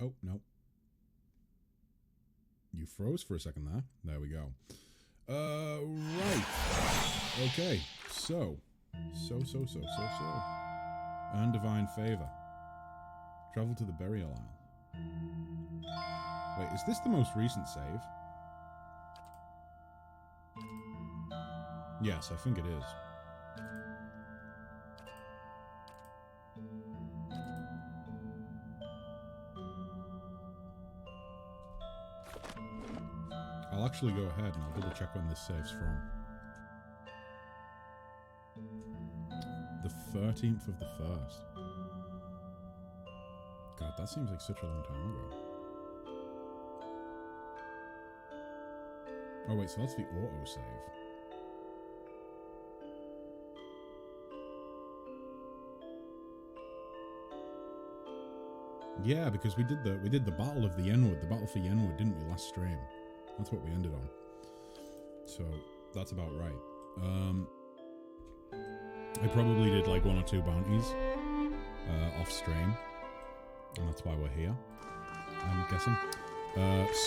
Oh, no. You froze for a second there. There we go. Right. Okay. So. Earn divine favor. Travel to the burial isle. Wait, is this the most recent save? Yes, I think it is. I'll actually go ahead and I'll double check when this saves from. The 13th of the 1st. God, that seems like such a long time ago. Oh wait, so that's the auto-save. Yeah, because we did the Battle of the Yenwood, the Battle for Yenwood, didn't we, last stream? That's what we ended on. So, that's about right. I probably did like 1 or 2 bounties off stream, and that's why we're here, I'm guessing.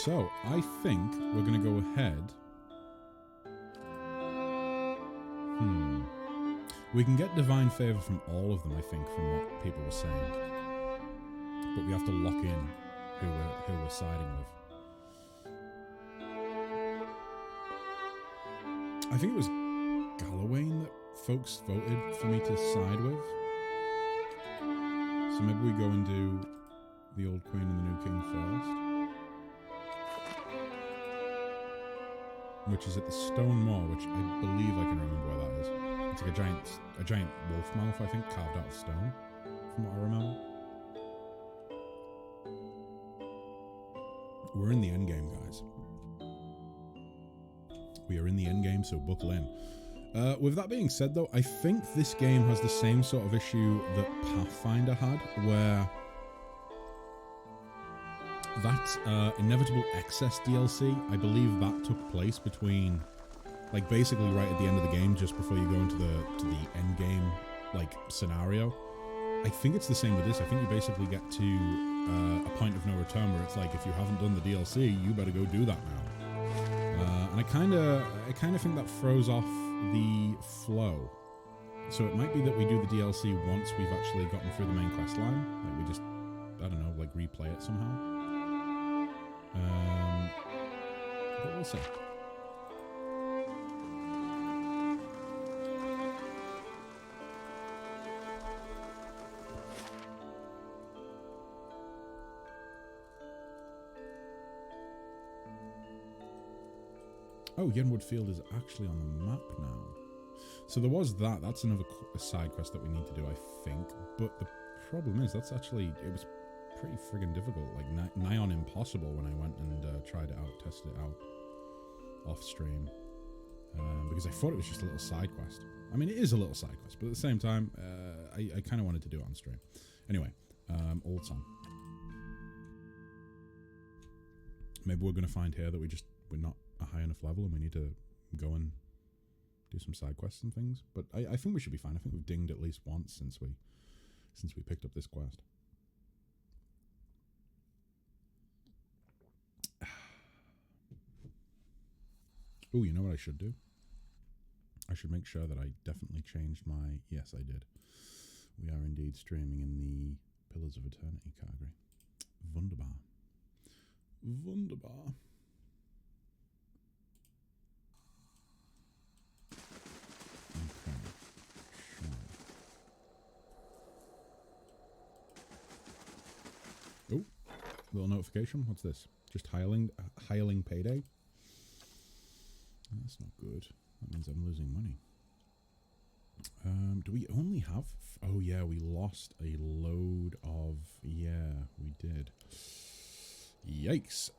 So, I think we're going to go ahead. We can get divine favor from all of them, I think, from what people were saying. But we have to lock in who we're siding with. I think it was Gallowayne that folks voted for me to side with. So maybe we go and do the old queen and the new king first. Which is at the stone moor, which I believe I can remember where that is. It's like a giant wolf mouth, I think, carved out of stone, from what I remember. We're in the end game, guys. We are in the end game, so buckle in. With that being said, though, I think this game has the same sort of issue that Pathfinder had, where that Inevitable Excess DLC, I believe that took place between, like, basically right at the end of the game, just before you go into the end game, like, scenario. I think it's the same with this. I think you basically get to a point of no return where it's like, if you haven't done the DLC, you better go do that now. And I kind of think that throws off the flow. So it might be that we do the DLC once we've actually gotten through the main quest line. Like we just, I don't know, like replay it somehow. But we'll see. Oh, Yenwood Field is actually on the map now. So there was that. That's another side quest that we need to do, I think. But the problem is, that's actually, it was pretty friggin' difficult. Like, nigh on impossible when I went and tried it out, tested it out off stream. Because I thought it was just a little side quest. I mean, it is a little side quest, but at the same time, I kind of wanted to do it on stream. Anyway, old song. Maybe we're going to find here that we're not a high enough level and we need to go and do some side quests and things. But I think we should be fine. I think we've dinged at least once since we picked up this quest. Oh, you know what I should do? I should make sure that I definitely changed my... Yes, I did. We are indeed streaming in the Pillars of Eternity category. Wunderbar. Wunderbar. Okay. Sure. Oh, little notification. What's this? Just hireling payday? That's not good. That means I'm losing money. Do we only have... Oh, yeah, we lost a load of... Yeah, we did. Yikes.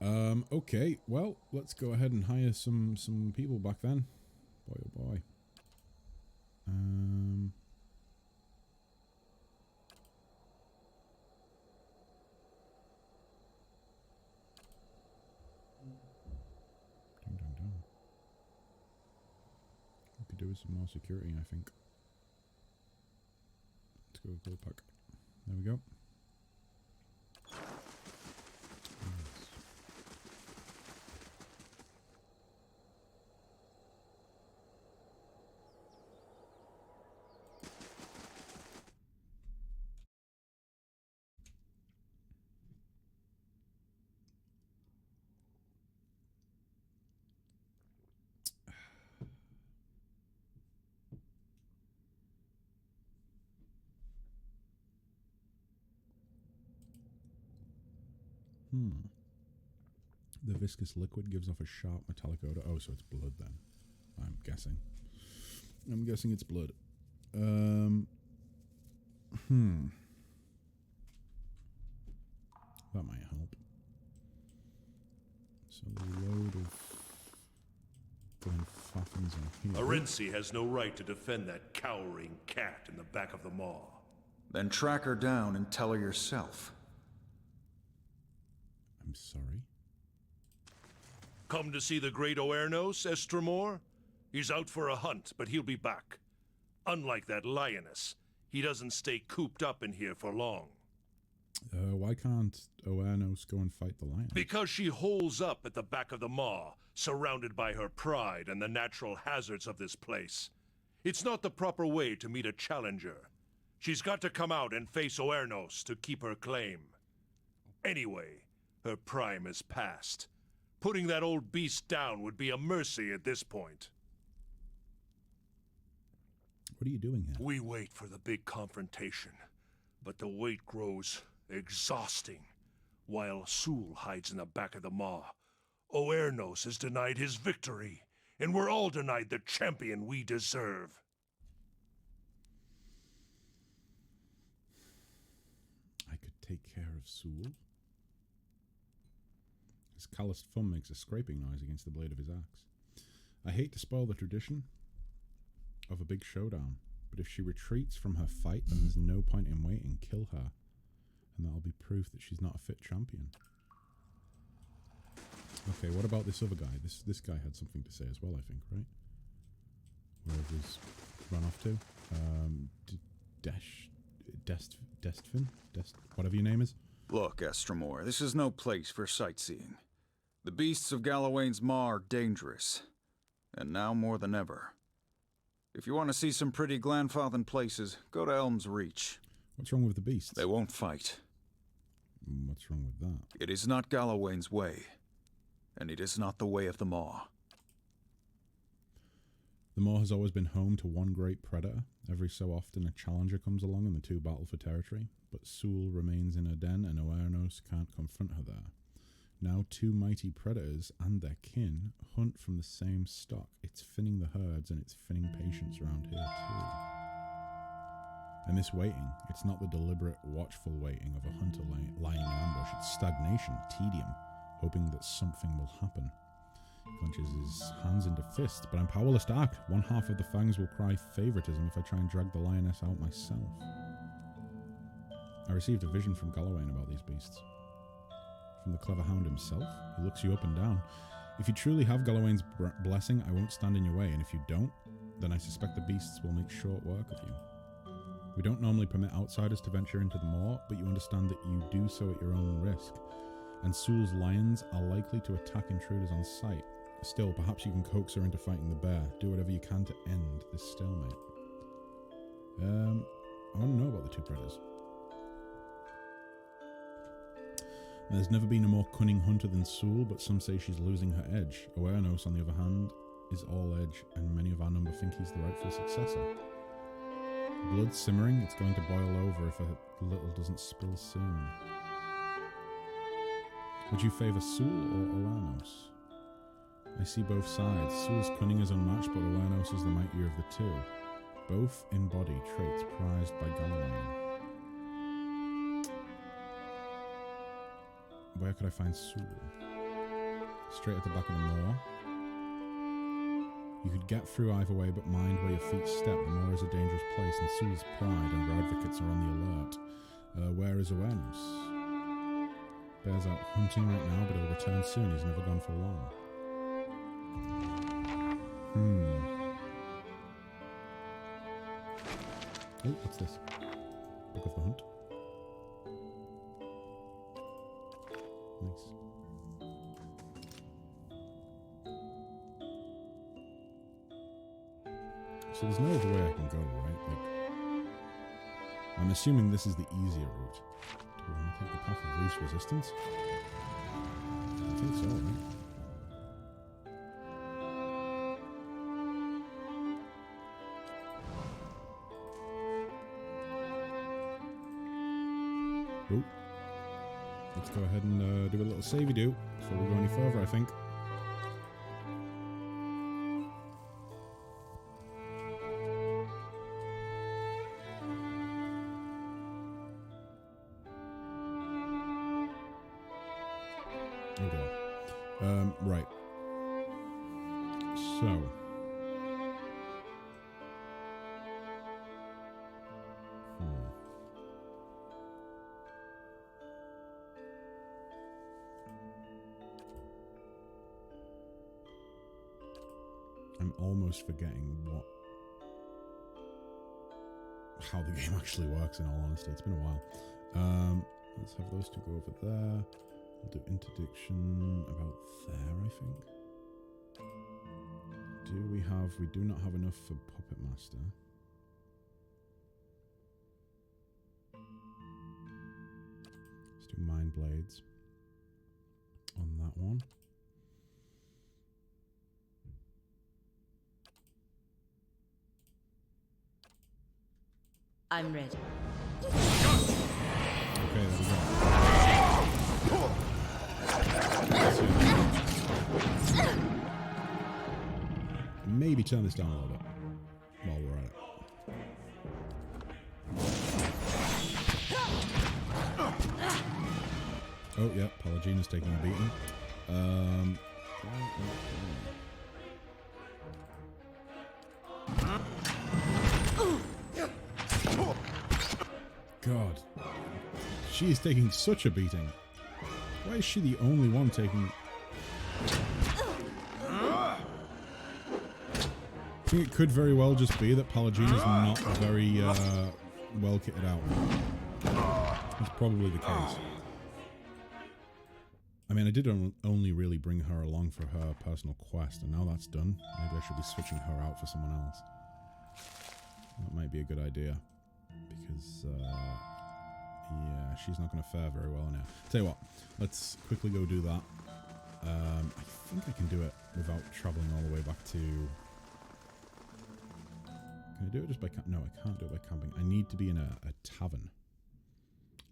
Okay, well, let's go ahead and hire some people back then. Boy, oh boy. Dun, dun, dun. We could do with some more security, I think. Let's go with Bullpuck. There we go. The viscous liquid gives off a sharp metallic odor. Oh, so it's blood then. I'm guessing. I'm guessing it's blood. That might help. So the load of faffins in here. Arensi has no right to defend that cowering cat in the back of the maw. Then track her down and tell her yourself. I'm sorry. Come to see the great Oernos, Estremor? He's out for a hunt, but he'll be back. Unlike that lioness, he doesn't stay cooped up in here for long. Why can't Oernos go and fight the lion? Because she holes up at the back of the maw, surrounded by her pride and the natural hazards of this place. It's not the proper way to meet a challenger. She's got to come out and face Oernos to keep her claim. Anyway, her prime is past. Putting that old beast down would be a mercy at this point. What are you doing here? We wait for the big confrontation, but the wait grows exhausting. While Sul hides in the back of the maw, Oernos is denied his victory, and we're all denied the champion we deserve. I could take care of Sul. His calloused thumb makes a scraping noise against the blade of his axe. I hate to spoil the tradition of a big showdown, but if she retreats from her fight, then there's no point in waiting. Kill her, and that'll be proof that she's not a fit champion. Okay, what about this other guy? This guy had something to say as well, I think, right? Wherever he's run off to. Whatever your name is. Look, Estremor, this is no place for sightseeing. The beasts of Galawain's Maw are dangerous, and now more than ever. If you want to see some pretty Glanfathan places, go to Elm's Reach. What's wrong with the beasts? They won't fight. What's wrong with that? It is not Galawain's way, and it is not the way of the Maw. The Maw has always been home to one great predator. Every so often a challenger comes along and the two battle for territory, but Sul remains in her den and Oernos can't confront her there. Now two mighty predators and their kin hunt from the same stock. It's finning the herds and it's finning patience around here too. And this waiting, it's not the deliberate, watchful waiting of a hunter lying in ambush. It's stagnation, tedium, hoping that something will happen. He clenches his hands into fists, but I'm powerless to act. One half of the fangs will cry favoritism if I try and drag the lioness out myself. I received a vision from Galawain about these beasts. From the clever hound himself. He looks you up and down. If you truly have Galawain's blessing, I won't stand in your way, and if you don't, then I suspect the beasts will make short work of you. We don't normally permit outsiders to venture into the maw, but you understand that you do so at your own risk. And Sul's lions are likely to attack intruders on sight. Still, perhaps you can coax her into fighting the bear. Do whatever you can to end this stalemate. I want to know about the two predators. There's never been a more cunning hunter than Sul, but some say she's losing her edge. Oernos, on the other hand, is all edge, and many of our number think he's the rightful successor. Blood simmering, it's going to boil over if a little doesn't spill soon. Would you favour Sul or Oernos? I see both sides. Sul's cunning is unmatched, but Oernos is the mightier of the two. Both embody traits prized by Galawain. Where could I find Sul? Straight at the back of the moor. You could get through either way, but mind where your feet step. The moor is a dangerous place, and Sul's pride and her advocates are on the alert. Where is Oernos? Bear's out hunting right now, but he'll return soon. He's never gone for long. Oh, what's this? Book of the Hunt. Nice. So there's no other way I can go, right? Like, I'm assuming this is the easier route. Do we want to take the path of least resistance? I think so, right? Oh. let's go ahead and do a little savey do before we go any further, I think. Okay. Right. So. I'm almost forgetting how the game actually works, in all honesty. It's been a while. Let's have those two go over there. We'll do interdiction about there, I think. We do not have enough for Puppet Master. Let's do Mind Blades on that one. I'm ready. Okay, there we go. Maybe turn this down a little bit while we're at it. Oh, yeah, Pallegina's taking a beating. God. She is taking such a beating. Why is she the only one taking... I think it could very well just be that Pallegina's not very well kitted out. That's probably the case. I mean, I did only really bring her along for her personal quest, and now that's done, maybe I should be switching her out for someone else. That might be a good idea. Because, yeah, she's not going to fare very well now. Tell you what, let's quickly go do that. I think I can do it without travelling all the way back to... Can I do it just by... No, I can't do it by camping. I need to be in a tavern.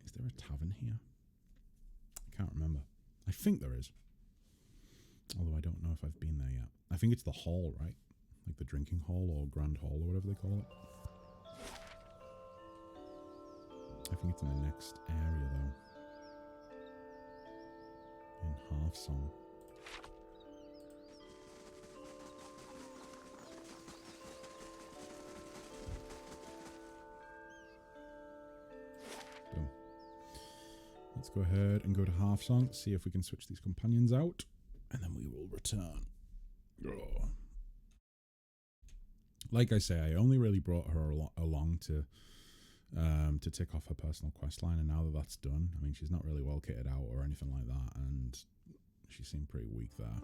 Is there a tavern here? I can't remember. I think there is. Although I don't know if I've been there yet. I think it's the hall, right? Like the drinking hall or grand hall or whatever they call it. I think it's in the next area, though. In Half Song. Boom. Let's go ahead and go to Half Song, see if we can switch these companions out, and then we will return. Oh. Like I say, I only really brought her along to tick off her personal quest line, and now that that's done, I mean, she's not really well kitted out or anything like that, and she seemed pretty weak there.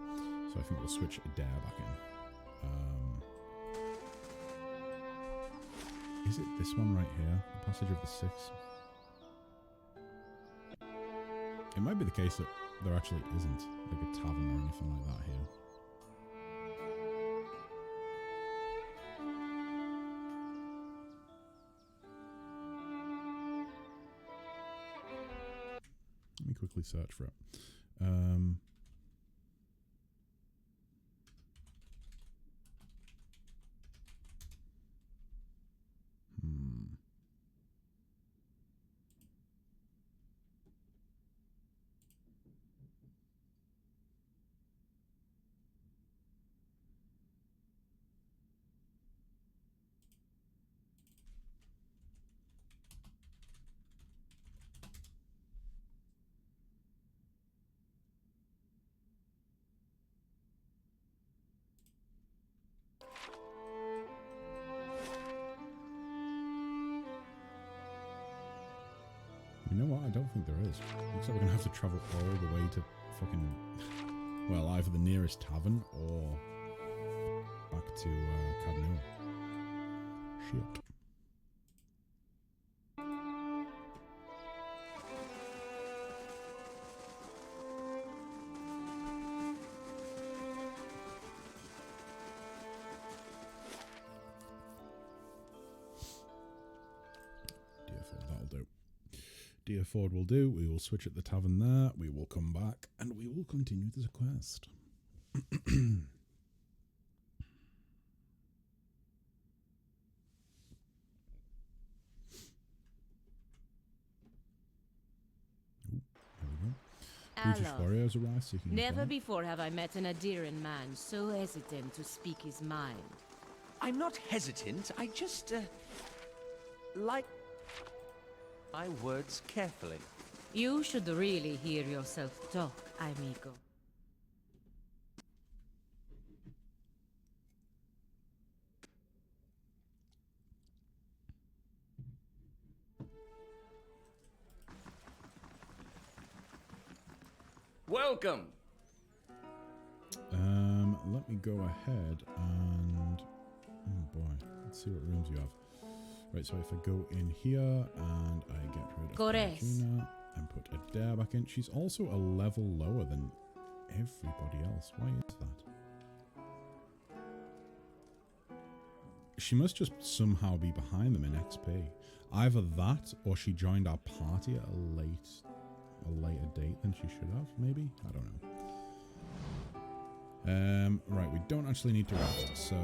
So I think we'll switch Adair back in. Is it this one right here? The Passage of the Six? It might be the case that there actually isn't like a tavern or anything like that here. Let me quickly search for it. You know what? I don't think there is. Looks like we're going to have to travel all the way to fucking... Well, either the nearest tavern or back to Cadnua. Shit. Dear Ford will do. We will switch at the tavern there. We will come back and we will continue the quest. Brutish warriors arrive seeking Never employment. before have I met an Adiran man so hesitant to speak his mind. I'm not hesitant, I just, like my words carefully. You should really hear yourself talk, amigo. Welcome! Let me go ahead and... Oh boy, let's see what rooms you have. Right, so if I go in here and I get rid of Georgina and put Adair back in, she's also a level lower than everybody else. Why is that? She must just somehow be behind them in XP. Either that or she joined our party at a later date than she should have, maybe? I don't know. Right, we don't actually need to rest, so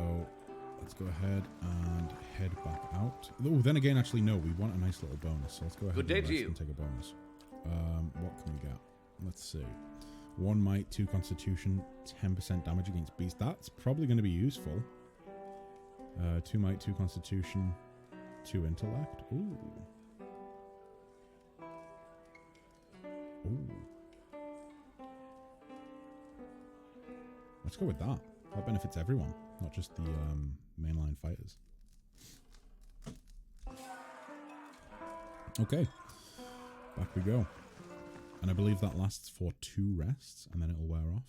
let's go ahead and head back out. Oh, then again, actually, no, we want a nice little bonus, so let's go ahead and rest and take a bonus. What can we get? Let's see. 1 might, 2 constitution, 10% damage against beasts. That's probably going to be useful. 2 might, 2 constitution, 2 intellect. Ooh. Ooh. Let's go with that. That benefits everyone, not just the mainline fighters. Okay. Back we go. And I believe that lasts for 2 rests, and then it'll wear off.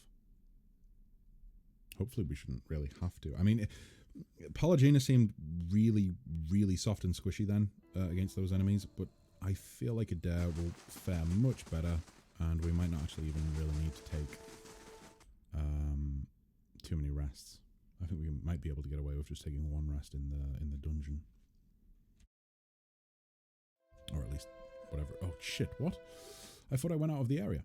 Hopefully we shouldn't really have to. I mean, Palagina seemed really, really soft and squishy then against those enemies, but I feel like Adair will fare much better, and we might not actually even really need to take too many rests. I think we might be able to get away with just taking 1 rest in the dungeon, or at least whatever. Oh shit! What? I thought I went out of the area.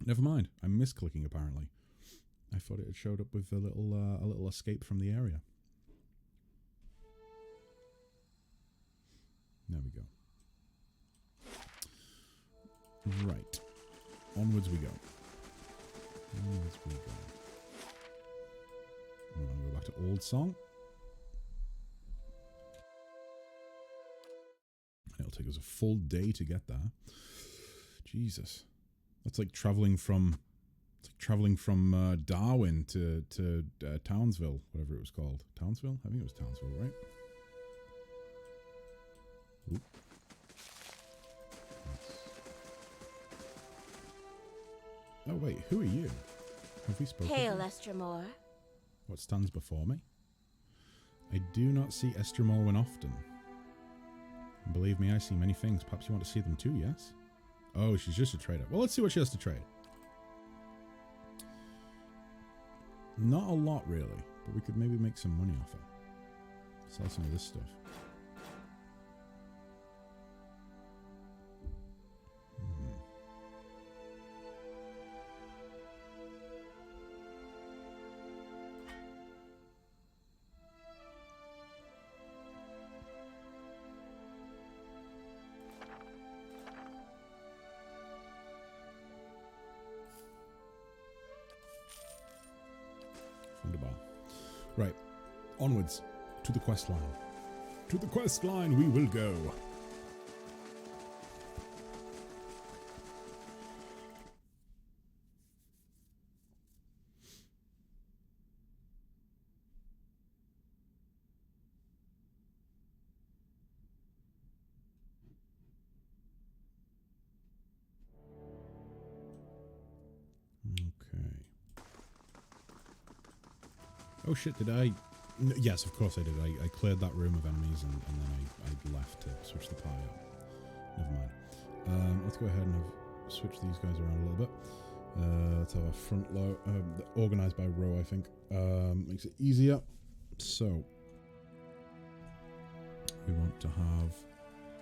Never mind. I'm misclicking apparently. I thought it had showed up with a little escape from the area. There we go. Right. Onwards we go. Onwards we go. We're going to go back to Old Song. It'll take us a full day to get there. Jesus. That's like traveling from Darwin to Townsville, whatever it was called. Townsville? I think it was Townsville, right? Oop. Oh wait, who are you? Have we spoken? Hail, Estremor. What stands before me? I do not see Estremor often. And believe me, I see many things. Perhaps you want to see them too, yes? Oh, she's just a trader. Well, let's see what she has to trade. Not a lot, really, but we could maybe make some money off her. Sell some of this stuff. Right, onwards to the quest line. To the quest line we will go. Oh shit, did I... Yes, of course I did. I cleared that room of enemies and then I left to switch the pie up. Never mind. Let's go ahead and switch these guys around a little bit. Let's have our front low... organised by row, I think. Makes it easier. So... we want to have...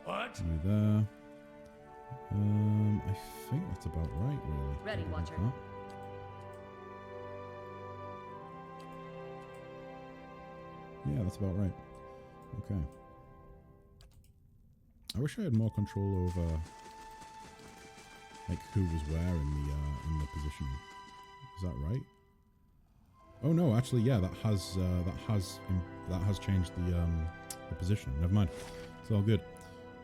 What? you there. I think that's about right, really. Ready, Other than Watcher. that. Yeah, that's about right. Okay. I wish I had more control over, like, who was where in the positioning. Is that right? Oh no, actually, yeah, that has changed the position. Never mind. It's all good.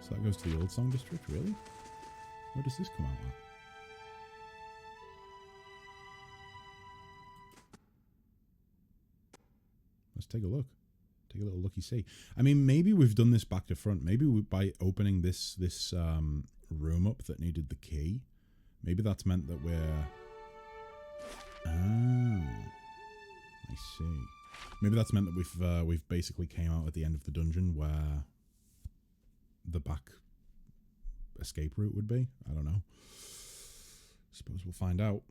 So that goes to the Old Song District, really? Where does this come out at? Let's take a look. Take a little looky-see. I mean, maybe we've done this back to front. Maybe by opening this room up that needed the key, maybe that's meant that we're... Ah, I see. Maybe that's meant that we've basically came out at the end of the dungeon where the back escape route would be. I don't know. Suppose we'll find out.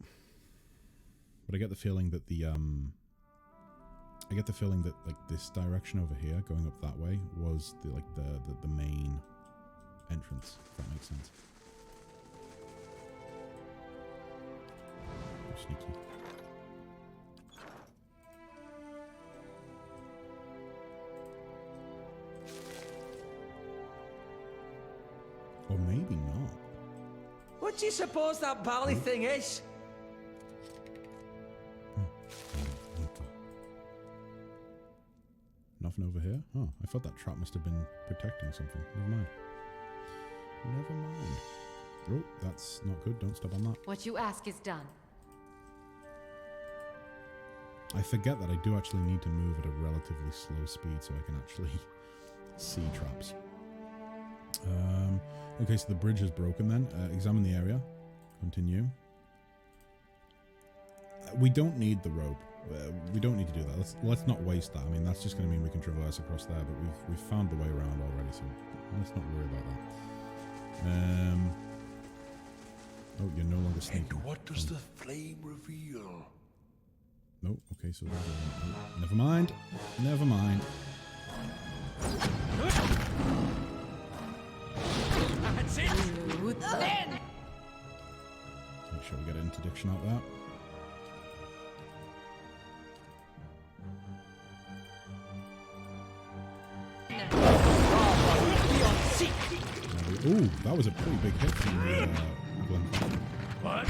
But I get the feeling that like this direction over here, going up that way, was the main entrance. If that makes sense. Sneaky. Or maybe not. What do you suppose that bally thing is? Nothing over here? Oh, I thought that trap must have been protecting something. Never mind. Never mind. Oh, that's not good. Don't step on that. What you ask is done. I forget that I do actually need to move at a relatively slow speed so I can actually see traps. Okay, so the bridge is broken then. Examine the area. Continue. We don't need the rope. We don't need to do that. Let's not waste that. I mean, that's just going to mean we can traverse across there, but we've found the way around already, so let's not worry about that. Oh, you're no longer sneaking. And what does the flame reveal? No, okay, so never mind. Never mind. That's it! Then! Make sure we get an interdiction out there. Ooh, that was a pretty big hit from Glenn. What?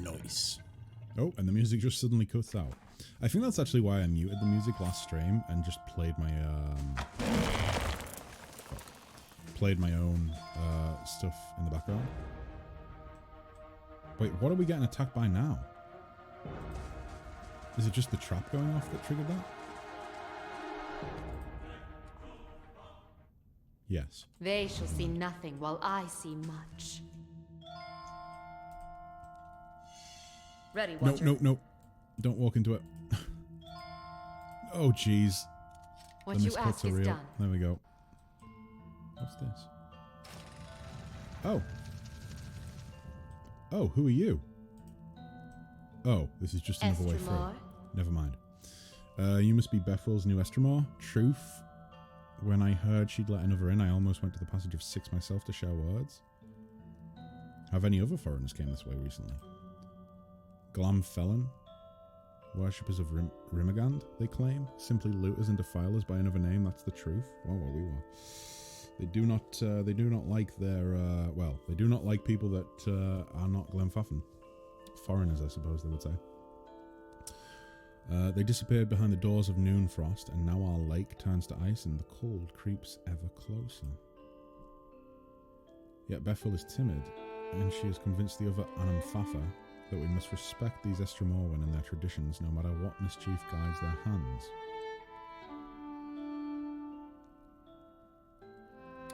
Nice. Oh, and the music just suddenly cuts out. I think that's actually why I muted the music last stream and just played my own stuff in the background. Wait, what are we getting attacked by now? Is it just the trap going off that triggered that? Yes. They shall see nothing while I see much. Ready, Watcher. No. Don't walk into it. Oh, jeez. What you ask is done. There we go. What's this? Oh. Oh, who are you? Oh, this is just another way through. Estremor? Never mind. You must be Bethel's new Estremor. Truth. When I heard she'd let another in, I almost went to the Passage of Six myself to share words. Have any other foreigners came this way recently? Glam Felon? Worshippers of Rimagand, they claim. Simply looters and defilers by another name, that's the truth. Well, we were. They do not like their, they do not like people that are not Glenfaffen. Foreigners, I suppose they would say. They disappeared behind the doors of Noonfrost, and now our lake turns to ice and the cold creeps ever closer. Yet Bethel is timid, and she has convinced the other Anamfafa that we must respect these Estremorwen and their traditions no matter what mischief guides their hands.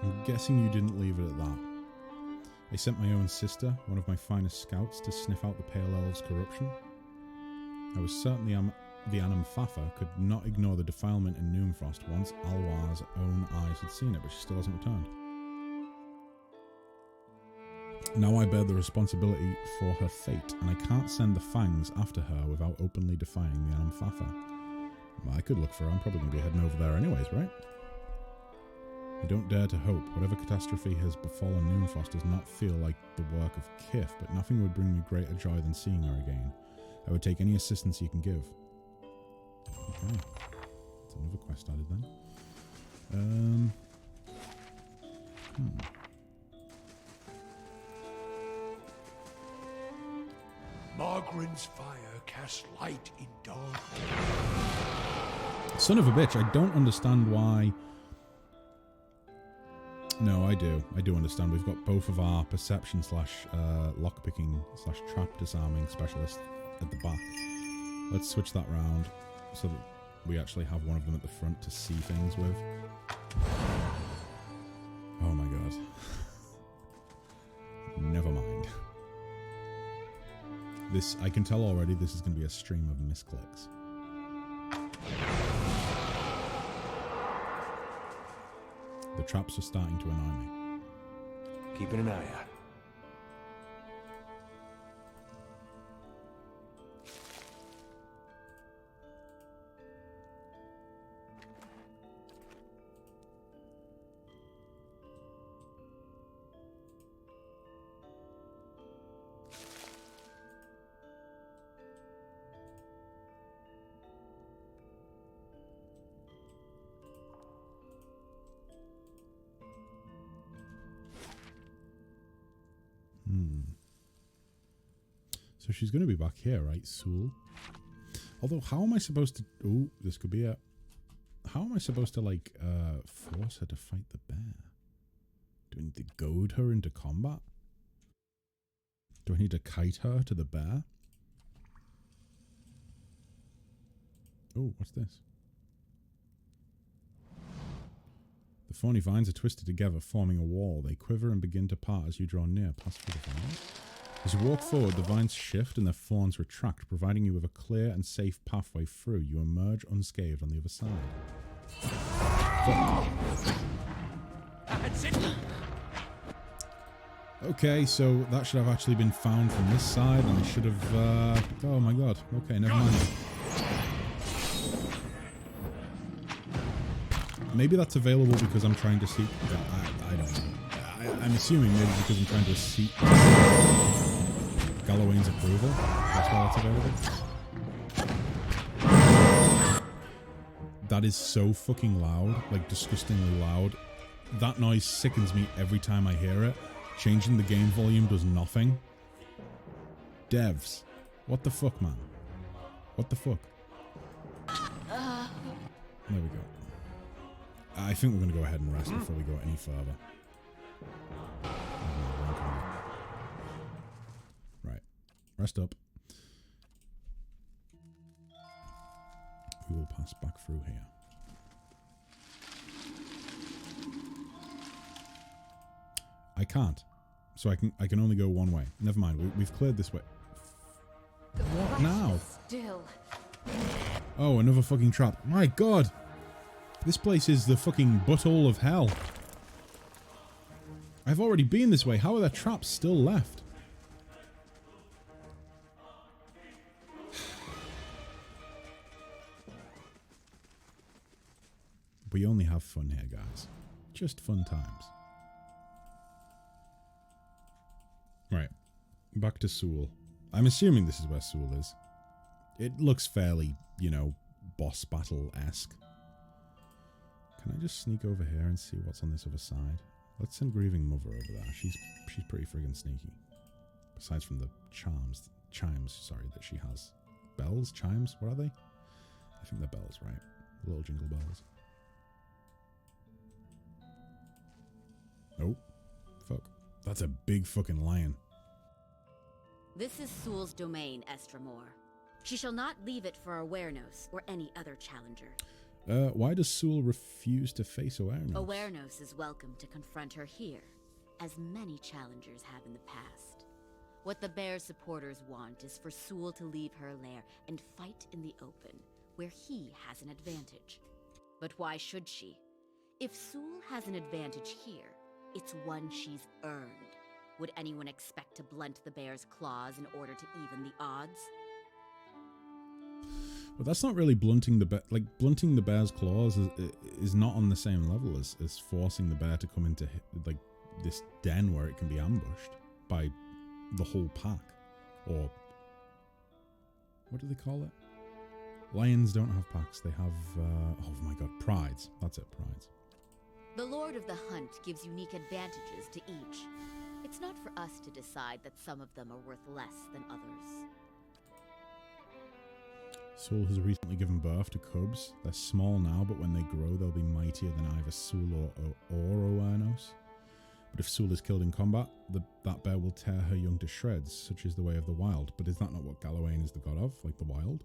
I'm guessing you didn't leave it at that. I sent my own sister, one of my finest scouts, to sniff out the Pale Elves' corruption. I was certain the Anamfafa could not ignore the defilement in Noonfrost once Alwar's own eyes had seen it, but she still hasn't returned. Now I bear the responsibility for her fate, and I can't send the Fangs after her without openly defying the Anamfafa. I could look for her. I'm probably going to be heading over there anyways, right? I don't dare to hope. Whatever catastrophe has befallen Noonfrost does not feel like the work of Kif, but nothing would bring me greater joy than seeing her again. I would take any assistance you can give. Okay. That's another quest added then. Margren's fire casts light in dark. Son of a bitch, I don't understand why... No, I do. I do understand. We've got both of our perception slash lockpicking slash trap disarming specialists at the back. Let's switch that round so that we actually have one of them at the front to see things with. Oh my god. Never mind. This, I can tell already, this is going to be a stream of misclicks. The traps are starting to annoy me. Keeping an eye out. So she's going to be back here, right, Soul? Although, how am I supposed to... Oh, this could be it. How am I supposed to, like, force her to fight the bear? Do I need to goad her into combat? Do I need to kite her to the bear? Oh, what's this? The thorny vines are twisted together, forming a wall. They quiver and begin to part as you draw near. Pass through the vines. As you walk forward, the vines shift and their thorns retract, providing you with a clear and safe pathway through. You emerge unscathed on the other side. That's it. Okay, so that should have actually been found from this side, and I should have... oh my god. Okay, never mind. Maybe that's available because I'm trying to seek... I don't know. I'm assuming maybe because I'm trying to seek... Gallowayne's approval. That's why that's available. That is so fucking loud. Like, disgustingly loud. That noise sickens me every time I hear it. Changing the game volume does nothing. Devs. What the fuck, man? What the fuck? There we go. I think we're going to go ahead and rest before we go any further. Right. Rest up. We will pass back through here. I can't. So I can only go one way. Never mind. We've cleared this way. What now? Still. Oh, another fucking trap. My god. This place is the fucking butthole of hell. I've already been this way. How are there traps still left? We only have fun here, guys. Just fun times. Right. Back to Soul. I'm assuming this is where Soul is. It looks fairly, you know, boss battle-esque. Can I just sneak over here and see what's on this other side? Let's send Grieving Mother over there. She's pretty friggin' sneaky. Besides from the chimes, sorry, that she has. Bells? Chimes? What are they? I think they're bells, right? Little jingle bells. Oh. Fuck. That's a big fucking lion. This is Soul's domain, Estramor. She shall not leave it for Awarenos or any other challenger. Why does Soul refuse to face Awarenos? Awarenos is welcome to confront her here, as many challengers have in the past. What the Bear's supporters want is for Soul to leave her lair and fight in the open, where he has an advantage. But why should she? If Soul has an advantage here, it's one she's earned. Would anyone expect to blunt the Bear's claws in order to even the odds? But that's not really blunting the bear. Like, blunting the bear's claws is not on the same level as forcing the bear to come into, like, this den where it can be ambushed by the whole pack. Or, what do they call it? Lions don't have packs. They have, oh my god, prides. That's it, prides. The Lord of the Hunt gives unique advantages to each. It's not for us to decide that some of them are worth less than others. Sul has recently given birth to cubs. They're small now, but when they grow, they'll be mightier than either Sul or Oernos. But if Sul is killed in combat, that bear will tear her young to shreds, such is the way of the wild. But is that not what Galawain is the god of, like the wild?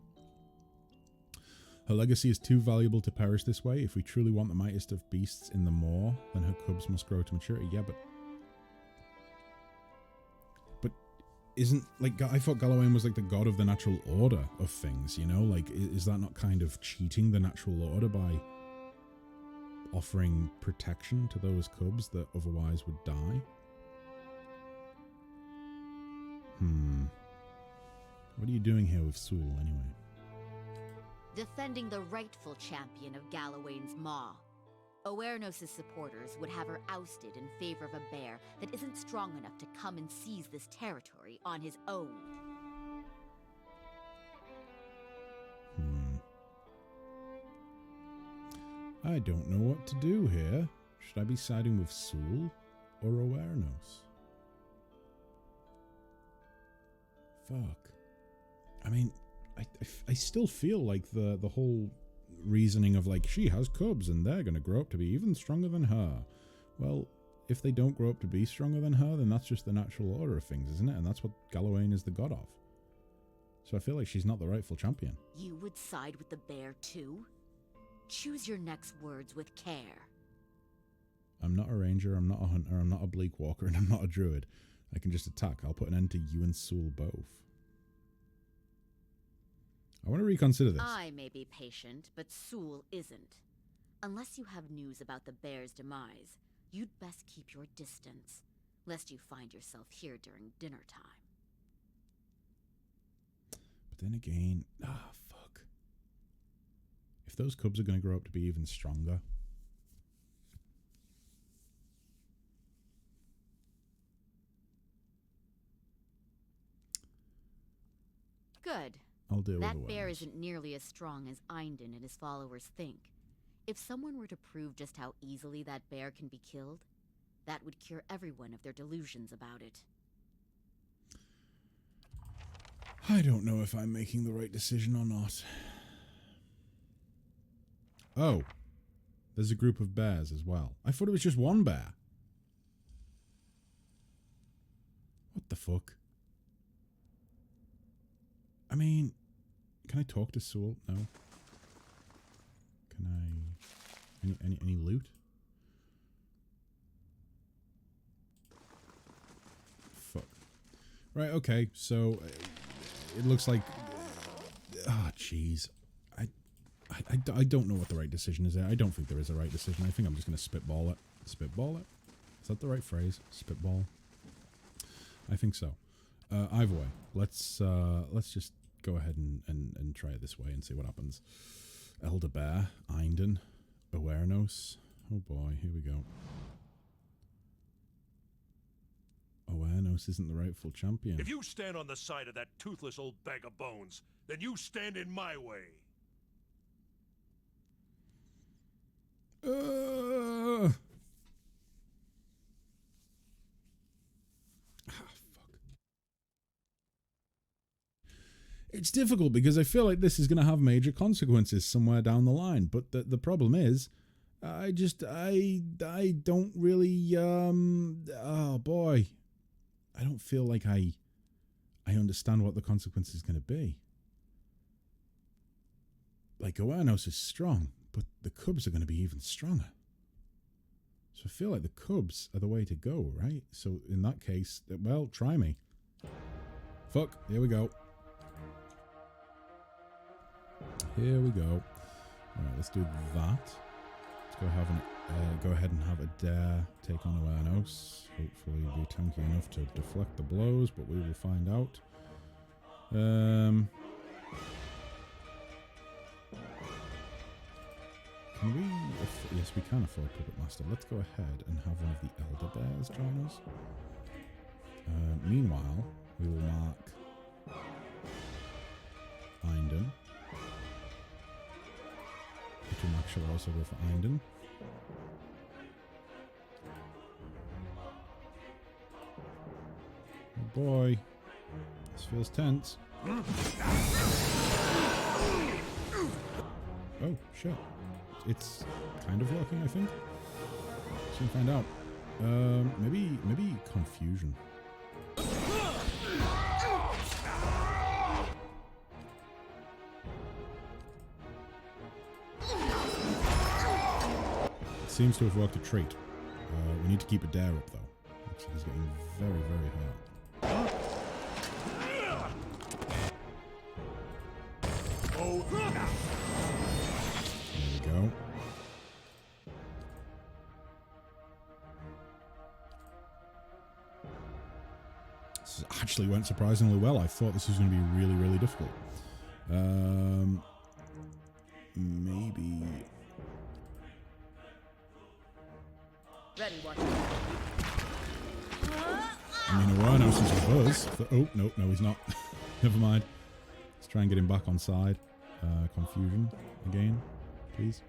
Her legacy is too valuable to perish this way. If we truly want the mightiest of beasts in the moor, then her cubs must grow to maturity. Yeah, but isn't, like, I thought Galawain was like the god of the natural order of things, you know? Like, is that not kind of cheating the natural order by offering protection to those cubs that otherwise would die? What are you doing here with Sul, anyway? Defending the rightful champion of Galawain's Maw. Oernos' supporters would have her ousted in favor of a bear that isn't strong enough to come and seize this territory on his own. I don't know what to do here. Should I be siding with Sul or Oernos? Fuck. I mean, I still feel like the whole reasoning of, like, she has cubs and they're going to grow up to be even stronger than her. Well, if they don't grow up to be stronger than her, then that's just the natural order of things, isn't it? And that's what Galawain is the god of. So I feel like she's not the rightful champion. You would side with the bear too? Choose your next words with care. I'm not a ranger, I'm not a hunter, I'm not a bleak walker, and I'm not a druid. I can just attack. I'll put an end to you and Sul both. I want to reconsider this. I may be patient, but Sul isn't. Unless you have news about the bear's demise, you'd best keep your distance, lest you find yourself here during dinner time. But then again, fuck. If those cubs are going to grow up to be even stronger... Good. I'll deal with That the bear waves. isn't nearly as strong as Einden and his followers think. If someone were to prove just how easily that bear can be killed, that would cure everyone of their delusions about it. I don't know if I'm making the right decision or not. Oh, there's a group of bears as well. I thought it was just one bear. What the fuck? I mean, can I talk to Sul? No. Can I... Any loot? Fuck. Right, okay, so... it looks like... Ah, jeez. I don't know what the right decision is there. I don't think there is a right decision. I think I'm just going to spitball it. Spitball it? Is that the right phrase? Spitball? I think so. Either way, let's just go ahead and try it this way and see what happens. Elder Bear, Einden, Oernos. Oh boy, here we go. Oernos isn't the rightful champion. If you stand on the side of that toothless old bag of bones, then you stand in my way. It's difficult because I feel like this is going to have major consequences somewhere down the line. But the problem is, I don't really, oh boy. I don't feel like I understand what the consequence is going to be. Like, Oernos is strong, but the cubs are going to be even stronger. So I feel like the cubs are the way to go, right? So in that case, well, try me. Fuck, here we go. Here we go. Alright, let's do that. Let's go ahead and have a dare take on Oernos. Hopefully be tanky enough to deflect the blows, but we will find out. Can we... Yes, we can afford Puppet Master. Let's go ahead and have one of the Elder Bears join us. Meanwhile, we will mark Einden. Max shall also go for Einden. Oh boy. This feels tense. Oh, shit. It's kind of working, I think. Soon find out. Maybe confusion. It seems to have worked a trait. We need to keep Adair up, though. Looks like he's getting very, very hurt. There we go. This actually went surprisingly well. I thought this was going to be really, really difficult. Maybe... Ready, watch. I mean, Uranus is with us. Oh, no, he's not. Never mind. Let's try and get him back on side. Confusion again, please.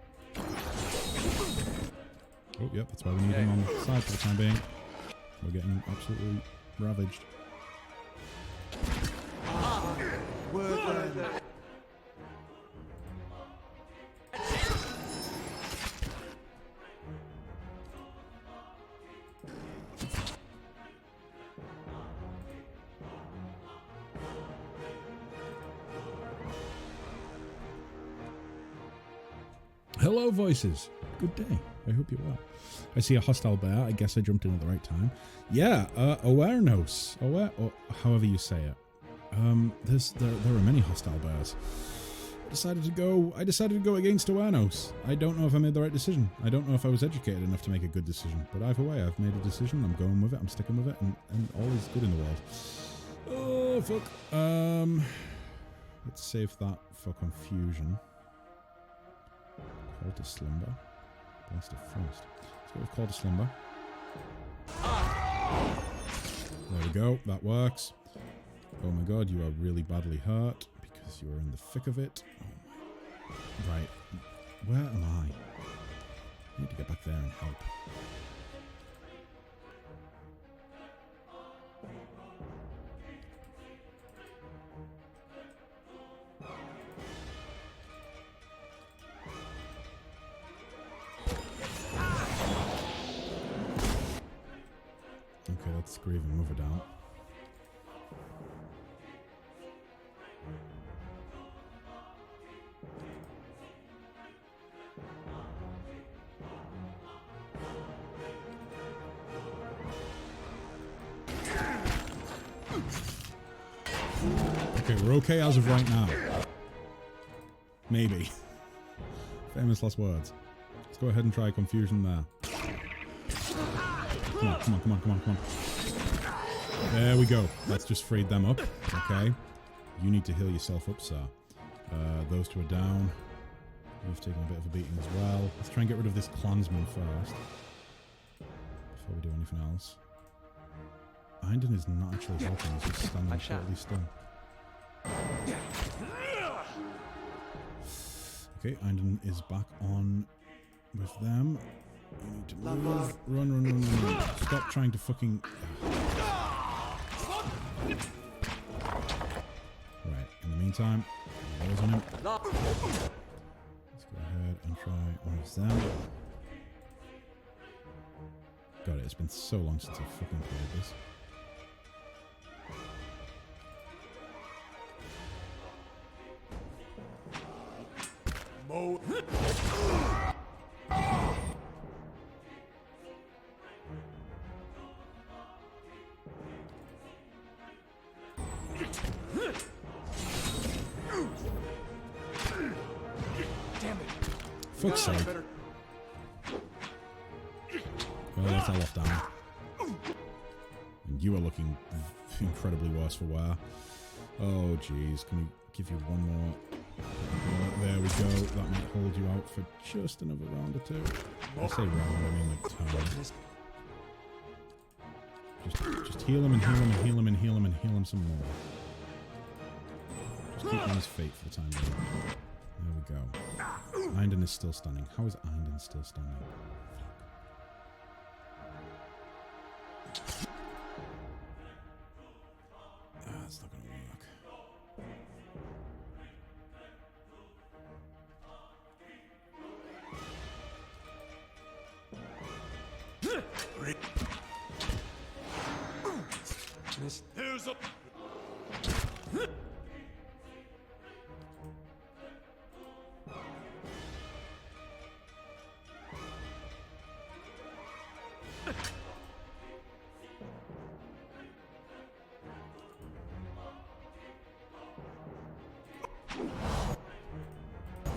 Oh, yep, that's why we need him on the side for the time being. We're getting absolutely ravaged. Hello, voices. Good day. I hope you're well. I see a hostile bear. I guess I jumped in at the right time. Yeah, awareness. Or however you say it. There are many hostile bears. I decided to go against awareness. I don't know if I made the right decision. I don't know if I was educated enough to make a good decision. But either way, I've made a decision. I'm going with it. I'm sticking with it. And all is good in the world. Oh, fuck. Let's save that for confusion. Call to Slumber. Blast it first. Let's go with Call to Slumber. There we go. That works. Oh my god, you are really badly hurt because you are in the thick of it. Oh my. Right. Where am I? I need to get back there and help. Okay, let's grieve and move her down. Okay, we're okay as of right now. Maybe. Famous last words. Let's go ahead and try confusion there. Come on. There we go. That's just freed them up. Okay. You need to heal yourself up, sir. Those two are down. You've taken a bit of a beating as well. Let's try and get rid of this clansman first. Before we do anything else. Einden is not actually helping. He's just standing shortly still. Okay, Einden is back on with them. You need to move. Run. Stop trying to fucking... Right, in the meantime, those on him. Let's go ahead and try one of them. God, it's been so long since I've fucking played this. Fuck's sake. Well, that's all off down. And you are looking incredibly worse for wear. Oh, jeez. Can we give you one more? There we go. That might hold you out for just another round or two. I say round, I mean like turn. Just heal him and heal him and heal him and heal him and heal him some more. Just keep him his fate for the time being. There we go. Einden is still stunning. How is Einden still stunning? That's not going to work. Here's a...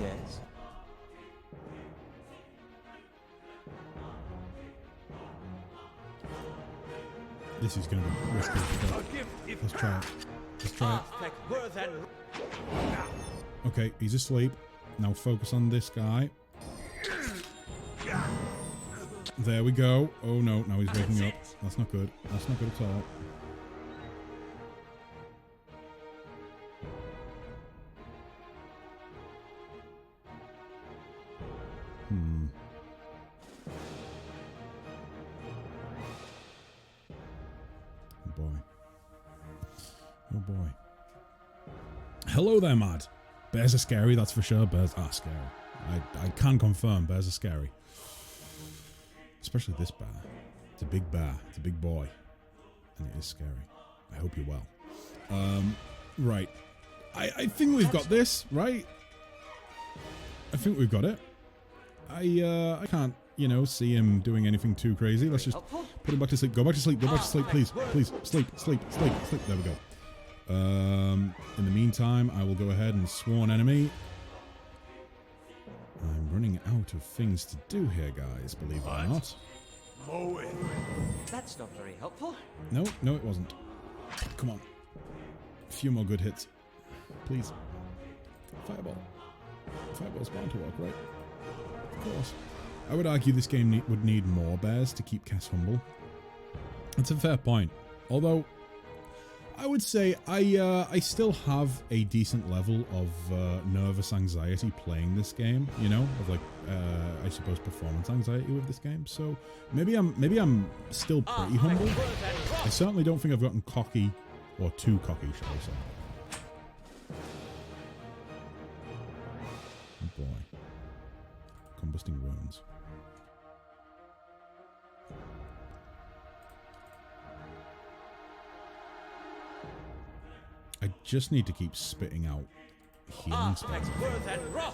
Yes. This is going to be risky. Let's try it. Let's try it. Okay, he's asleep. Now focus on this guy. There we go. Oh no, now he's waking up. That's not good. That's not good at all. Oh boy. Oh boy. Hello there, Mad. Bears are scary, that's for sure. Bears are scary. I can confirm bears are scary. Especially this bear. It's a big bear. It's a big boy. And it is scary. I hope you're well. Right. I think we've got this, right? I think we've got it. I can't, you know, see him doing anything too crazy. Let's just put him back to sleep. Go back to sleep. Go back to sleep, please. Please. Sleep, sleep, sleep, sleep. There we go. In the meantime, I will go ahead and sworn enemy. I'm running out of things to do here, guys, believe it or not. That's not very helpful. No, no, it wasn't. Come on. A few more good hits. Please. Fireball. Fireball's bound to work, right? Of course. I would argue this game would need more bears to keep Cass humble. It's a fair point. Although, I would say I still have a decent level of nervous anxiety playing this game, you know, of like I suppose performance anxiety with this game. So maybe I'm still pretty humble. I certainly don't think I've gotten cocky or too cocky, shall I say. Oh boy. Combusting wounds. I just need to keep spitting out healing spells,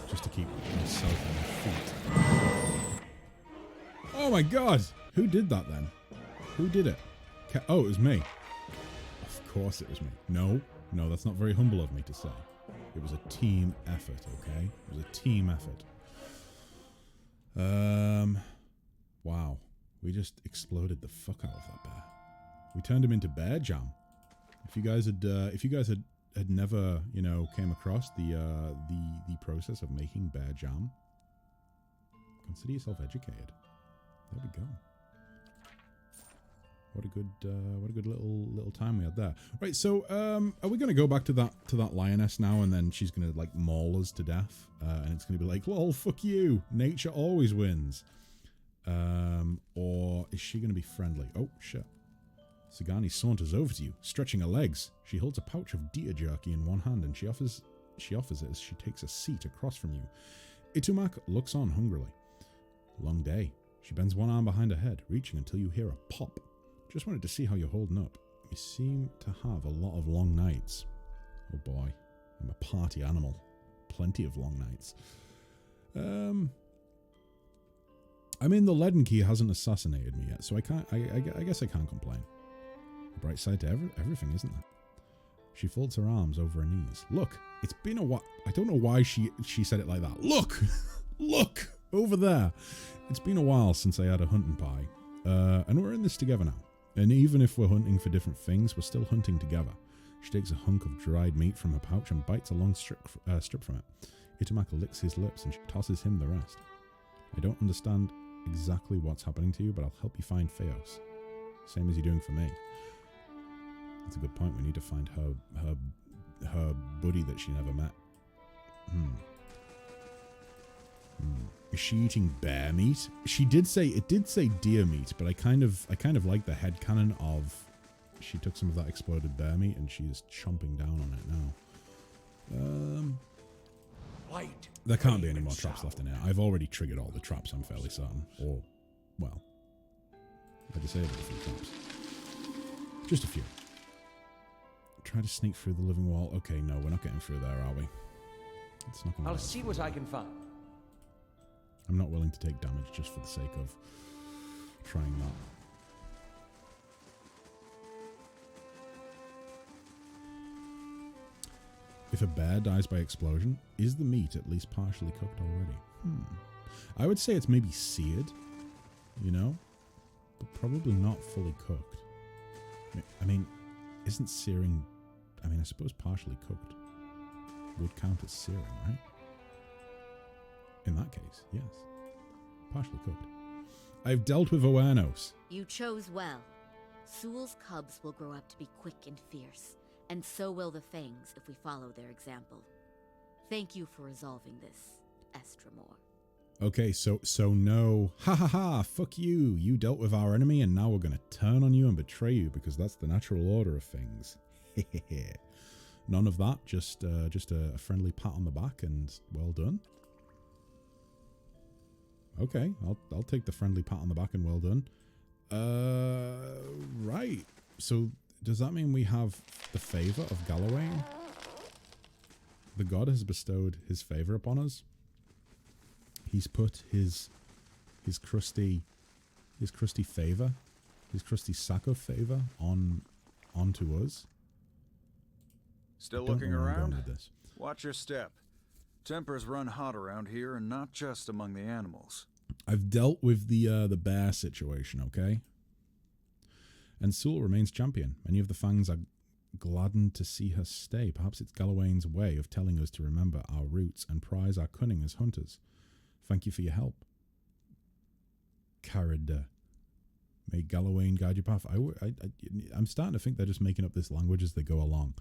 just to keep myself on my feet. Oh my god! Who did that then? Who did it? Oh, it was me. Of course it was me. No, no, that's not very humble of me to say. It was a team effort, okay? It was a team effort. Wow. We just exploded the fuck out of that bear. We turned him into bear jam. If you guys had never, you know, came across the process of making bear jam, consider yourself educated. There we go. What a good little time we had there. Right, so are we gonna go back to that lioness now, and then she's gonna like maul us to death, and it's gonna be like, lol, fuck you, nature always wins, or is she gonna be friendly? Oh shit. Sagani saunters over to you, stretching her legs. She holds a pouch of deer jerky in one hand, and she offers it as she takes a seat across from you. Itumak looks on hungrily. Long day. She bends one arm behind her head, reaching until you hear a pop. Just wanted to see how you're holding up. You seem to have a lot of long nights. Oh boy, I'm a party animal. Plenty of long nights. I mean, the Leaden Key hasn't assassinated me yet, so I guess I can't complain. A bright side to everything, isn't there? She folds her arms over her knees. Look, it's been a while. I don't know why she said it like that. Look! Look! Over there! It's been a while since I had a hunting pie. And we're in this together now. And even if we're hunting for different things, we're still hunting together. She takes a hunk of dried meat from her pouch and bites a long strip from it. Itamak licks his lips and she tosses him the rest. I don't understand exactly what's happening to you, but I'll help you find Theos. Same as you're doing for me. That's a good point. We need to find her buddy that she never met. Is she eating bear meat? It did say deer meat, but I kind of like the headcanon of she took some of that exploded bear meat and she is chomping down on it now. Light. There can't be any more traps left in here. I've already triggered all the traps, I'm fairly certain. Or, well, I disabled a few traps. Just a few. Try to sneak through the living wall. Okay, no, we're not getting through there, are we? It's not gonna I'll work. see what I can find. I'm not willing to take damage just for the sake of trying that. If a bear dies by explosion, is the meat at least partially cooked already? I would say it's maybe seared, you know, but probably not fully cooked. I mean, isn't searing... I mean, I suppose partially cooked would count as searing, right? In that case, yes. Partially cooked. I've dealt with Oanos. You chose well. Sool's cubs will grow up to be quick and fierce, and so will the Fangs if we follow their example. Thank you for resolving this, Estramor. Okay, so no. Ha ha ha, fuck you. You dealt with our enemy and now we're going to turn on you and betray you because that's the natural order of things. None of that, just a friendly pat on the back and well done. Okay, I'll take the friendly pat on the back and well done. Right. So does that mean we have the favor of Galawain? The god has bestowed his favor upon us. He's put his crusty favor, his crusty sack of favor onto us. Still looking Where I'm going around? with this. Watch your step. Tempers run hot around here, and not just among the animals. I've dealt with the bear situation, okay? And Sool remains champion. Many of the Fangs are gladdened to see her stay. Perhaps it's Galawain's way of telling us to remember our roots and prize our cunning as hunters. Thank you for your help. Carida. May Galawain guide your path. I'm starting to think they're just making up this language as they go along.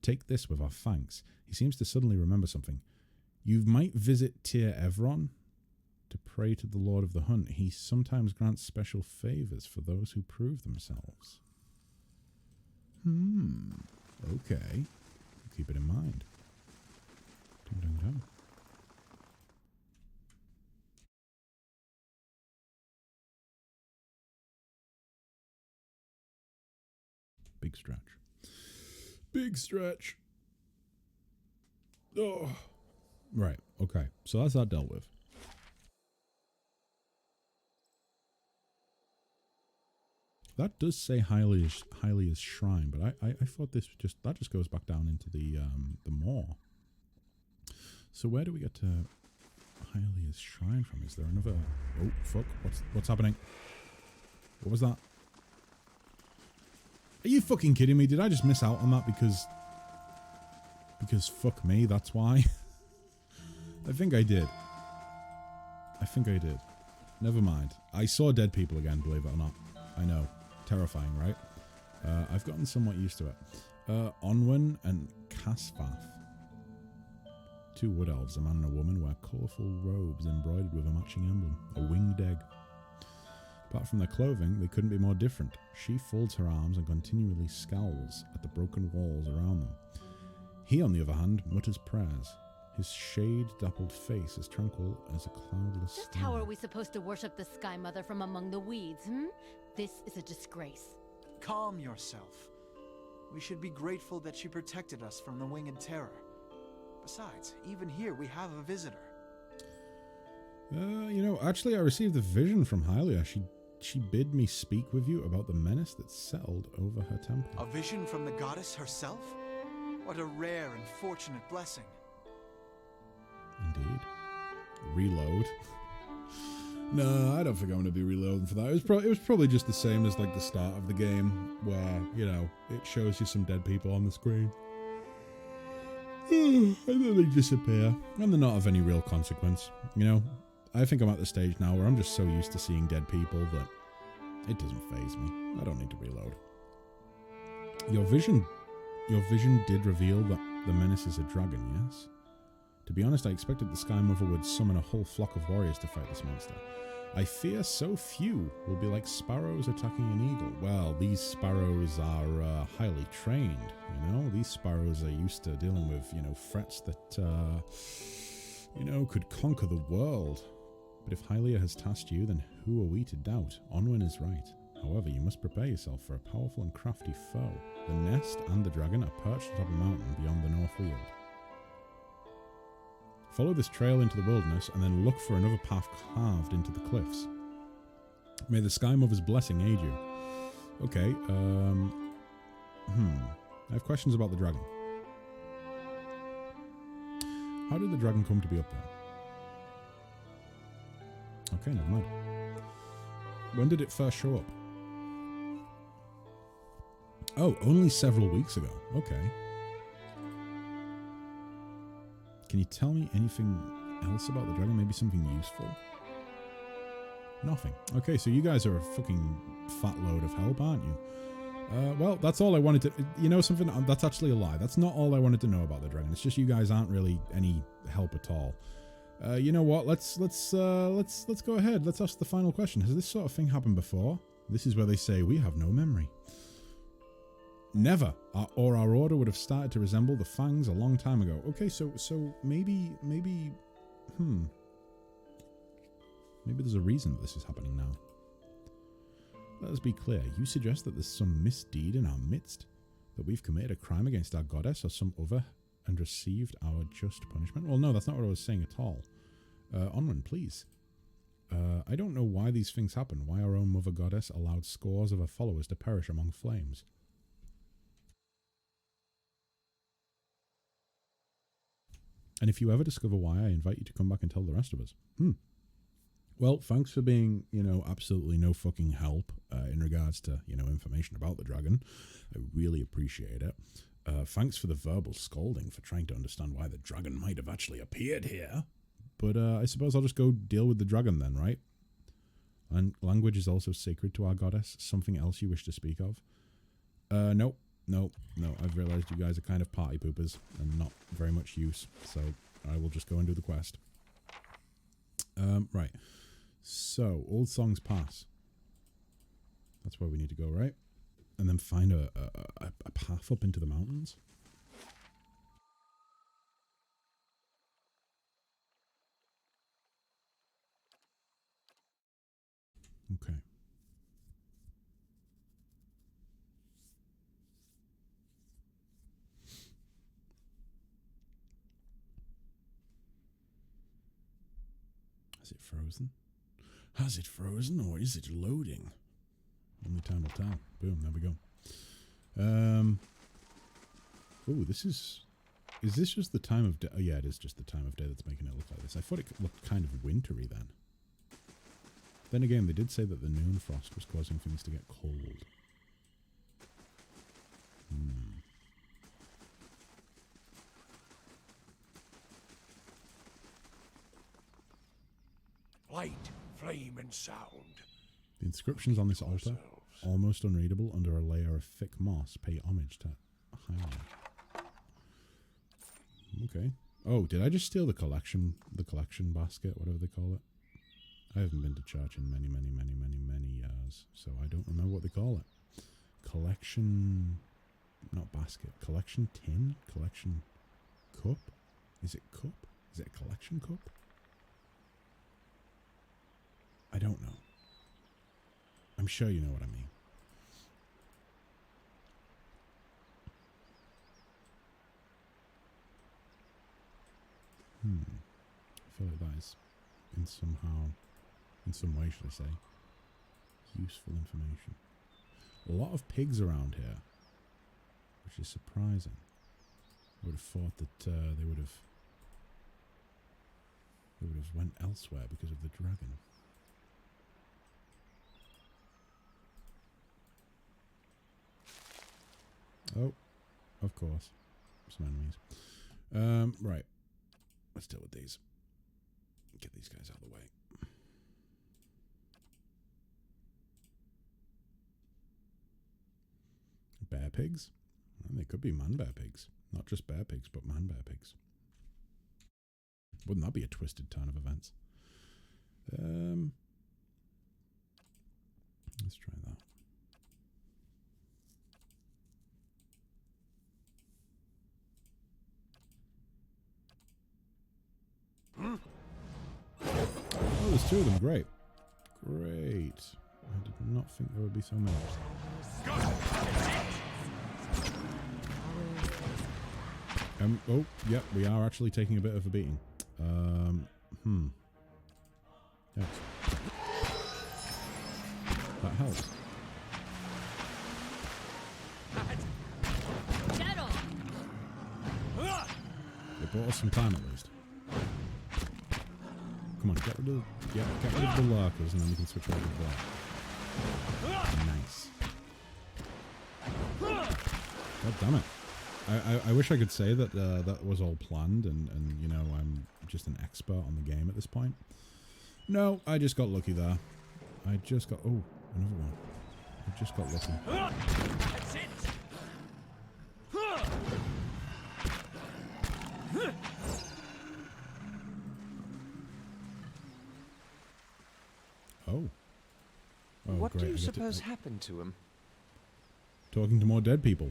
Take this with our thanks. He seems to suddenly remember something. You might visit Tyr Evron to pray to the Lord of the Hunt. He sometimes grants special favors for those who prove themselves. Okay. Keep it in mind. Dun, dun, dun. Big stretch. Big stretch. Oh. Right. Okay. So that's that dealt with. That does say Hylia's shrine, but I thought this just goes back down into the moor. So where do we get to Hylia's shrine from? Is there another? Oh fuck! What's happening? What was that? Are you fucking kidding me? Did I just miss out on that because fuck me? That's why. I think I did. Never mind. I saw dead people again. Believe it or not. I know. Terrifying, right? I've gotten somewhat used to it. Onwin and Casvath. Two wood elves, a man and a woman, wear colourful robes embroidered with a matching emblem, a winged egg. Apart from their clothing, they couldn't be more different. She folds her arms and continually scowls at the broken walls around them. He, on the other hand, mutters prayers. His shade-dappled face as tranquil as a cloudless Just sky. how are we supposed to worship the Sky Mother from among the weeds, This is a disgrace. Calm yourself. We should be grateful that she protected us from the winged terror. Besides, even here we have a visitor. Actually I received a vision from Hylia. She bid me speak with you about the menace that settled over her temple. A vision from the goddess herself? What a rare and fortunate blessing. Indeed. Reload. No, I don't think I'm going to be reloading for that. It was probably just the same as like the start of the game where, it shows you some dead people on the screen. And then they disappear. And they're not of any real consequence. You know, I think I'm at the stage now where I'm just so used to seeing dead people that it doesn't faze me. I don't need to reload. Your vision did reveal that the menace is a dragon, yes? To be honest, I expected the Sky Mother would summon a whole flock of warriors to fight this monster. I fear so few will be like sparrows attacking an eagle. Well, these sparrows are highly trained, you know? These sparrows are used to dealing with, you know, threats that, you know, could conquer the world. But if Hylia has tasked you, then who are we to doubt? Onwin is right. However, you must prepare yourself for a powerful and crafty foe. The nest and the dragon are perched atop a mountain beyond the North Weald. Follow this trail into the wilderness and then look for another path carved into the cliffs. May the Sky Mother's blessing aid you. Okay, I have questions about the dragon. How did the dragon come to be up there? Okay, never mind. When did it first show up? Oh, only several weeks ago. Okay. Can you tell me anything else about the dragon? Maybe something useful? Nothing. Okay, so you guys are a fucking fat load of help, aren't you? Well, that's all I wanted to... You know something? That's actually a lie. That's not all I wanted to know about the dragon. It's just you guys aren't really any help at all. You know what? Let's go ahead. Let's ask the final question. Has this sort of thing happened before? This is where they say we have no memory. Never. Or our order would have started to resemble the Fangs a long time ago. Okay, so maybe there's a reason that this is happening now. Let us be clear. You suggest that there's some misdeed in our midst? That we've committed a crime against our goddess or some other and received our just punishment? Well, no, that's not what I was saying at all. Onwin, please. I don't know why these things happen, why our own mother goddess allowed scores of her followers to perish among flames. And if you ever discover why, I invite you to come back and tell the rest of us. Well, thanks for being, you know, absolutely no fucking help in regards to, you know, information about the dragon. I really appreciate it. Thanks for the verbal scolding for trying to understand why the dragon might have actually appeared here. But I suppose I'll just go deal with the dragon then, right? And language is also sacred to our goddess. Something else you wish to speak of? Nope. No. I've realized you guys are kind of party poopers and not very much use. So I will just go and do the quest. Right. So, Old Songs Pass. That's where we need to go, right? And then find a path up into the mountains. Okay. Has it frozen? Has it frozen or is it loading? Only time will tell. Boom, there we go. Oh, this is this just the time of day? Oh, yeah, it is just the time of day that's making it look like this. I thought it looked kind of wintry then. Then again, they did say that the noon frost was causing things to get cold. Light, flame, and sound. The inscriptions on this altar, almost unreadable under a layer of thick moss, pay homage to Hylia. Okay. Oh, did I just steal the collection basket, whatever they call it? I haven't been to church in many years, so I don't remember what they call it. Collection, not basket, collection tin? Collection cup? Is it cup? Is it a collection cup? I don't know. I'm sure you know what I mean. I feel like that is in some way, should I say, useful information. A lot of pigs around here, which is surprising. I would have thought that they would have went elsewhere because of the dragon. Oh, of course. Some enemies. Right. Let's deal with these. Get these guys out of the way. Bear pigs? Well, they could be man bear pigs. Not just bear pigs, but man bear pigs. Wouldn't that be a twisted turn of events? Let's try that. Oh, there's two of them. Great. Great. I did not think there would be so many. Oh, yeah, we are actually taking a bit of a beating. Yes. That helps. It bought us some time at least. Come on, get rid of the lurkers and then we can switch over to that. Nice. God damn it. I wish I could say that that was all planned and you know, I'm just an expert on the game at this point. No, I just got lucky there. I just got... Oh, another one. I just got lucky. That's it. Oh. Oh, What great. do you I get to- suppose happened to him? Talking to more dead people.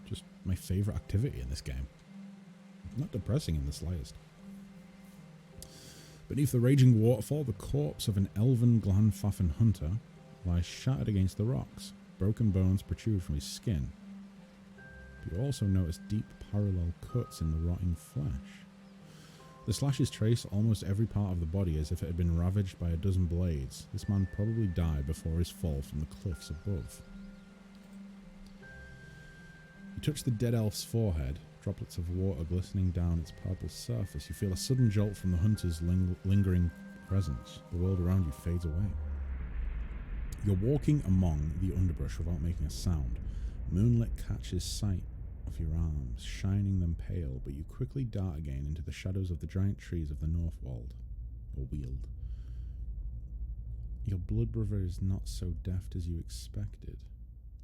Just my favourite activity in this game. Not depressing in the slightest. Beneath the raging waterfall, the corpse of an elven Glanfaffen hunter lies shattered against the rocks. Broken bones protrude from his skin. But you also notice deep parallel cuts in the rotting flesh. The slashes trace almost every part of the body as if it had been ravaged by a dozen blades. This man probably died before his fall from the cliffs above. You touch the dead elf's forehead, droplets of water glistening down its purple surface. You feel a sudden jolt from the hunter's lingering presence. The world around you fades away. You're walking among the underbrush without making a sound. Moonlit catches sight of your arms, shining them pale, but you quickly dart again into the shadows of the giant trees of the Northwold, or Weald. Your blood brother is not so deft as you expected.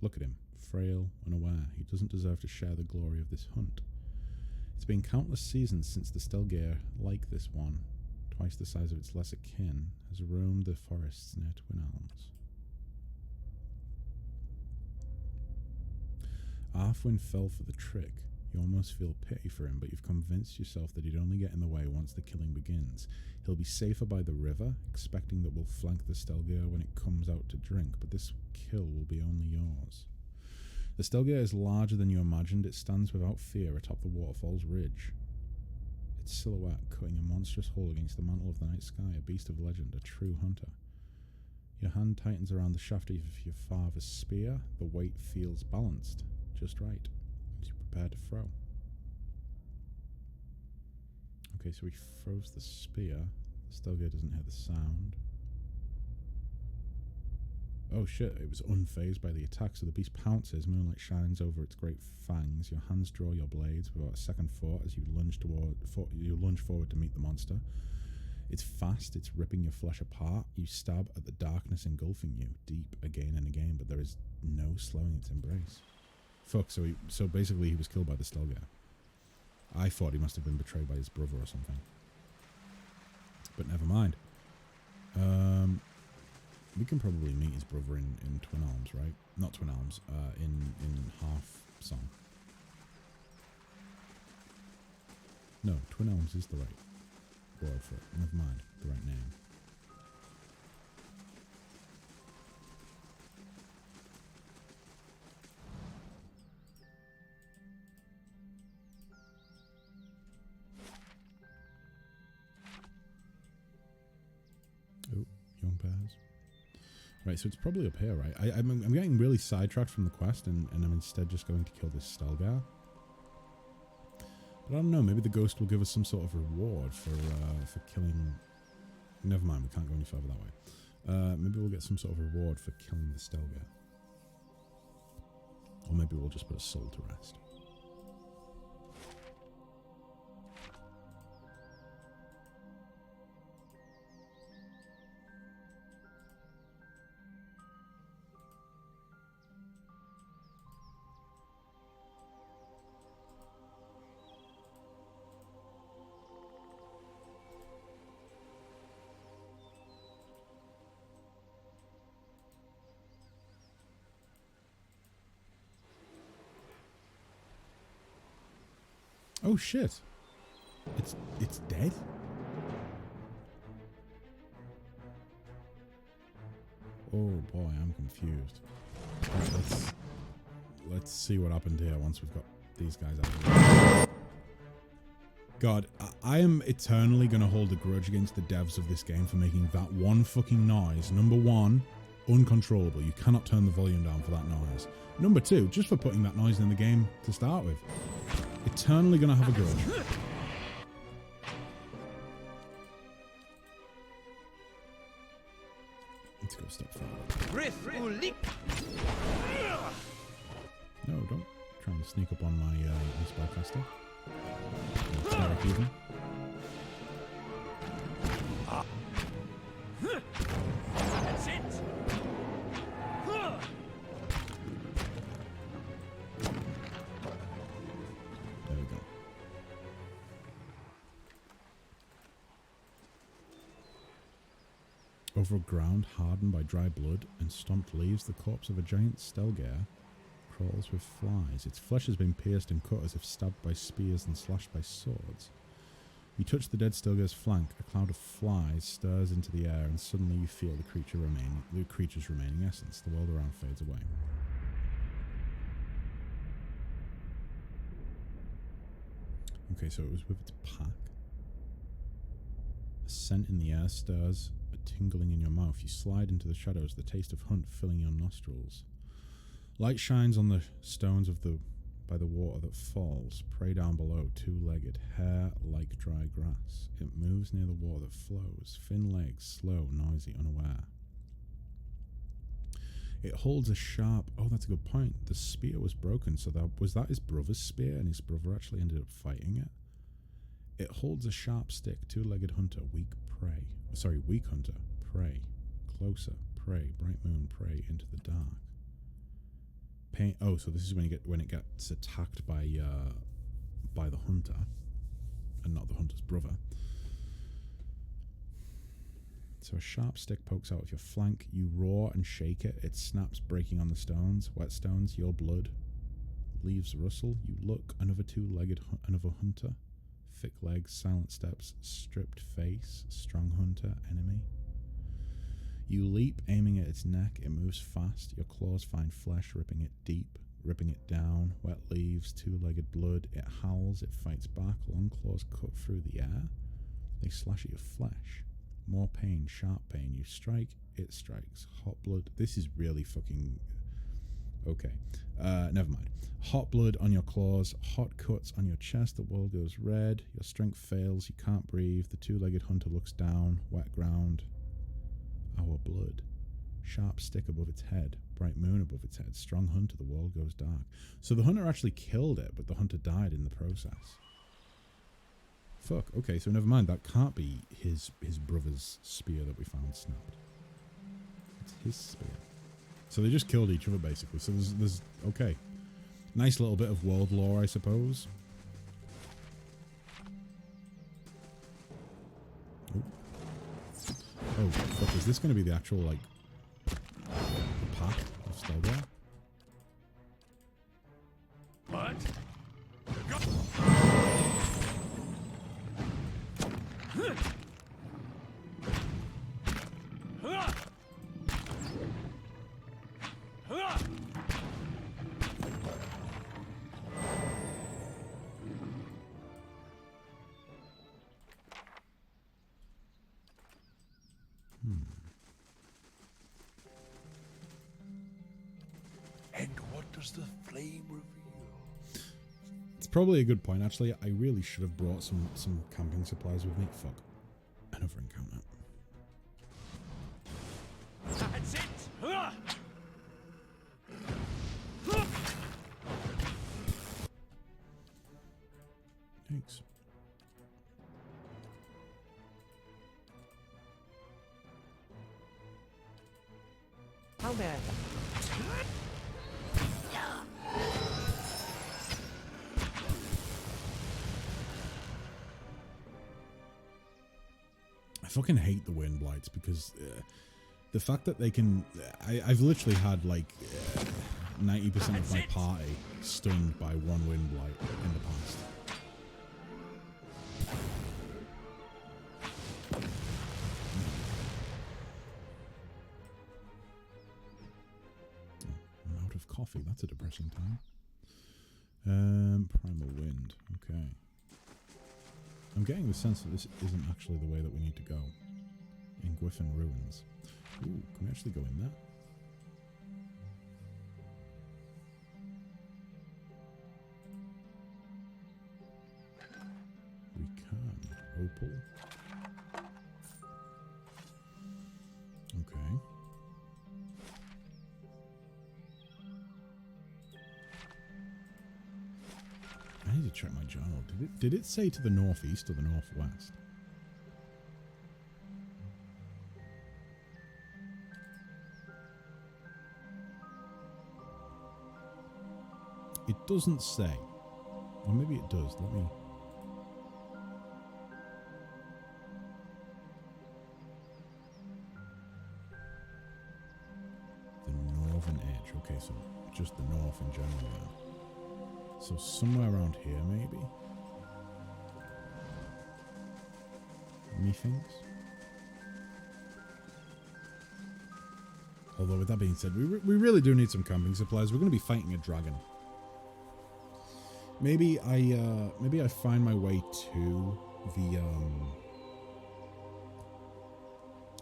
Look at him, frail, unaware. He doesn't deserve to share the glory of this hunt. It's been countless seasons since the Stelgeir, like this one, twice the size of its lesser kin, has roamed the forests near Twin Elms. Arthwin fell for the trick. You almost feel pity for him, but you've convinced yourself that he'd only get in the way once the killing begins. He'll be safer by the river, expecting that we'll flank the Stelgeir when it comes out to drink, but this kill will be only yours. The Stelgeir is larger than you imagined. It stands without fear atop the waterfall's ridge. Its silhouette cutting a monstrous hole against the mantle of the night sky, a beast of legend, a true hunter. Your hand tightens around the shaft of your father's spear. The weight feels balanced, just right, as you prepare to throw. Okay, so he throws the spear. The Stelgeir doesn't hear the sound. Oh shit, it was unfazed by the attack, so the beast pounces. Moonlight shines over its great fangs. Your hands draw your blades without a second thought as you lunge forward to meet the monster. It's fast, it's ripping your flesh apart. You stab at the darkness engulfing you, deep again and again, but there is no slowing its embrace. Fuck, so basically he was killed by the Stelgeir. I thought he must have been betrayed by his brother or something. But never mind. We can probably meet his brother in Twin Elms, right? Not Twin Elms, in Half Song. No, Twin Elms is the right word for it. Never mind, the right name. Oh, young bears. Right, so it's probably up here, right? I'm getting really sidetracked from the quest, and I'm instead just going to kill this Stelgeir. But I don't know, maybe the ghost will give us some sort of reward for killing... Never mind, we can't go any further that way. Maybe we'll get some sort of reward for killing the Stelgeir. Or maybe we'll just put a soul to rest. Oh shit. It's dead? Oh boy, I'm confused. Let's see what happened here once we've got these guys out of the way. God, I am eternally going to hold a grudge against the devs of this game for making that one fucking noise. Number one, uncontrollable. You cannot turn the volume down for that noise. Number two, just for putting that noise in the game to start with. Eternally going to have a grudge. Let's go a step forward. No, don't try and sneak up on my spellcaster. Cleric even. That's it. There we go. Over ground hardened by dry blood and stomped leaves, the corpse of a giant stelgare crawls with flies. Its flesh has been pierced and cut as if stabbed by spears and slashed by swords. You touch the dead stelgare's flank, a cloud of flies stirs into the air, and suddenly you feel the creature's remaining essence. The world around fades away. Okay, so it was with its pack. A scent in the air stirs, a tingling in your mouth. You slide into the shadows, the taste of hunt filling your nostrils. Light shines on the stones by the water that falls. Prey down below, two-legged, hair like dry grass. It moves near the water that flows. Thin legs, slow, noisy, unaware. It holds a sharp... Oh, that's a good point. The spear was broken, so was that his brother's spear, and his brother actually ended up fighting it? It holds a sharp stick, two-legged hunter, weak hunter, prey, closer, prey, bright moon, prey, into the dark. Pain. Oh, so this is when it gets attacked by the hunter, and not the hunter's brother. So a sharp stick pokes out of your flank. You roar and shake it. It snaps, breaking on the stones. Wet stones, your blood. Leaves rustle. You look. Another two-legged another hunter. Thick legs, silent steps, stripped face. Strong hunter, enemy. You leap, aiming at its neck. It moves fast. Your claws find flesh, ripping it deep, ripping it down. Wet leaves, two-legged blood. It howls. It fights back. Long claws cut through the air. They slash at your flesh. More pain, sharp pain. You strike, it strikes. Hot blood. This is really fucking... Okay. Never mind. Hot blood on your claws. Hot cuts on your chest. The world goes red. Your strength fails. You can't breathe. The two-legged hunter looks down. Wet ground. Our blood. Sharp stick above its head. Bright moon above its head. Strong hunter. The world goes dark. So the hunter actually killed it, but the hunter died in the process. Fuck, okay, so never mind. That can't be his brother's spear that we found snapped. It's his spear. So they just killed each other, basically. So there's okay. Nice little bit of world lore, I suppose. Ooh. Oh, fuck, is this going to be the actual, like, pack of Stelgare? What? And what does the flame reveal? It's probably a good point, actually. I really should have brought some camping supplies with me. Fuck. Another encounter. That's it! Thanks. How bad? I fucking hate the wind blights because the fact that they can... I've literally had like 90% of my party stunned by one wind blight in the past. coffee. That's a depressing time. Primal wind. Okay. I'm getting the sense that this isn't actually the way that we need to go. In Griffin Ruins. Ooh, can we actually go in there? We can. Opal. Okay. I need to check my journal. Did it say to the northeast or the northwest? It doesn't say. Or maybe it does. Let me... The northern edge. Okay, so just the north in general then. So somewhere around here, maybe? Methinks? Although with that being said, we really do need some camping supplies. We're going to be fighting a dragon. Maybe I find my way to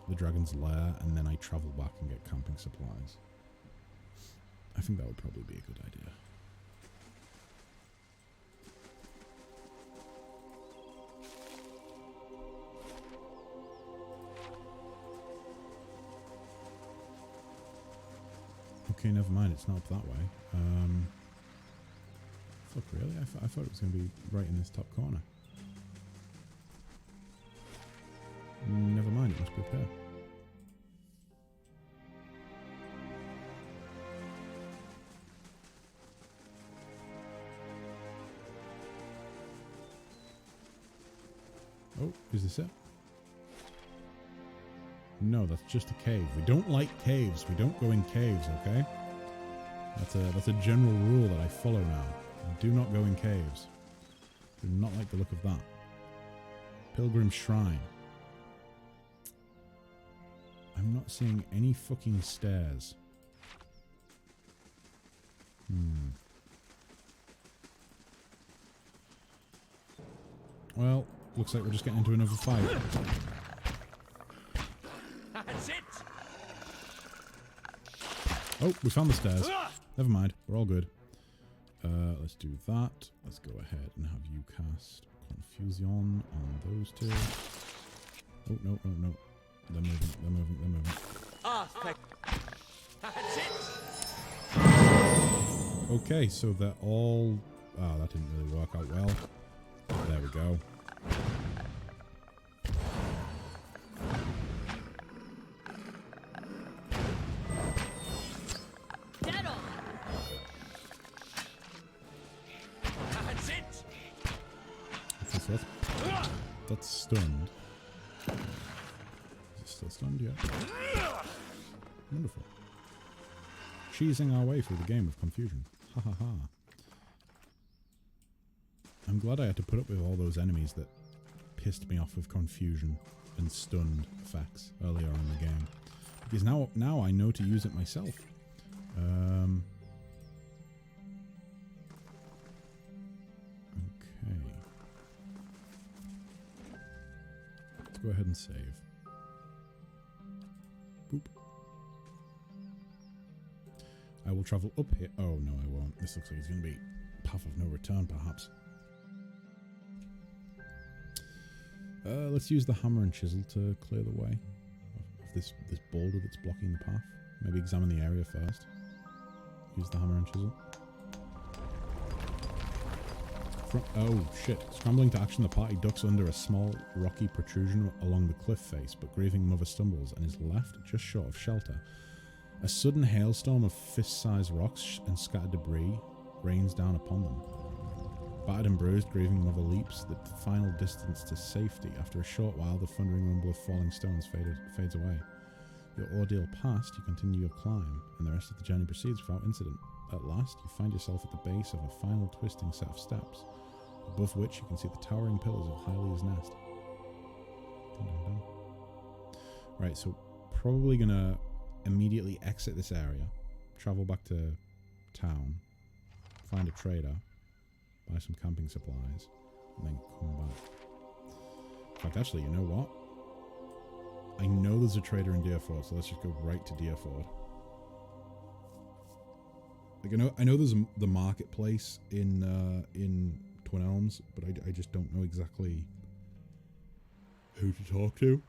the dragon's lair, and then I travel back and get camping supplies. I think that would probably be a good idea. Okay, never mind. It's not up that way. Fuck, really? I thought it was going to be right in this top corner. Never mind. It must be up here. Oh, is this it? No, that's just a cave. We don't like caves. We don't go in caves, okay? That's a general rule that I follow now. Do not go in caves. Do not like the look of that. Pilgrim Shrine. I'm not seeing any fucking stairs. Well, looks like we're just getting into another fight. That's it! Oh, we found the stairs. Never mind. We're all good. Let's do that. Let's go ahead and have you cast Confusion on those two. Oh, no, no, no. They're moving, they're moving, they're moving. Ah, that's it! Okay, so they're all... Ah, that didn't really work out well. There we go. That's stunned. Is it still stunned? Yeah. Wonderful. Cheesing our way through the game of confusion. Ha ha ha. I'm glad I had to put up with all those enemies that pissed me off with confusion and stunned effects earlier in the game. Because now I know to use it myself. Go ahead and save. Boop. I will travel up here. Oh, no, I won't. This looks like it's going to be path of no return, perhaps. Let's use the hammer and chisel to clear the way of this boulder that's blocking the path. Maybe examine the area first. Use the hammer and chisel. Oh shit. Scrambling to action, the party ducks under a small rocky protrusion along the cliff face, but grieving mother stumbles and is left just short of shelter. A sudden hailstorm of fist-sized rocks and scattered debris rains down upon them. Battered and bruised, grieving mother leaps the final distance to safety. After a short while, the thundering rumble of falling stones fades away. Your ordeal past, you continue your climb, and the rest of the journey proceeds without incident. At last, you find yourself at the base of a final twisting set of steps, above which you can see the towering pillars of Hylia's nest. Dun, dun, dun. Right, so probably gonna immediately exit this area, travel back to town, find a trader, buy some camping supplies, and then come back. In fact, actually, you know what? I know there's a trader in Deerford, so let's just go right to Deerford. Like I know there's the marketplace in Twin Elms, but I just don't know exactly who to talk to.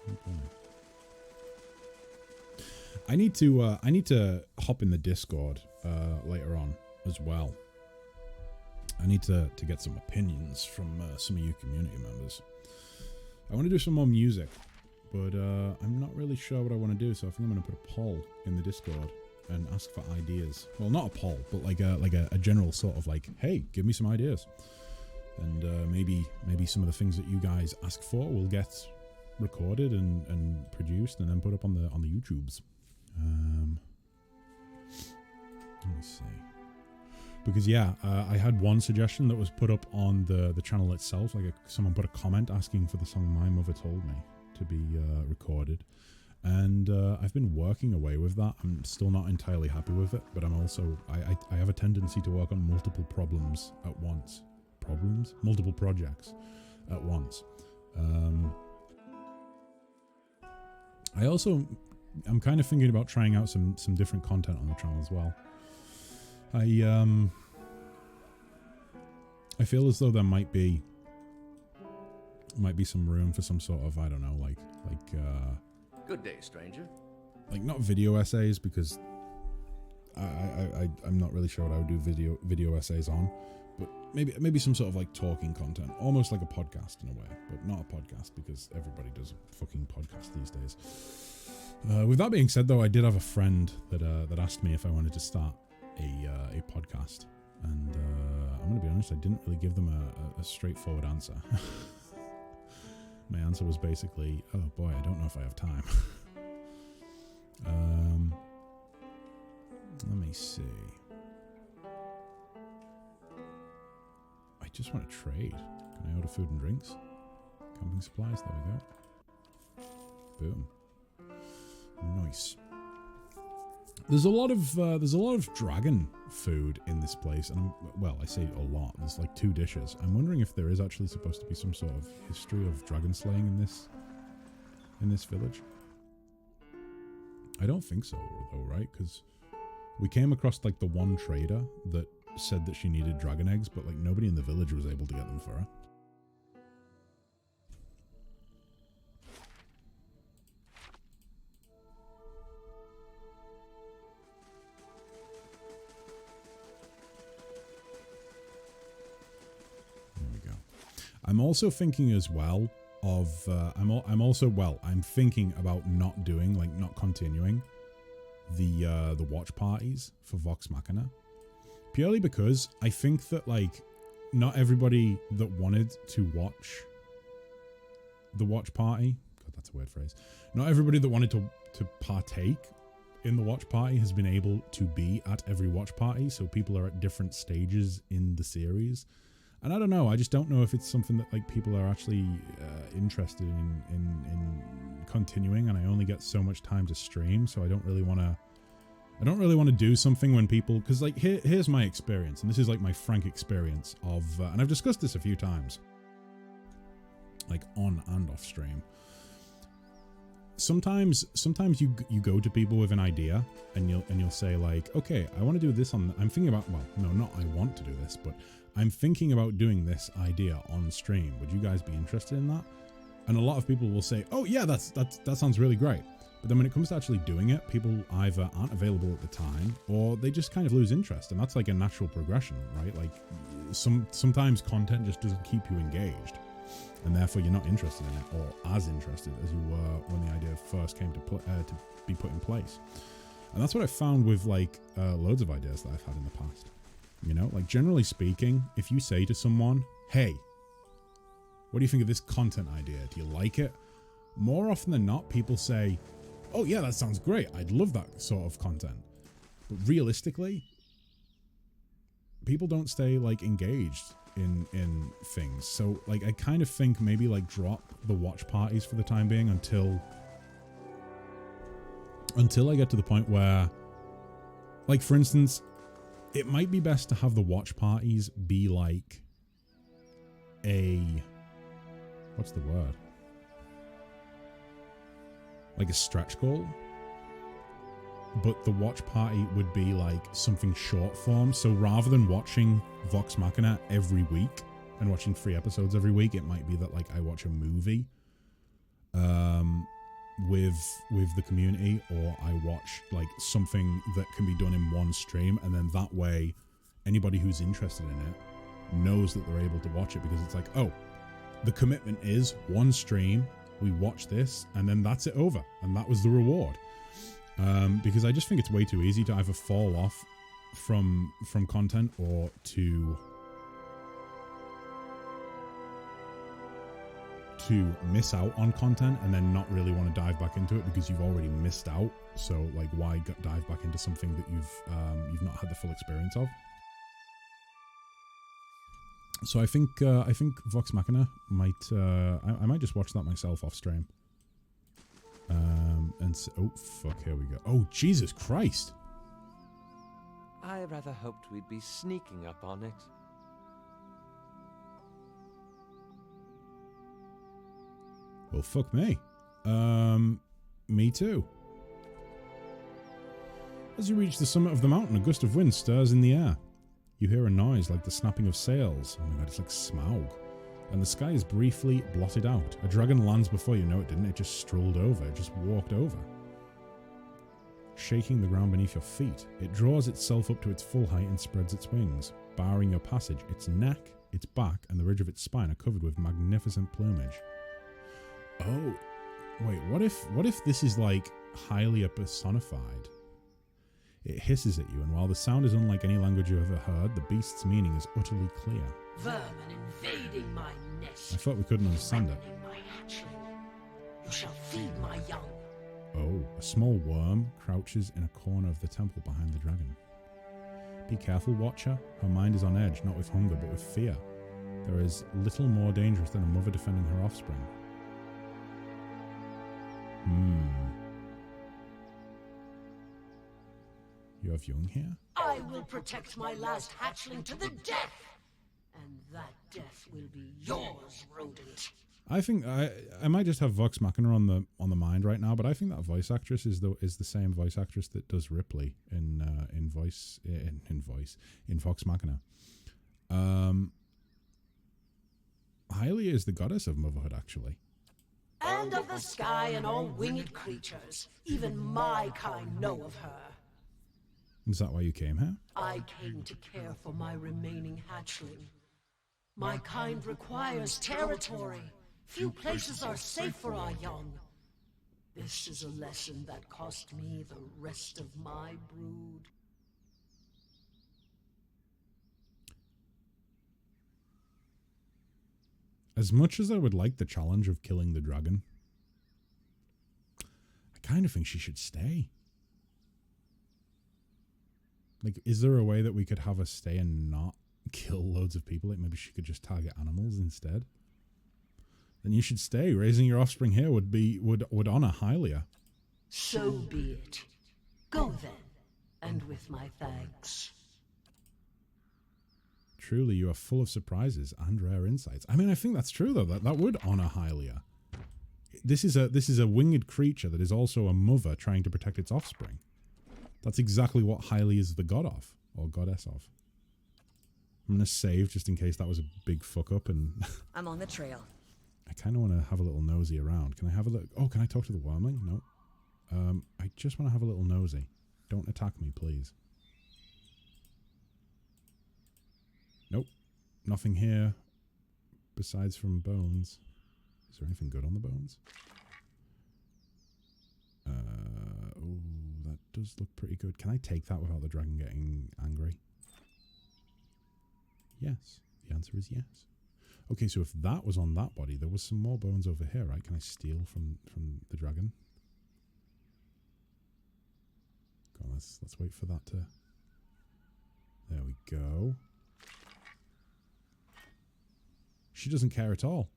Okay. I need to hop in the Discord later on as well. I need to get some opinions from some of you community members. I want to do some more music, but I'm not really sure what I want to do, so I think I'm going to put a poll in the Discord and ask for ideas. Well, not a poll, but like a general sort of like, hey, give me some ideas. And maybe some of the things that you guys ask for will get recorded and produced and then put up on the YouTubes. Let me see. Because yeah, I had one suggestion that was put up on the channel itself. Like someone put a comment asking for the song "My Mother Told Me" to be recorded, and I've been working away with that. I'm still not entirely happy with it, but I'm also I have a tendency to work on multiple problems at once. Multiple projects at once. I'm kind of thinking about trying out some different content on the channel as well. I feel as though there might be some room for some sort of, I don't know, like Good day, stranger. like not video essays, because I'm not really sure what I would do video essays on, but maybe some sort of like talking content, almost like a podcast in a way, but not a podcast because everybody does a fucking podcast these days. With that being said, though, I did have a friend that asked me if I wanted to start a podcast, and I'm going to be honest, I didn't really give them a straightforward answer. My answer was basically, oh boy, I don't know if I have time. Let me see. I just want to trade. Can I order food and drinks? Camping supplies, there we go. Boom. Nice. There's a lot of dragon food in this place, and I say a lot. There's like 2 dishes. I'm wondering if there is actually supposed to be some sort of history of dragon slaying in this village. I don't think so, though, right? Because we came across like the one trader that said that she needed dragon eggs, but like nobody in the village was able to get them for her. I'm also thinking as well of I'm thinking about not continuing the watch parties for Vox Machina, purely because I think that like not everybody that wanted to watch the watch party, God, that's a weird phrase, not everybody that wanted to partake in the watch party has been able to be at every watch party, so people are at different stages in the series. And I don't know. I just don't know if it's something that like people are actually interested in continuing. And I only get so much time to stream, so I don't really want to do something when people, because like here's my experience, and this is like my frank experience of, and I've discussed this a few times, like on and off stream. Sometimes you go to people with an idea, and you'll say like, okay, I want to do this I'm thinking about. Well, no, not I want to do this, but I'm thinking about doing this idea on stream. Would you guys be interested in that? And a lot of people will say, oh yeah, that sounds really great. But then when it comes to actually doing it, people either aren't available at the time, or they just kind of lose interest. And that's like a natural progression, right? Like sometimes content just doesn't keep you engaged, and therefore you're not interested in it, or as interested as you were when the idea first came to be put in place. And that's what I found with like loads of ideas that I've had in the past. You know, like generally speaking, if you say to someone, hey, what do you think of this content idea? Do you like it? More often than not, people say, oh yeah, that sounds great. I'd love that sort of content. But realistically, people don't stay like engaged in things. So like I kind of think maybe like drop the watch parties for the time being until I get to the point where, like, for instance, it might be best to have the watch parties be like a, what's the word? Like a stretch goal. But the watch party would be like something short form. So rather than watching Vox Machina every week and watching 3 episodes every week, it might be that like I watch a movie with the community, or I watch like something that can be done in one stream, and then that way anybody who's interested in it knows that they're able to watch it, because it's like, oh, the commitment is one stream, we watch this, and then that's it over, and that was the reward. Because I just think it's way too easy to either fall off from content, or to miss out on content and then not really want to dive back into it because you've already missed out. So like, why dive back into something that you've not had the full experience of? So I think Vox Machina might I might just watch that myself off stream. And so, oh fuck, here we go. Oh Jesus Christ! I rather hoped we'd be sneaking up on it. Well, fuck me. Me too. As you reach the summit of the mountain, a gust of wind stirs in the air. You hear a noise like the snapping of sails. Oh my god, it's like Smaug. And the sky is briefly blotted out. A dragon lands before you. No, it didn't. It just strolled over. It just walked over. Shaking the ground beneath your feet, it draws itself up to its full height and spreads its wings, barring your passage. Its neck, its back, and the ridge of its spine are covered with magnificent plumage. Oh, wait, what if this is like Hylia personified? It hisses at you, and while the sound is unlike any language you've ever heard, the beast's meaning is utterly clear. Vermin invading my nest. I thought we couldn't understand it. My hatchling. You shall feed my young. Oh, a small worm crouches in a corner of the temple behind the dragon. Be careful, Watcher. Her mind is on edge, not with hunger, but with fear. There is little more dangerous than a mother defending her offspring. You have young here? I will protect my last hatchling to the death. And that death will be yours, rodent. I think I might just have Vox Machina on the mind right now, but I think that voice actress is the same voice actress that does Ripley in Vox Machina. Hylia is the goddess of motherhood, actually. And of the sky and all winged creatures. Even my kind know of her. Is that why you came here? I came to care for my remaining hatchling. My kind requires territory. Few places are safe for our young. This is a lesson that cost me the rest of my brood. As much as I would like the challenge of killing the dragon, I kind of think she should stay. Like, is there a way that we could have her stay and not kill loads of people? Like, maybe she could just target animals instead? Then you should stay. Raising your offspring here would honor Hylia. So be it. Go then, and with my thanks. Truly, you are full of surprises and rare insights. I mean, I think that's true though. That would honor Hylia. This is a winged creature that is also a mother trying to protect its offspring. That's exactly what Hylia is the god of, or goddess of. I'm gonna save just in case that was a big fuck up, and I'm on the trail. I kind of want to have a little nosy around. Can I have a look? Oh, can I talk to the wormling? No. I just want to have a little nosy. Don't attack me, please. Nope. Nothing here besides from bones. Is there anything good on the bones? Oh, that does look pretty good. Can I take that without the dragon getting angry? Yes. The answer is yes. Okay, so if that was on that body, there was some more bones over here, right? Can I steal from the dragon? Go on, let's wait for that to... There we go. She doesn't care at all.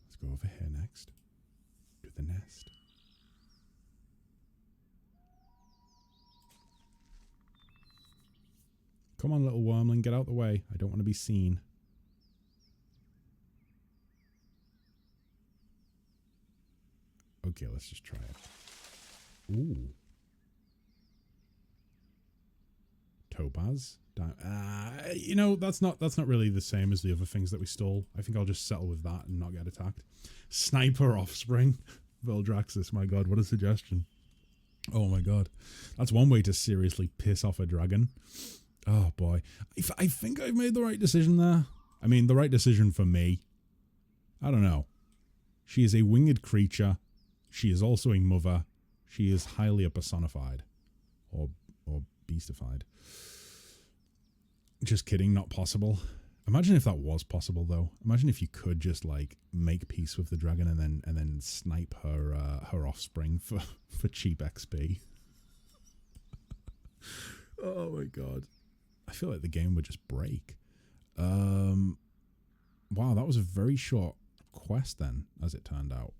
Let's go over here next. To the nest. Come on, little wormling, get out the way. I don't want to be seen. Okay, let's just try it. Ooh. Topaz. You know, that's not really the same as the other things that we stole. I think I'll just settle with that and not get attacked. Sniper offspring. Vildraxis, my god, what a suggestion. Oh my god. That's one way to seriously piss off a dragon. Oh boy. I think I've made the right decision there. I mean, the right decision for me. I don't know. She is a winged creature. She is also a mother. She is highly personified. Or beastified. Just kidding, not possible. Imagine if that was possible, though. Imagine if you could just like make peace with the dragon and then snipe her offspring for cheap XP. Oh my god, I feel like the game would just break. Wow, that was a very short quest then, as it turned out.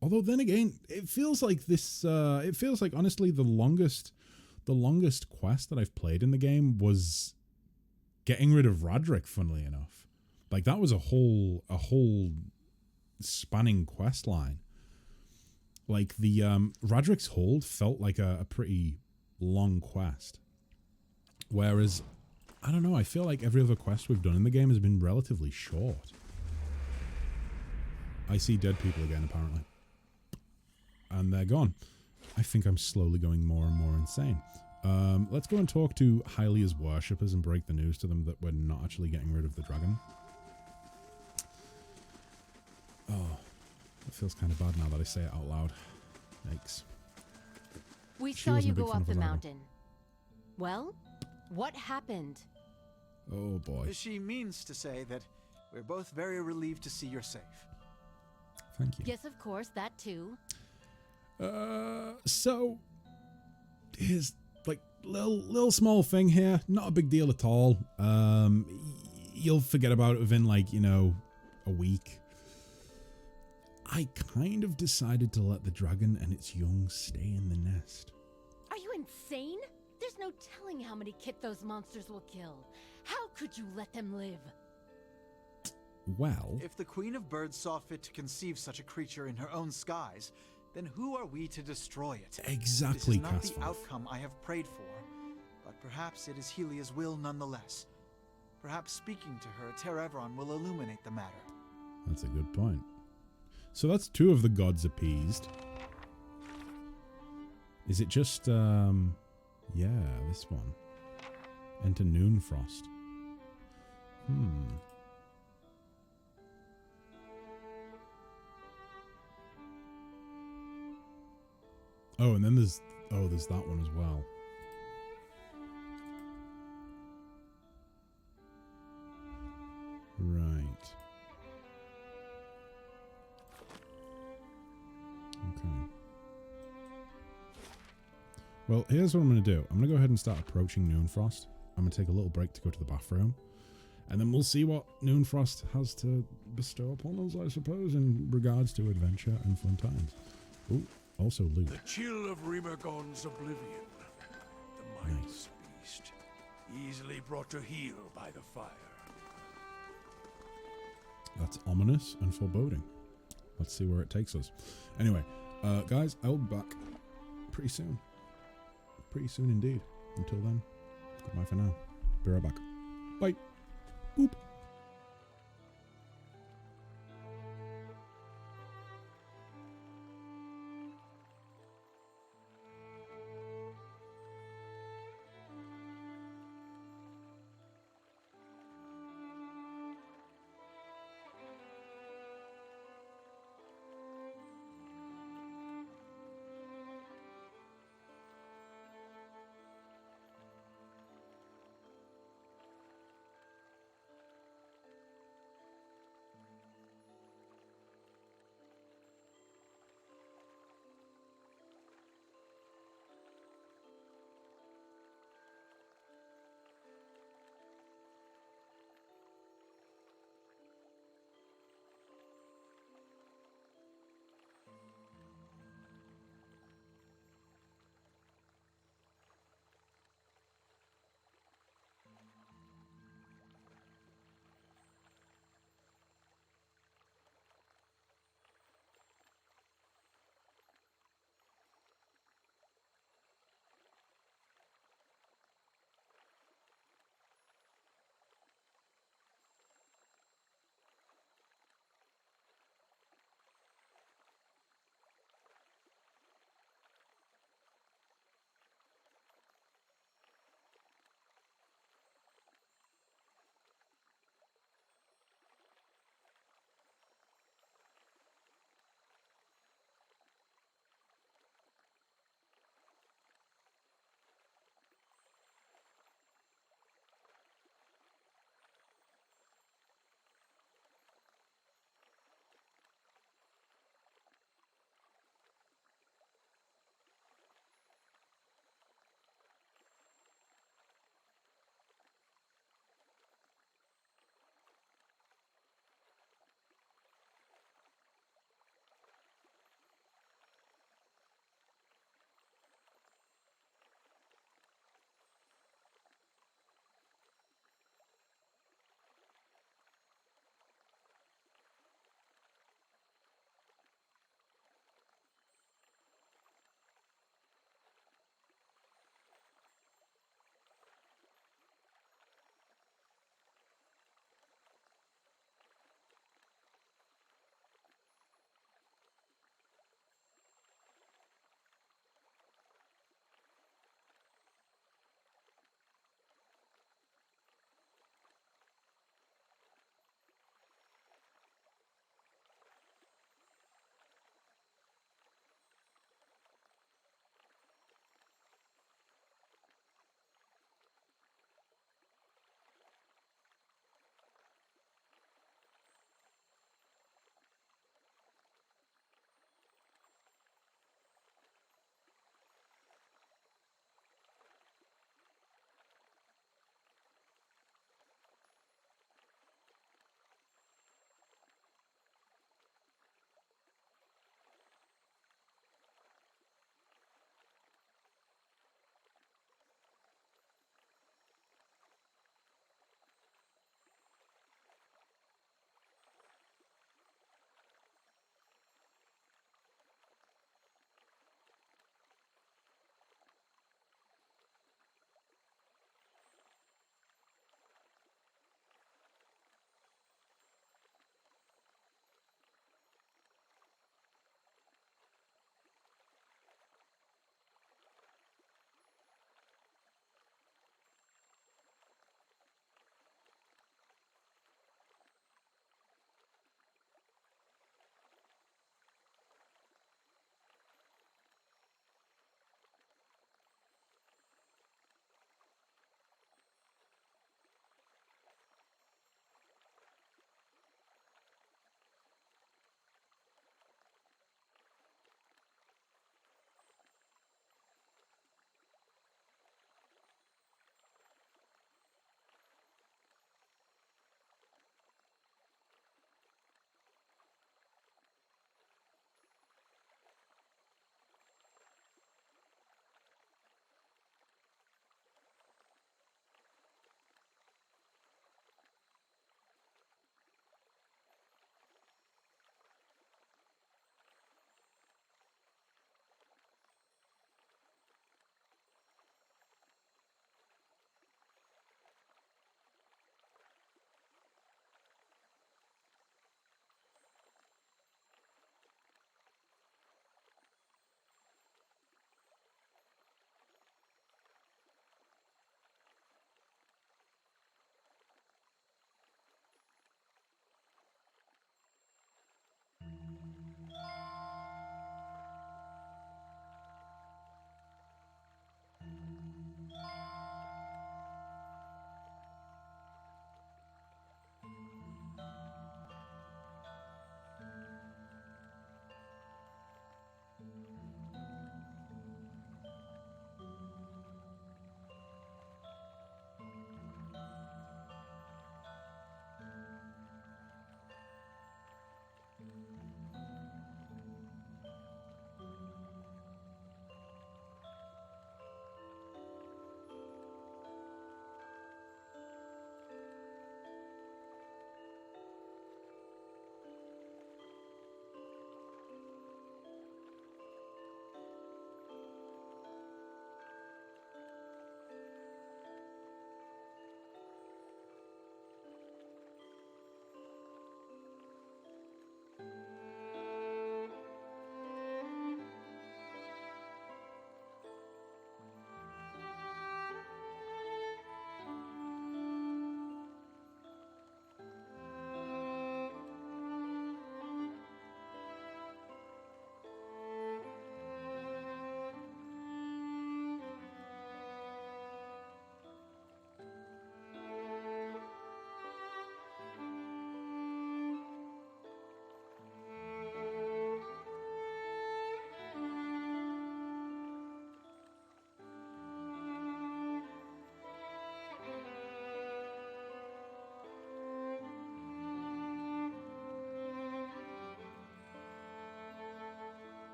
Although then again, it feels like this. It feels like honestly the longest quest that I've played in the game was getting rid of Radric, funnily enough. Like, that was a whole spanning quest line. Like, the Radric's Hold felt like a pretty long quest. Whereas, I don't know, I feel like every other quest we've done in the game has been relatively short. I see dead people again, apparently. And they're gone. I think I'm slowly going more and more insane. Let's go and talk to Hylia's worshippers and break the news to them that we're not actually getting rid of the dragon. Oh, it feels kind of bad now that I say it out loud. Yikes. We She saw wasn't you a big go fan up of the Aladdin. mountain. Well, what happened? Oh boy. She means to say that we're both very relieved to see you're safe. Thank you. Yes, of course, that too. So here's like little small thing here, not a big deal at all. You'll forget about it within like, you know, a week. I kind of decided to let the dragon and its young stay in the nest. Are you insane? There's no telling how many kit those monsters will kill. How could you let them live? Well, If the Queen of Birds saw fit to conceive such a creature in her own skies, then who are we to destroy it? exactly, This is not the Castle. outcome I have prayed for, but perhaps it is Helia's will nonetheless. Perhaps speaking to her, Terevron will illuminate the matter. That's a good point. So that's two of the gods appeased. Is it just, yeah, this one. Enter Noonfrost. Oh, and then there's that one as well. Right. Okay. Well, here's what I'm going to do. I'm going to go ahead and start approaching Noonfrost. I'm going to take a little break to go to the bathroom. And then we'll see what Noonfrost has to bestow upon us, I suppose, in regards to adventure and fun times. Ooh, also loot. The chill of Rimergon's oblivion. The mindless beast. Easily brought to heel by the fire. That's ominous and foreboding. Let's see where it takes us. Anyway, guys, I'll be back pretty soon. Pretty soon indeed. Until then, goodbye for now. Be right back. Bye. Boop.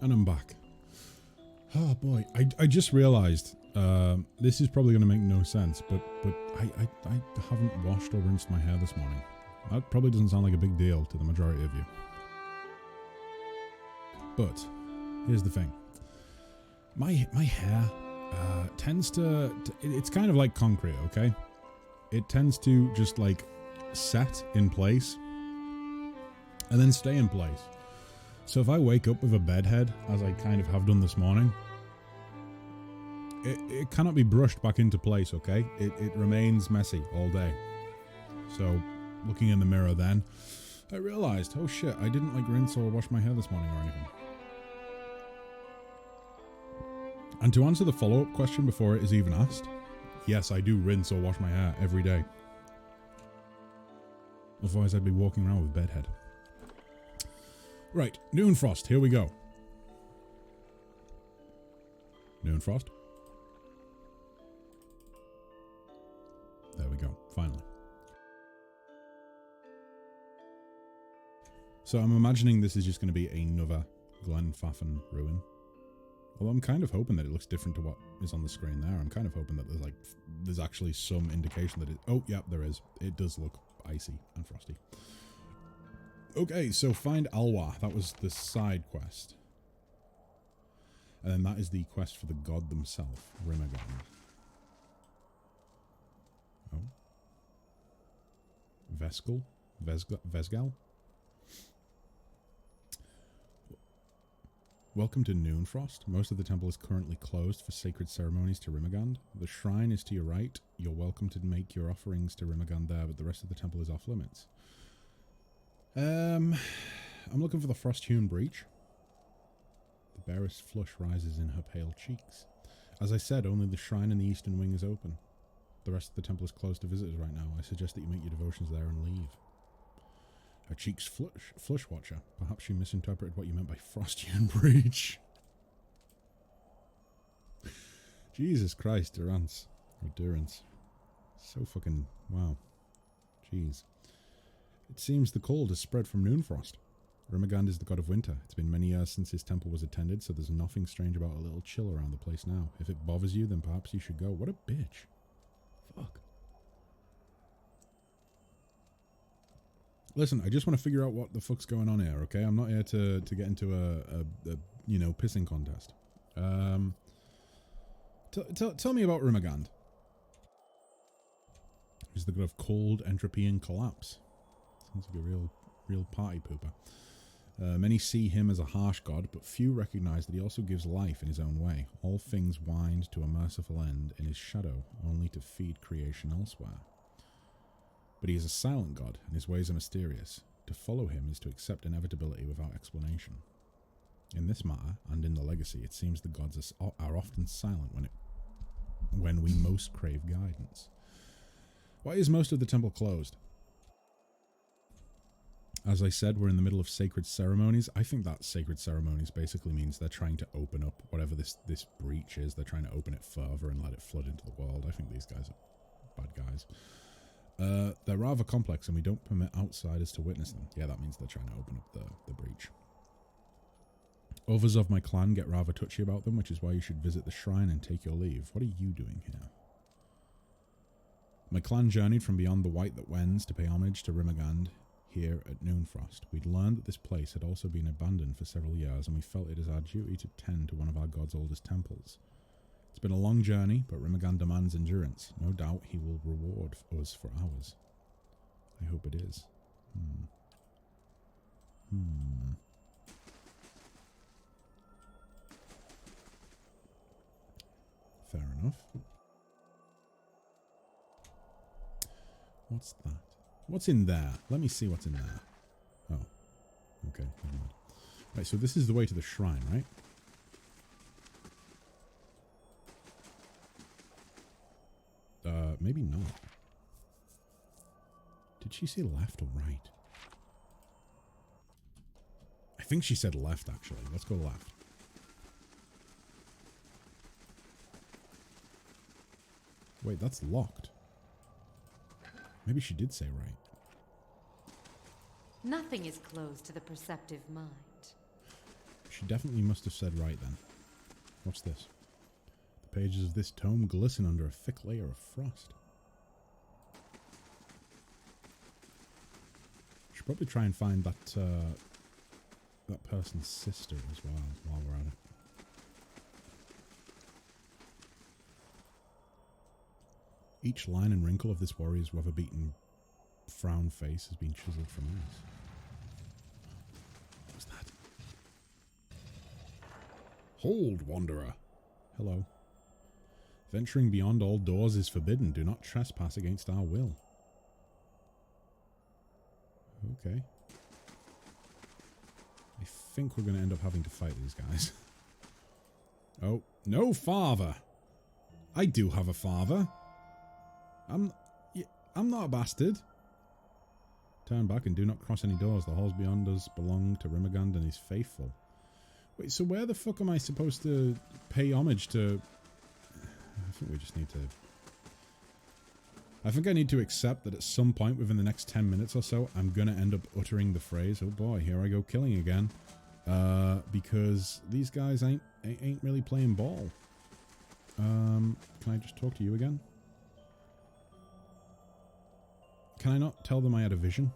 And I'm back. Oh boy, I just realised this is probably going to make no sense, but I haven't washed or rinsed my hair this morning. That probably doesn't sound like a big deal to the majority of you. But here's the thing. My hair tends to it's kind of like concrete, okay? It tends to just like set in place and then stay in place. So if I wake up with a bedhead, as I kind of have done this morning, it cannot be brushed back into place, okay? It remains messy all day. So looking in the mirror then, I realised, oh shit, I didn't like rinse or wash my hair this morning or anything. And to answer the follow-up question before it is even asked, yes, I do rinse or wash my hair every day. Otherwise I'd be walking around with bedhead. Right, Noonfrost, here we go. Noonfrost. There we go, finally. So I'm imagining this is just going to be another Glenfaffen ruin. Although I'm kind of hoping that it looks different to what is on the screen there. I'm kind of hoping that there's actually some indication that it... Oh, yeah, there is. It does look icy and frosty. Okay, so find Alwa. That was the side quest. And then that is the quest for the god themselves, Rimagond. Oh. Vesgal? Welcome to Noonfrost. Most of the temple is currently closed for sacred ceremonies to Rimagond. The shrine is to your right. You're welcome to make your offerings to Rimagond there, but the rest of the temple is off limits. I'm looking for the frost-hewn breach. The barest flush rises in her pale cheeks. As I said, only the shrine in the eastern wing is open. The rest of the temple is closed to visitors right now. I suggest that you make your devotions there and leave. Her cheeks flush, Watcher. Perhaps you misinterpreted what you meant by frost-hewn breach. Jesus Christ, Durance. So fucking... wow. Jeez. It seems the cold has spread from Noonfrost. Rimagond is the god of winter. It's been many years since his temple was attended, so there's nothing strange about a little chill around the place now. If it bothers you, then perhaps you should go. What a bitch. Fuck. Listen, I just want to figure out what the fuck's going on here, okay? I'm not here to get into a you know, pissing contest. Tell me about Rimagond. He's the god of cold, entropy, and collapse. Sounds like a real party pooper. Many see him as a harsh god, but few recognize that he also gives life in his own way. All things wind to a merciful end in his shadow, only to feed creation elsewhere. But he is a silent god, and his ways are mysterious. To follow him is to accept inevitability without explanation. In this matter, and in the legacy, it seems the gods are often silent when we most crave guidance. Why is most of the temple closed? As I said, we're in the middle of sacred ceremonies. I think that sacred ceremonies basically means they're trying to open up whatever this breach is. They're trying to open it further and let it flood into the world. I think these guys are bad guys. They're rather complex and we don't permit outsiders to witness them. Yeah, that means they're trying to open up the breach. Others of my clan get rather touchy about them, which is why you should visit the shrine and take your leave. What are you doing here? My clan journeyed from beyond the White that Wends to pay homage to Rimagand here at Noonfrost. We'd learned that this place had also been abandoned for several years, and we felt it is our duty to tend to one of our god's oldest temples. It's been a long journey, but Rimagand demands endurance. No doubt he will reward us for ours. I hope it is. Fair enough. What's that? What's in there? Let me see what's in there. Oh. Okay, never mind. Right, so this is the way to the shrine, right? Maybe not. Did she say left or right? I think she said left, actually. Let's go left. Wait, that's locked. Maybe she did say right. Nothing is closed to the perceptive mind. She definitely must have said right then. What's this? The pages of this tome glisten under a thick layer of frost. Should probably try and find that that person's sister as well while we're at it. Each line and wrinkle of this warrior's weather-beaten frown face has been chiseled from ice. What was that? Hold, wanderer. Hello. Venturing beyond all doors is forbidden. Do not trespass against our will. Okay. I think we're going to end up having to fight these guys. Oh, no father. I do have a father. I'm not a bastard. Turn back and do not cross any doors. The halls beyond us belong to Rimagand and his faithful. Wait, so where the fuck am I supposed to pay homage to? I think we just need to... I think I need to accept that at some point within the next 10 minutes or so, I'm going to end up uttering the phrase, oh boy, here I go killing again. Because these guys ain't really playing ball. Can I just talk to you again? Can I not tell them I had a vision?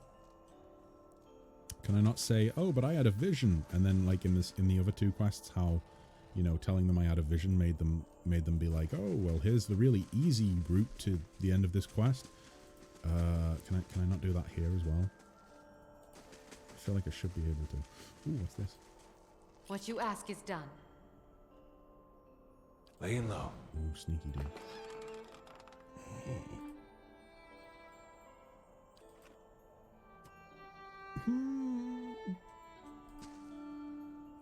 Can I not say, oh, but I had a vision? And then, like in the other two quests, how, you know, telling them I had a vision made them be like, oh, well, here's the really easy route to the end of this quest. Can I not do that here as well? I feel like I should be able to. Ooh, what's this? What you ask is done. Laying low. Ooh, sneaky dude.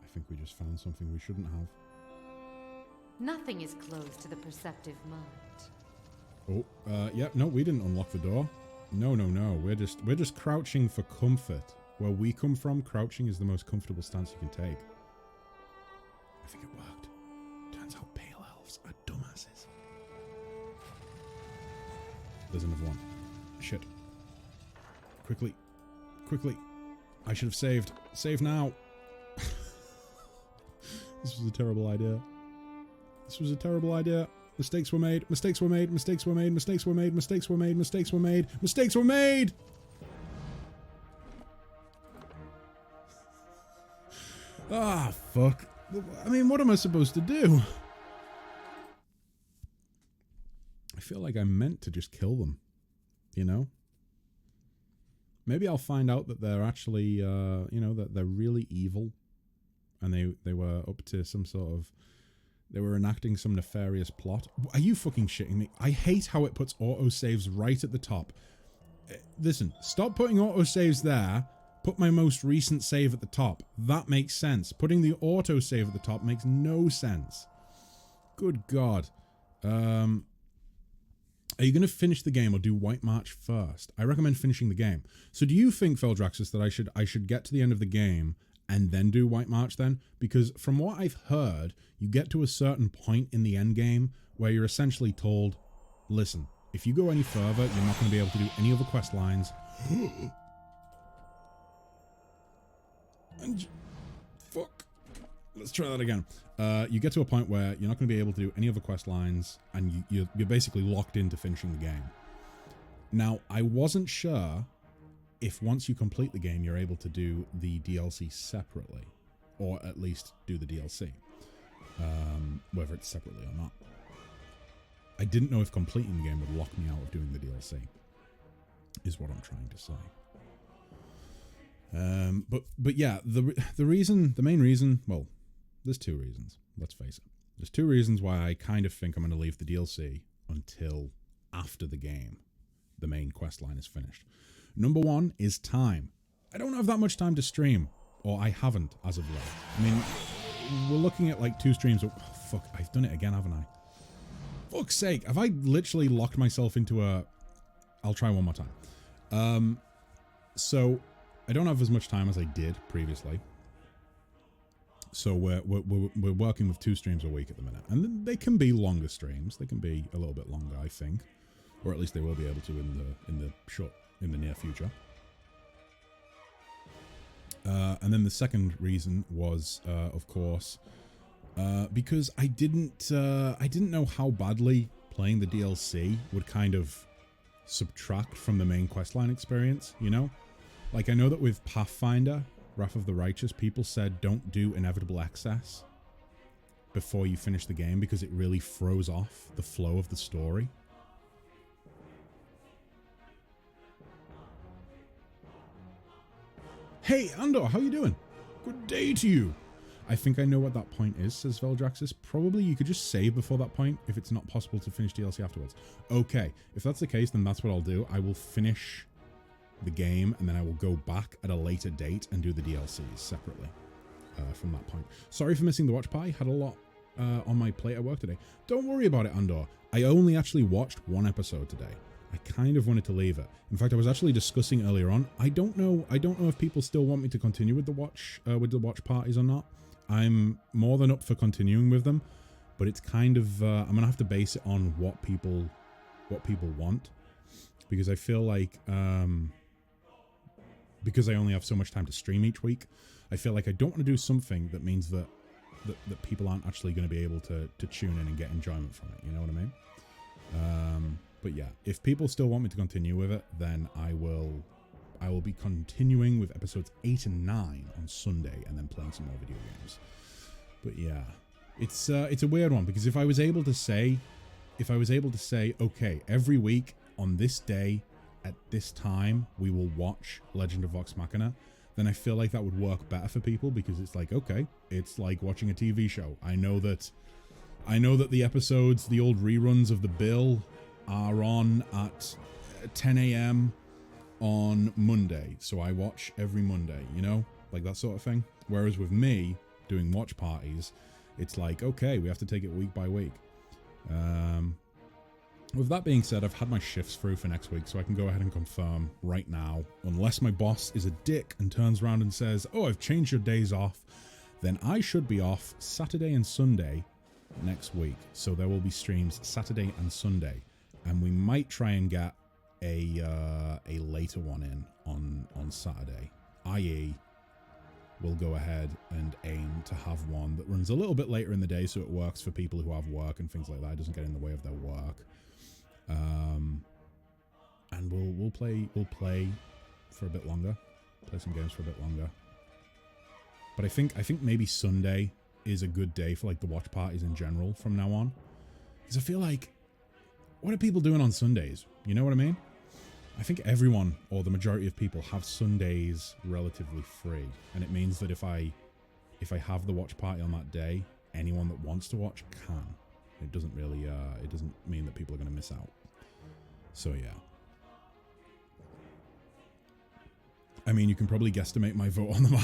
I think we just found something we shouldn't have. Nothing is closed to the perceptive mind. Oh, yeah, no, we didn't unlock the door. No. We're just crouching for comfort. Where we come from, crouching is the most comfortable stance you can take. I think it worked. Turns out pale elves are dumbasses. There's another one. Shit. Quickly. I should have saved. Save now. This was a terrible idea. Mistakes were made. Ah, fuck. I mean, what am I supposed to do? I feel like I'm meant to just kill them. You know? Maybe I'll find out that they're actually, you know, that they're really evil. And they were up to some sort of... They were enacting some nefarious plot. Are you fucking shitting me? I hate how it puts autosaves right at the top. Listen, stop putting autosaves there. Put my most recent save at the top. That makes sense. Putting the autosave at the top makes no sense. Good God. Are you going to finish the game or do White March first? I recommend finishing the game. So do you think, Feldraxis, that I should get to the end of the game and then do White March then? Because from what I've heard, you get to a certain point in the end game where you're essentially told, listen, if you go any further, you're not going to be able to do any other quest lines. And fuck. Let's try that again. You get to a point where you're not going to be able to do any other quest lines, and you're basically locked into finishing the game. Now, I wasn't sure if once you complete the game, you're able to do the DLC separately, or at least do the DLC, whether it's separately or not. I didn't know if completing the game would lock me out of doing the DLC, is what I'm trying to say. But yeah, the main reason, well, there's two reasons, let's face it. There's two reasons why I kind of think I'm going to leave the DLC until after the game, the main quest line is finished. Number one is time. I don't have that much time to stream, or I haven't as of late. I mean, we're looking at like 2 streams. Oh, fuck, I've done it again, haven't I? Fuck's sake, have I literally locked myself into a... I'll try one more time. So, I don't have as much time as I did previously. So we're working with 2 streams a week at the minute, and they can be longer streams. They can be a little bit longer, I think, or at least they will be able to in the near future. And then the second reason was, of course, because I didn't know how badly playing the DLC would kind of subtract from the main questline experience. You know, like I know that with Pathfinder Wrath of the Righteous, people said don't do inevitable excess before you finish the game because it really throws off the flow of the story. Hey, Andor, how you doing? Good day to you. I think I know what that point is, says Veldraxis. Probably you could just save before that point if it's not possible to finish DLC afterwards. Okay, if that's the case, then that's what I'll do. I will finish the game and then I will go back at a later date and do the DLCs separately from that point. Sorry for missing the watch party. Had a lot on my plate at work today. Don't worry about it, Andor. I only actually watched 1 episode today. I kind of wanted to leave it. In fact, I was actually discussing earlier on. I don't know if people still want me to continue with the watch parties or not. I'm more than up for continuing with them, but it's kind of I'm gonna have to base it on what people want, because I feel like because I only have so much time to stream each week, I feel like I don't want to do something that means that people aren't actually going to be able to tune in and get enjoyment from it. You know what I mean? But yeah, if people still want me to continue with it, then I will be continuing with episodes 8 and 9 on Sunday, and then playing some more video games. But yeah, it's a weird one, because if I was able to say, okay, every week on this day at this time we will watch Legend of Vox Machina, then I feel like that would work better for people, because it's like, okay, it's like watching a TV show. I know that the episodes, the old reruns of The Bill, are on at 10 a.m. on Monday, so I watch every Monday, you know, like that sort of thing. Whereas with me doing watch parties, it's like, okay, we have to take it week by week. With that being said, I've had my shifts through for next week, so I can go ahead and confirm right now, unless my boss is a dick and turns around and says, oh, I've changed your days off, then I should be off Saturday and Sunday next week. So there will be streams Saturday and Sunday, and we might try and get a later one in on Saturday, i.e. we'll go ahead and aim to have one that runs a little bit later in the day so it works for people who have work and things like that. It doesn't get in the way of their work. And we'll play for a bit longer, play some games for a bit longer. But I think maybe Sunday is a good day for like the watch parties in general from now on, because I feel like, what are people doing on Sundays? You know what I mean? I think everyone, or the majority of people, have Sundays relatively free, and it means that if I have the watch party on that day, anyone that wants to watch can. It doesn't really it doesn't mean that people are going to miss out. So yeah. I mean, you can probably guesstimate my vote on the map.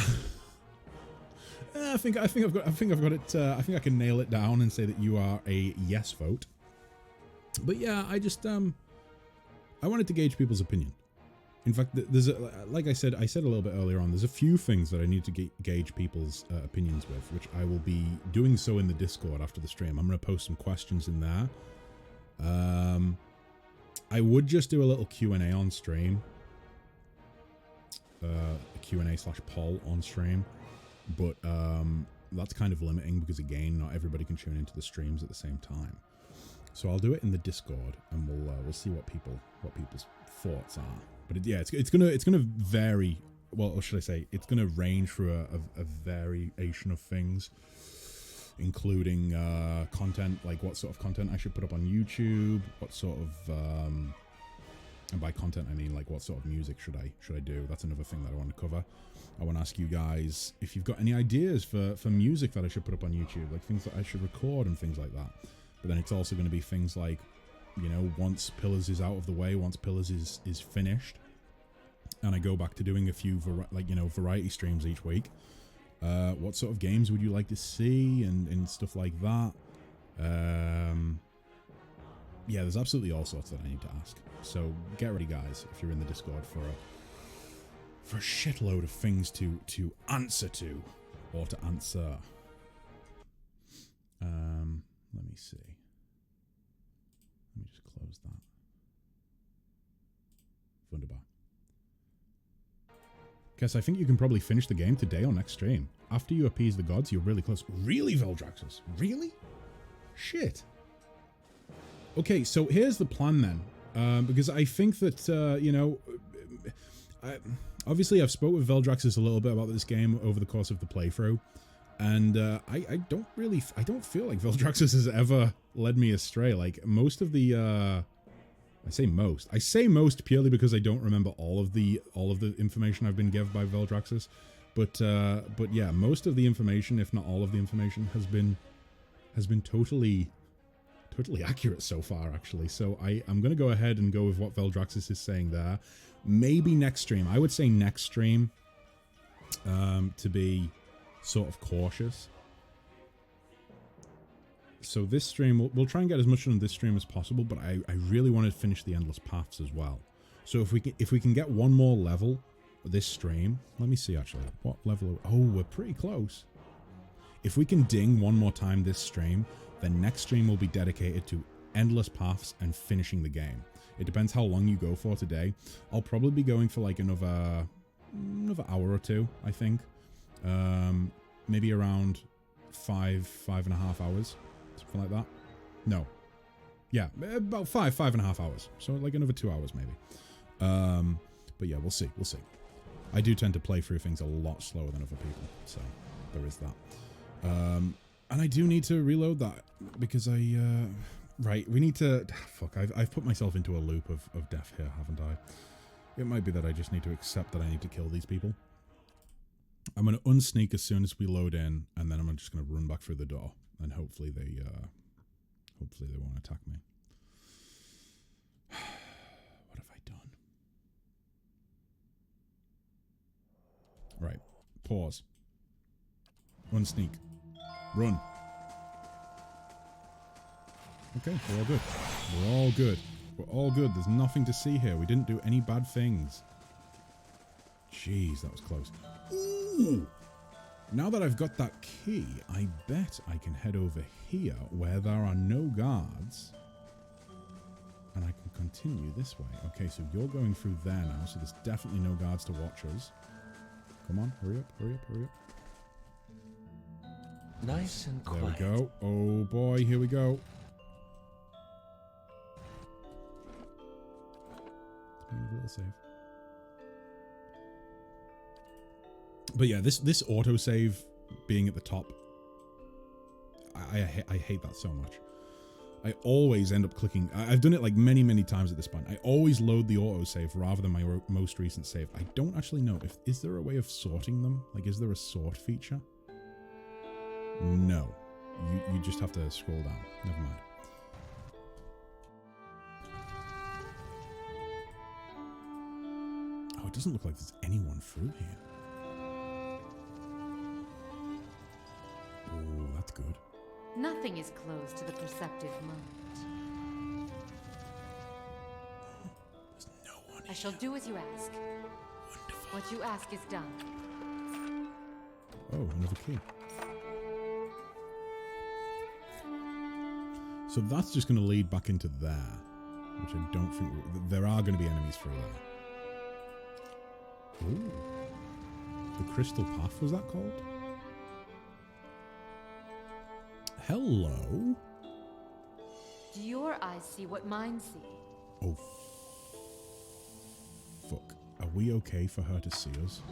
I think I've got it. I think I can nail it down and say that you are a yes vote. But yeah, I just I wanted to gauge people's opinion. In fact, there's like I said a little bit earlier on, there's a few things that I need to gauge people's opinions with, which I will be doing so in the Discord after the stream. I'm going to post some questions in there. I would just do a little Q&A on stream. A Q&A/poll on stream. But that's kind of limiting because, again, not everybody can tune into the streams at the same time. So I'll do it in the Discord, and we'll see what people's thoughts are. But yeah, it's gonna vary. Well, or should I say, it's gonna range through a variation of things, including content, like what sort of content I should put up on YouTube, what sort of and by content I mean like what sort of music should I do. That's another thing that I want to cover. I want to ask you guys if you've got any ideas for music that I should put up on YouTube, like things that I should record and things like that. But then it's also going to be things like, you know, once Pillars is out of the way, once Pillars is finished, and I go back to doing a few variety streams each week, what sort of games would you like to see and stuff like that? Yeah, there's absolutely all sorts that I need to ask. So get ready, guys, if you're in the Discord for a shitload of things to answer to, or to answer. Let me see. Let me just close that. Wunderbar. Guess I think you can probably finish the game today or next stream. After you appease the gods, you're really close. Really, Veldraxus? Really? Shit. Okay, so here's the plan then. Because I think that, you know, obviously I've spoke with Veldraxus a little bit about this game over the course of the playthrough. And I don't feel like Veldraxus has ever led me astray. Like most of the, I say most purely because I don't remember all of the information I've been given by Veldraxus. But yeah, most of the information, if not all of the information, has been totally accurate so far, actually. So I'm gonna go ahead and go with what Veldraxus is saying there. Maybe next stream. I would say next stream, to be sort of cautious. So this stream, we'll try and get as much on this stream as possible, but I really want to finish the Endless Paths as well. So if we can get one more level this stream, let me see actually, what level, oh, we're pretty close. If we can ding one more time this stream, then next stream will be dedicated to Endless Paths and finishing the game. It depends how long you go for today. I'll probably be going for like another hour or two, I think. Maybe around 5.5 hours, something like that. No, yeah, about 5.5 hours. So like another 2 hours maybe. But yeah, we'll see. I do tend to play through things a lot slower than other people, so there is that. And I do need to reload that because right, we need to. Fuck, I've put myself into a loop of death here, haven't I? It might be that I just need to accept that I need to kill these people. I'm going to unsneak as soon as we load in, and then I'm just going to run back through the door, and hopefully they won't attack me. What have I done? Right. Pause. Unsneak. Run. Okay, we're all good. We're all good. We're all good. There's nothing to see here. We didn't do any bad things. Jeez, that was close. Ooh! Now that I've got that key, I bet I can head over here where there are no guards. And I can continue this way. Okay, so you're going through there now, so there's definitely no guards to watch us. Come on, hurry up, hurry up, hurry up. Nice and quiet. There we go. Oh boy, here we go. A little save. But yeah, this autosave being at the top, I hate that so much. I always end up clicking. I've done it like many times at this point. I always load the autosave rather than my most recent save. I don't actually know is there a way of sorting them? Like, is there a sort feature? No. You just have to scroll down. Never mind. Oh, it doesn't look like there's anyone through here. Oh, that's good. Nothing is closed to the perceptive mind. I shall do as you ask. Wonderful. What you ask is done. Oh, another key. So that's just going to lead back into there, which I don't think... There are going to be enemies through there. Ooh. The Crystal Path, was that called? Hello? Do your eyes see what mine see? Oh, fuck. Are we okay for her to see us?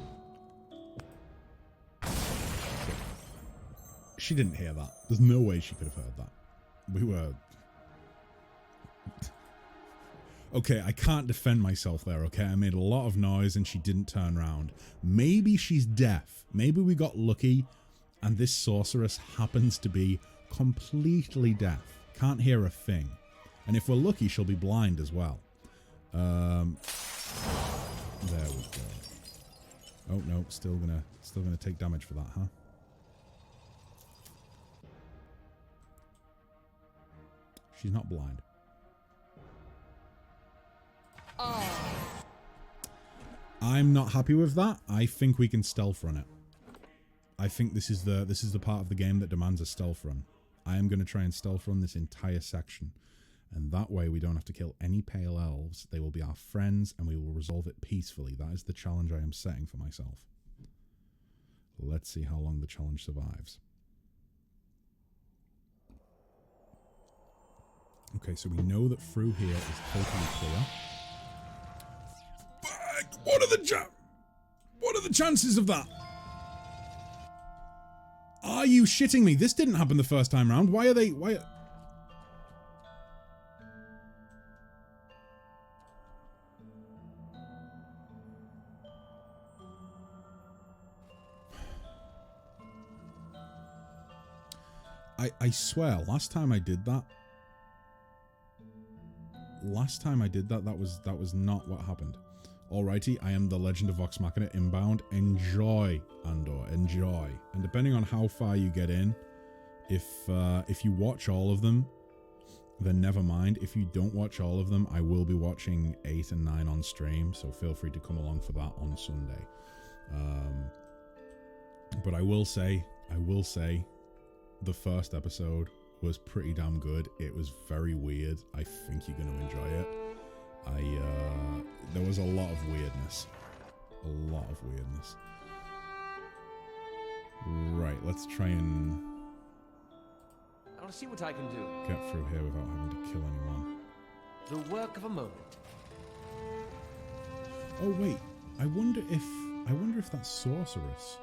She didn't hear that. There's no way she could have heard that. We were... Okay, I can't defend myself there, okay? I made a lot of noise and she didn't turn around. Maybe she's deaf. Maybe we got lucky and this sorceress happens to be completely deaf. Can't hear a thing. And if we're lucky, she'll be blind as well. There we go. Oh no, still gonna take damage for that, huh? She's not blind. Oh. I'm not happy with that. I think we can stealth run it. I think this is the part of the game that demands a stealth run. I am going to try and stealth run this entire section. And that way we don't have to kill any pale elves. They will be our friends and we will resolve it peacefully. That is the challenge I am setting for myself. Let's see how long the challenge survives. Okay, so we know that through here is totally clear. What are the chances of that? Are you shitting me? This didn't happen the first time round. Why? I swear, last time I did that, that was not what happened. Alrighty, I am the Legend of Vox Machina inbound. Enjoy, Andor, enjoy. And depending on how far you get in, if you watch all of them, then never mind. If you don't watch all of them, I will be watching 8 and 9 on stream, so feel free to come along for that on Sunday. But I will say, the first episode was pretty damn good. It was very weird. I think you're going to enjoy it. There was a lot of weirdness. Right, let's try and... I'll see what I can do. Get through here without having to kill anyone. The work of a moment. Oh wait, I wonder if that sorceress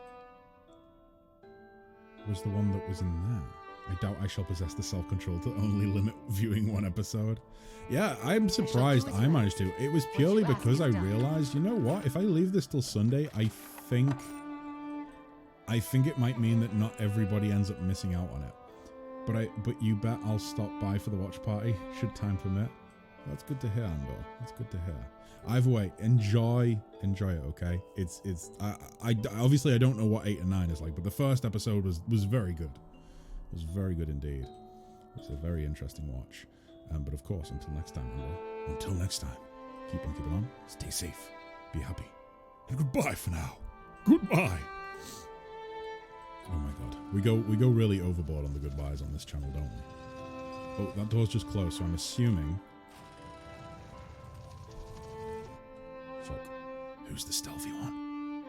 was the one that was in there. I doubt I shall possess the self-control to only limit viewing one episode. Yeah, I'm surprised I managed to. It was purely because I realized, you know what? If I leave this till Sunday, I think it might mean that not everybody ends up missing out on it. But you bet I'll stop by for the watch party, should time permit. That's good to hear, Andor. That's good to hear. Either way, enjoy it, okay? I obviously I don't know what 8 and 9 is like, but the first episode was very good. It was very good indeed. It was a very interesting watch. But of course, until next time, Andor. Until next time, keep on keeping on, stay safe, be happy, and goodbye for now. Goodbye. Oh my god, we go really overboard on the goodbyes on this channel, don't we? Oh, that door's just closed, so I'm assuming. Fuck. Who's the stealthy one?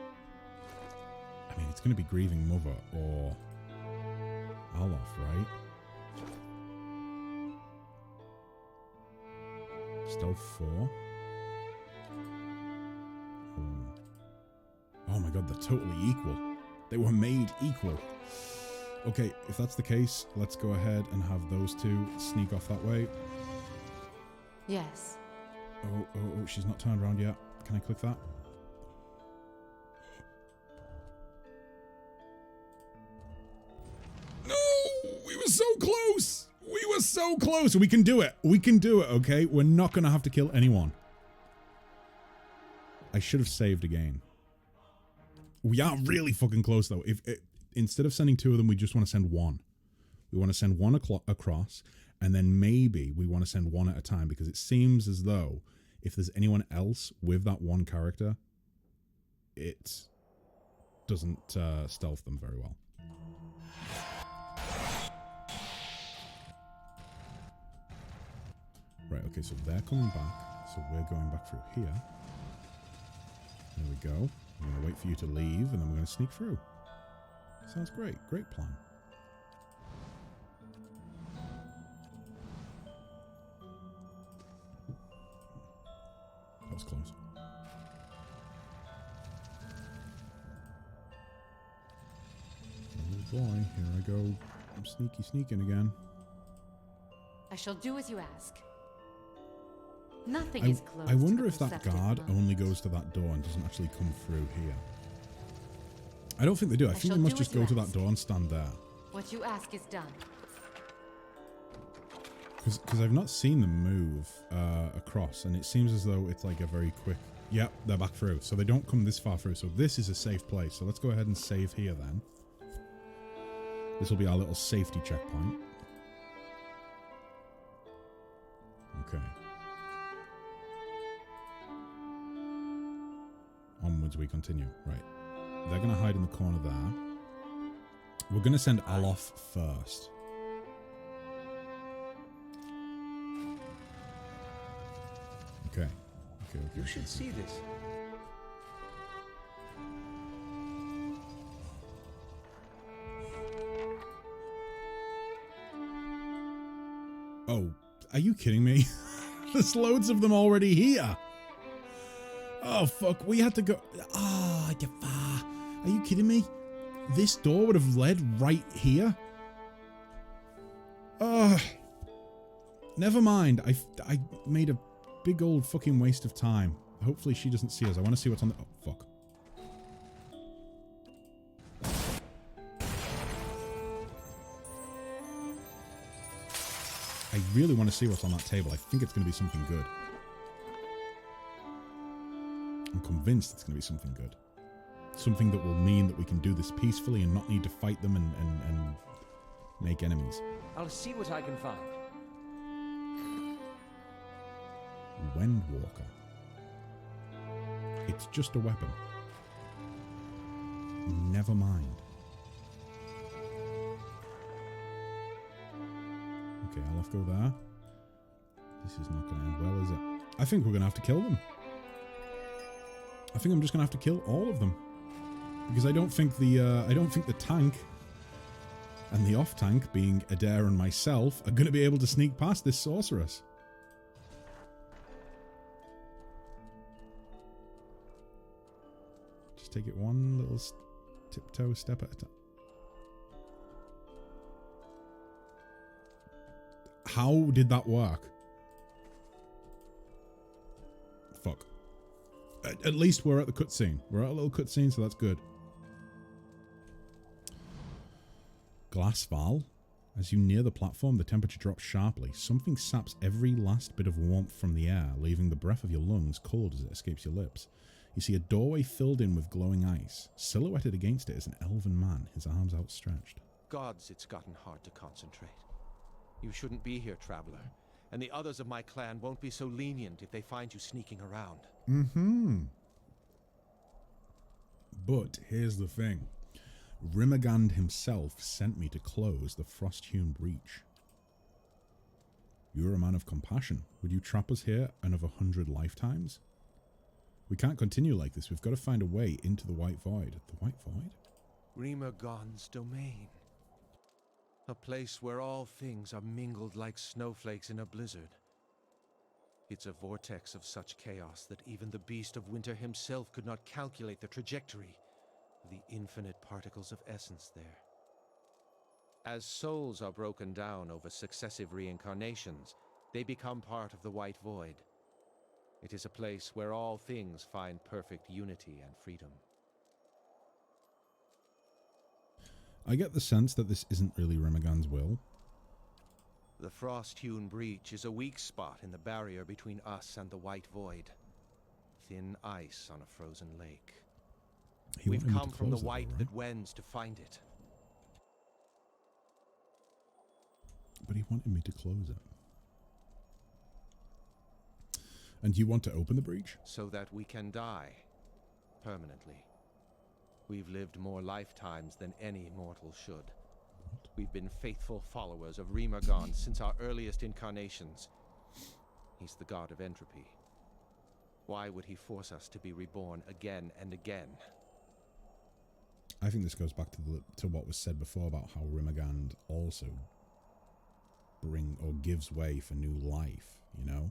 I mean, it's going to be Grieving Mother or Alof, right? Stealth 4. Oh my god, they're totally equal. They were made equal. Okay, if that's the case, let's go ahead and have those two sneak off that way. Yes. Oh, she's not turned around yet. Can I click that? No! We were so close! We were so close! We can do it! We can do it, okay? We're not gonna have to kill anyone. I should have saved again. We are really fucking close, though. Instead of sending 2 of them, we just want to send 1. We want to send 1 across, and then maybe we want to send 1 at a time, because it seems as though if there's anyone else with that one character, it doesn't stealth them very well. Right, okay, so they're coming back, so we're going back through here. There we go. I'm going to wait for you to leave, and then we're going to sneak through. Sounds great. Great plan. That was close. Oh boy, here I go. I'm sneaking again. I shall do as you ask. Nothing is closed. I wonder for if that perceptive guard mind. only goes to that door and doesn't actually come through here. I don't think they do. I think shall they must do just as you go to that ask. door and stand there. What you ask is done. Because I've not seen them move across, and it seems as though it's like a very quick... Yep, they're back through. So they don't come this far through. So this is a safe place. So let's go ahead and save here then. This will be our little safety checkpoint. Okay. Onwards we continue. Right. They're going to hide in the corner there. We're going to send Alof first. Okay. Okay. You should see this. Oh, are you kidding me? There's loads of them already here. Oh, fuck. We had to go... Ah, are you kidding me? This door would have led right here? Never mind. I made a big old fucking waste of time. Hopefully she doesn't see us. I want to see what's on the... Oh, fuck. I really want to see what's on that table. I think it's going to be something good. I'm convinced it's going to be something good. Something that will mean that we can do this peacefully and not need to fight them and make enemies. I'll see what I can find. Wendwalker. It's just a weapon. Never mind. Okay, I'll have to go there. This is not going to end well, is it? I think we're going to have to kill them. I think I'm just going to have to kill all of them. Because I don't think the tank and the off tank, being Adair and myself, are going to be able to sneak past this sorceress. Just take it one little tiptoe step at a time. How did that work? Fuck. At least we're at the cutscene. We're at a little cutscene, so that's good. Glass Val. As you near the platform, the temperature drops sharply. Something saps every last bit of warmth from the air, leaving the breath of your lungs cold as it escapes your lips. You see a doorway filled in with glowing ice. Silhouetted against it is an elven man, his arms outstretched. Gods, it's gotten hard to concentrate. You shouldn't be here, traveler. And the others of my clan won't be so lenient if they find you sneaking around. Mm-hmm. But here's the thing. Rimagand himself sent me to close the frost-hewn breach. You're a man of compassion. Would you trap us here another 100 lifetimes? We can't continue like this. We've got to find a way into the White Void. The White Void? Rimagon's domain. A place where all things are mingled like snowflakes in a blizzard. It's a vortex of such chaos that even the Beast of Winter himself could not calculate the trajectory of the infinite particles of essence there. As souls are broken down over successive reincarnations, they become part of the White Void. It is a place where all things find perfect unity and freedom. I get the sense that this isn't really Rimagand's will. The frost-hewn breach is a weak spot in the barrier between us and the White Void. Thin ice on a frozen lake. We've come from the White that wends to find it. But he wanted me to close it. And you want to open the breach? So that we can die. Permanently. We've lived more lifetimes than any mortal should. We've been faithful followers of Rimergon since our earliest incarnations. He's the god of entropy. Why would he force us to be reborn again and again? I think this goes back to what was said before about how Rimmergand also gives way for new life, you know?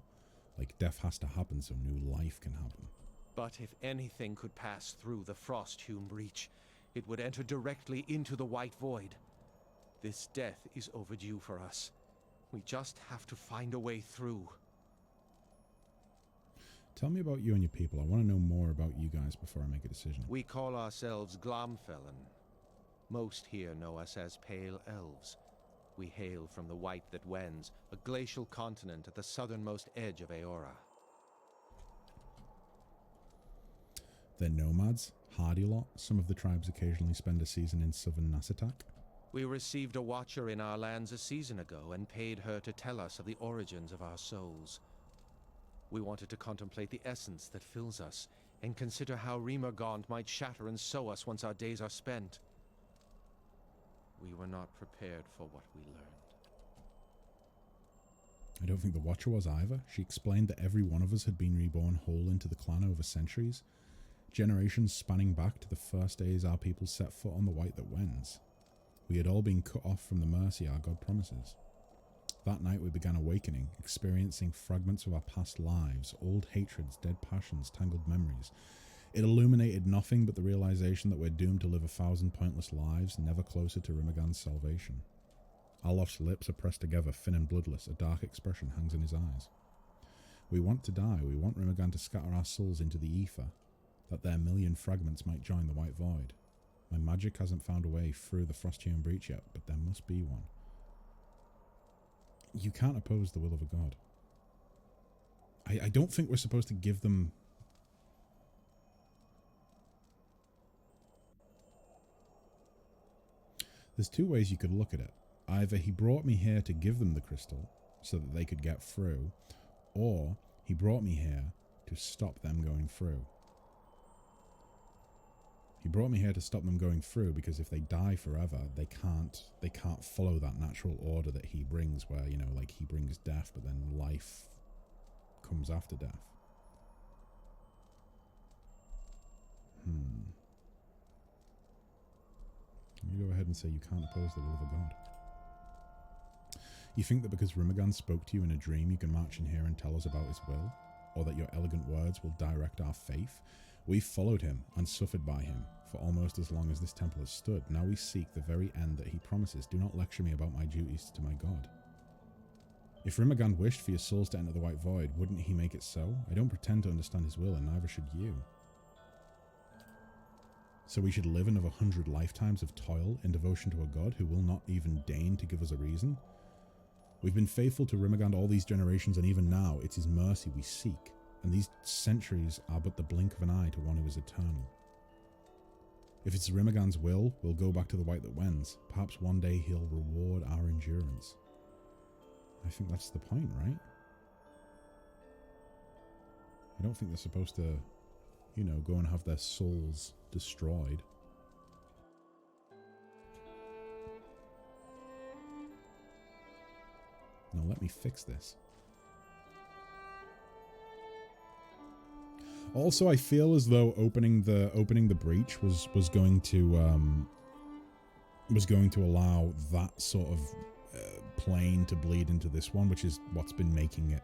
Like, death has to happen so new life can happen. But if anything could pass through the Frosthume breach, it would enter directly into the White Void. This death is overdue for us. We just have to find a way through. Tell me about you and your people. I want to know more about you guys before I make a decision. We call ourselves Glomfellan. Most here know us as Pale Elves. We hail from the White that Wends, a glacial continent at the southernmost edge of Aora. They're nomads, hardy lot. Some of the tribes occasionally spend a season in southern Nassatak. We received a watcher in our lands a season ago and paid her to tell us of the origins of our souls. We wanted to contemplate the essence that fills us and consider how Rimergond might shatter and sow us once our days are spent. We were not prepared for what we learned. I don't think the Watcher was either. She explained that every one of us had been reborn whole into the clan over centuries, generations spanning back to the first days our people set foot on the White that Wends. We had all been cut off from the mercy our God promises. That night we began awakening, experiencing fragments of our past lives, old hatreds, dead passions, tangled memories. It illuminated nothing but the realization that we're doomed to live 1,000 pointless lives, never closer to Rimmergand's salvation. Alof's lips are pressed together, thin and bloodless. A dark expression hangs in his eyes. We want to die. We want Rimmergand to scatter our souls into the ether, that their million fragments might join the White Void. My magic hasn't found a way through the Frosthume breach yet, but there must be one. You can't oppose the will of a god. I don't think we're supposed to give them... There's two ways you could look at it. Either he brought me here to give them the crystal so that they could get through, or he brought me here to stop them going through. He brought me here to stop them going through because if they die forever, they can't follow that natural order that he brings, where, you know, like he brings death, but then life comes after death. You go ahead and say you can't oppose the will of a god. You think that because Rimmergand spoke to you in a dream, you can march in here and tell us about his will? Or that your elegant words will direct our faith? We followed him and suffered by him for almost as long as this temple has stood. Now we seek the very end that he promises. Do not lecture me about my duties to my god. If Rimmergand wished for your souls to enter the White Void, wouldn't he make it so? I don't pretend to understand his will, and neither should you. So we should live another 100 lifetimes of toil in devotion to a god who will not even deign to give us a reason? We've been faithful to Rimmergand all these generations, and even now it's his mercy we seek, and these centuries are but the blink of an eye to one who is eternal. If it's Rimmergand's will, we'll go back to the White that Wends. Perhaps one day he'll reward our endurance. I think that's the point, right? I don't think they're supposed to, you know, go and have their souls destroyed. Now let me fix this. Also, I feel as though opening the breach was going to allow that sort of plane to bleed into this one, which is what's been making it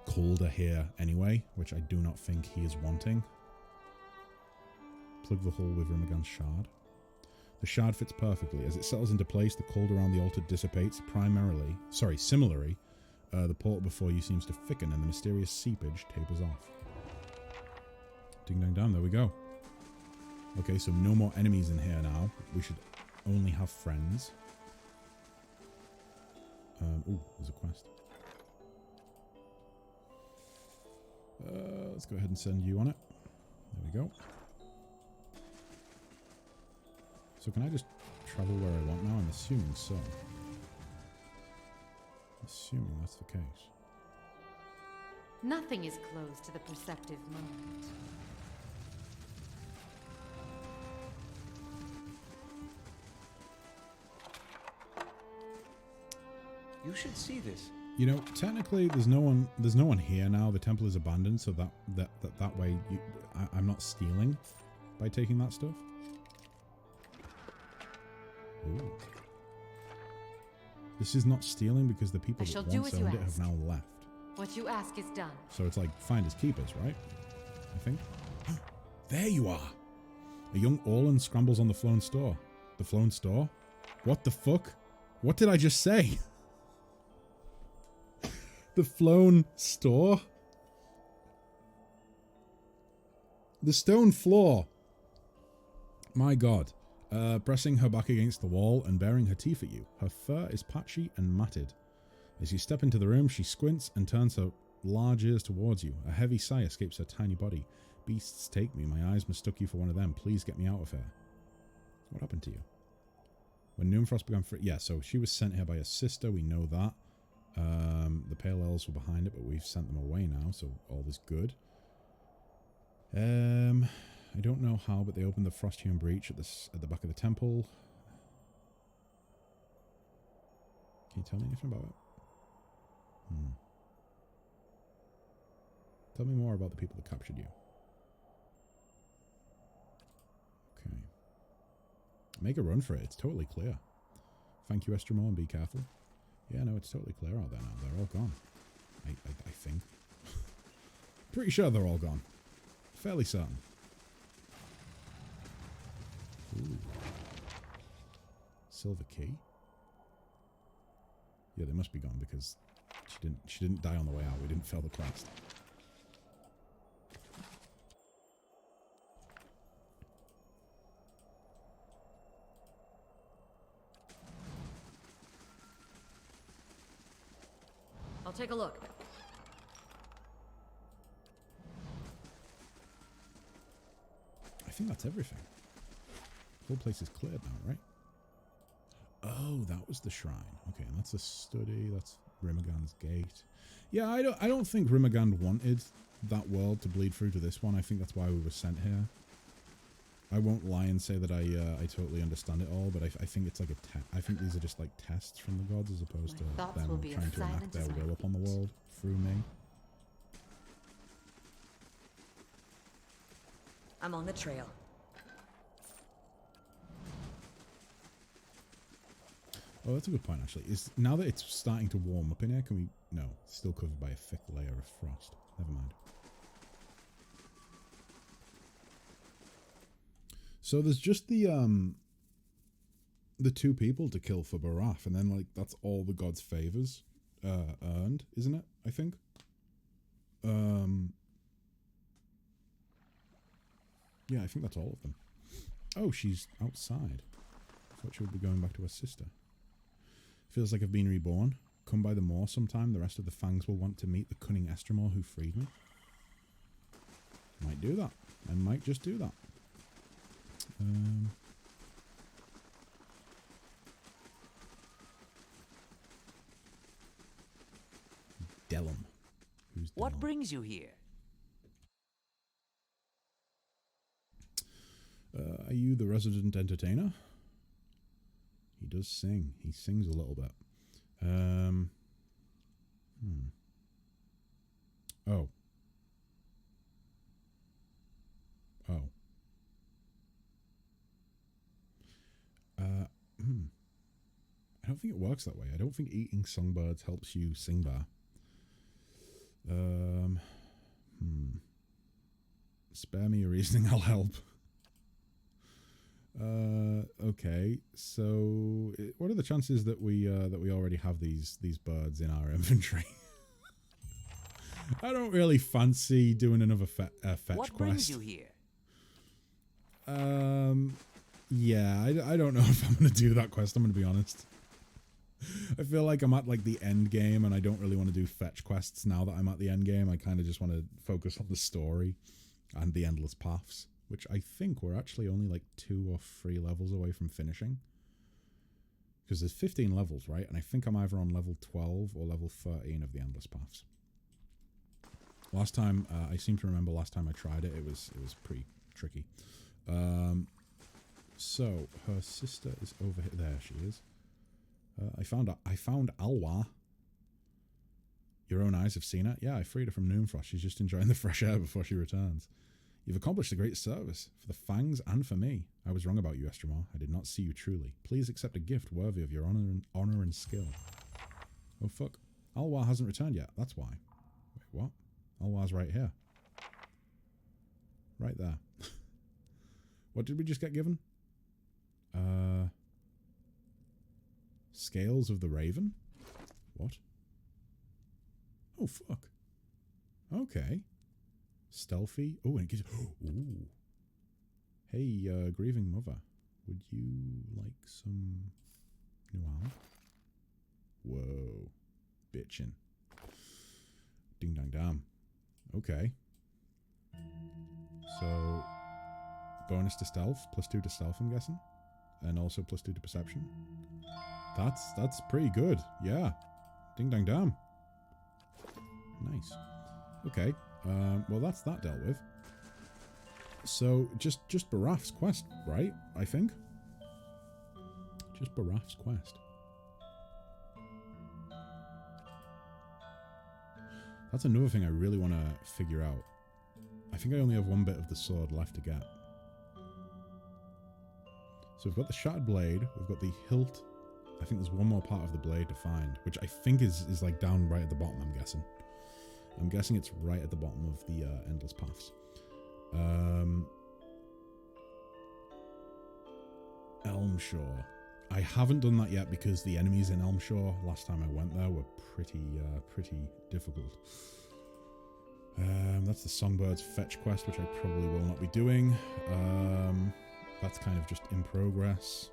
colder here anyway, which I do not think he is wanting. Plug the hole with Rimmergand's shard. The shard fits perfectly. As it settles into place, the cold around the altar dissipates. Similarly, the portal before you seems to thicken and the mysterious seepage tapers off. Ding dang dang, there we go. Okay, so no more enemies in here now. We should only have friends. Ooh, there's a quest. Let's go ahead and send you on it. There we go. So can I just travel where I want now? I'm assuming so. Assuming that's the case. Nothing is closed to the perceptive moment. You should see this. You know, technically, there's no one here now. The temple is abandoned, so that way, I'm not stealing by taking that stuff. Ooh. This is not stealing because the people that once owned it have now left. What you ask is done. So it's like finders keepers, right? I think. There you are. A young Orlan scrambles on the flown store. The flown store? What the fuck? What did I just say? The flown store? The stone floor. My god. Pressing her back against the wall and baring her teeth at you. Her fur is patchy and matted. As you step into the room, she squints and turns her large ears towards you. A heavy sigh escapes her tiny body. Beasts take me. My eyes mistook you for one of them. Please get me out of here. What happened to you? When Noonfrost began yeah, so she was sent here by her sister. We know that. The Pale Elves were behind it, but we've sent them away now, so all is good. I don't know how, but they opened the Frosthewn breach at the back of the temple. Can you tell me anything about it? Tell me more about the people that captured you. Okay. Make a run for it. It's totally clear. Thank you, Estremor, and be careful. Yeah, no, it's totally clear out there now. They're all gone. I think. Pretty sure they're all gone. Fairly certain. Ooh. Silver key? Yeah, they must be gone because she didn't die on the way out. We didn't fail the quest. I'll take a look. I think that's everything. The whole place is cleared now, right? Oh, that was the shrine. Okay, and that's the study. That's Rimagand's gate. Yeah, I don't think Rimagand wanted that world to bleed through to this one. I think that's why we were sent here. I won't lie and say that I totally understand it all, but I think it's like I think these are just like tests from the gods as opposed to them trying to enact their will upon the world through me. I'm on the trail. Oh, that's a good point, actually. Is now that it's starting to warm up in here, can we... No, it's still covered by a thick layer of frost. Never mind. So there's just the two people to kill for Baraf, and then, like, that's all the gods' favors earned, isn't it? I think. Yeah, I think that's all of them. Oh, she's outside. I thought she would be going back to her sister. Feels like I've been reborn. Come by the moor sometime. The rest of the Fangs will want to meet the cunning Estremor who freed me. Might do that. I might just do that. Delum. Who's Delum? What brings you here? Are you the resident entertainer? He does sing. He sings a little bit. Oh. Oh. I don't think it works that way. I don't think eating songbirds helps you sing better. Spare me a reasoning, I'll help. Okay, so what are the chances that we already have these birds in our inventory? I don't really fancy doing another fetch What quest. brings you here? Yeah, I don't know if I'm going to do that quest, I'm going to be honest. I feel like I'm at like the end game and I don't really want to do fetch quests now that I'm at the end game. I kind of just want to focus on the story and the endless paths, which I think we're actually only like 2 or 3 levels away from finishing. Because there's 15 levels, right? And I think I'm either on level 12 or level 13 of the endless paths. Last time, I seem to remember last time I tried it, it was pretty tricky. So her sister is over here. There she is. I found Alwa. Your own eyes have seen it. Yeah, I freed her from Noonfrost. She's just enjoying the fresh air before she returns. You've accomplished a great service for the Fangs and for me. I was wrong about you, Estremar. I did not see you truly. Please accept a gift worthy of your honor and skill. Oh fuck! Alwa hasn't returned yet. That's why. Wait, what? Alwa's right here. Right there. What did we just get given? Scales of the Raven? What? Oh, fuck. Okay. Stealthy. Oh, and it gives... Ooh. Hey, grieving mother. Would you like some... Nual? Whoa. Bitchin'. Ding dong dam. Okay. So... Bonus to stealth. +2 to stealth, I'm guessing. And also +2 to perception. That's pretty good. Yeah. Ding dong dam. Nice. Okay. Well, that's that dealt with. So, just Baraf's quest, right? I think. Just Baraf's quest. That's another thing I really want to figure out. I think I only have one bit of the sword left to get. So we've got the shattered blade. We've got the hilt. I think there's one more part of the blade to find, which I think is like down right at the bottom, I'm guessing. I'm guessing it's right at the bottom of the Endless Paths. Elmshore. I haven't done that yet because the enemies in Elmshore, last time I went there, were pretty difficult. That's the Songbird's fetch quest, which I probably will not be doing. That's kind of just in progress.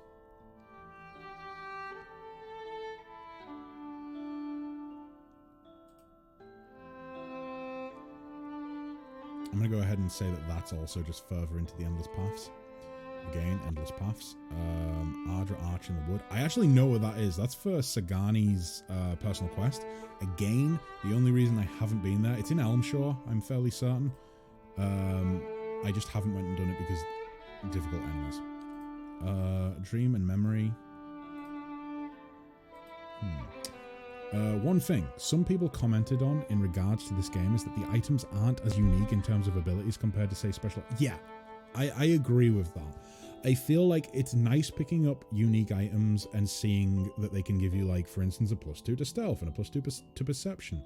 I'm going to go ahead and say that that's also just further into the Endless Paths. Again, Endless Paths. Ardra Arch in the Wood. I actually know what that is. That's for Sagani's personal quest. Again, the only reason I haven't been there, it's in Elmshore, I'm fairly certain. I just haven't went and done it because difficult enemies. Dream and Memory. One thing some people commented on in regards to this game is that the items aren't as unique in terms of abilities compared to, say, special... Yeah, I agree with that. I feel like it's nice picking up unique items and seeing that they can give you, like, for instance, a +2 to stealth and a +2 to perception.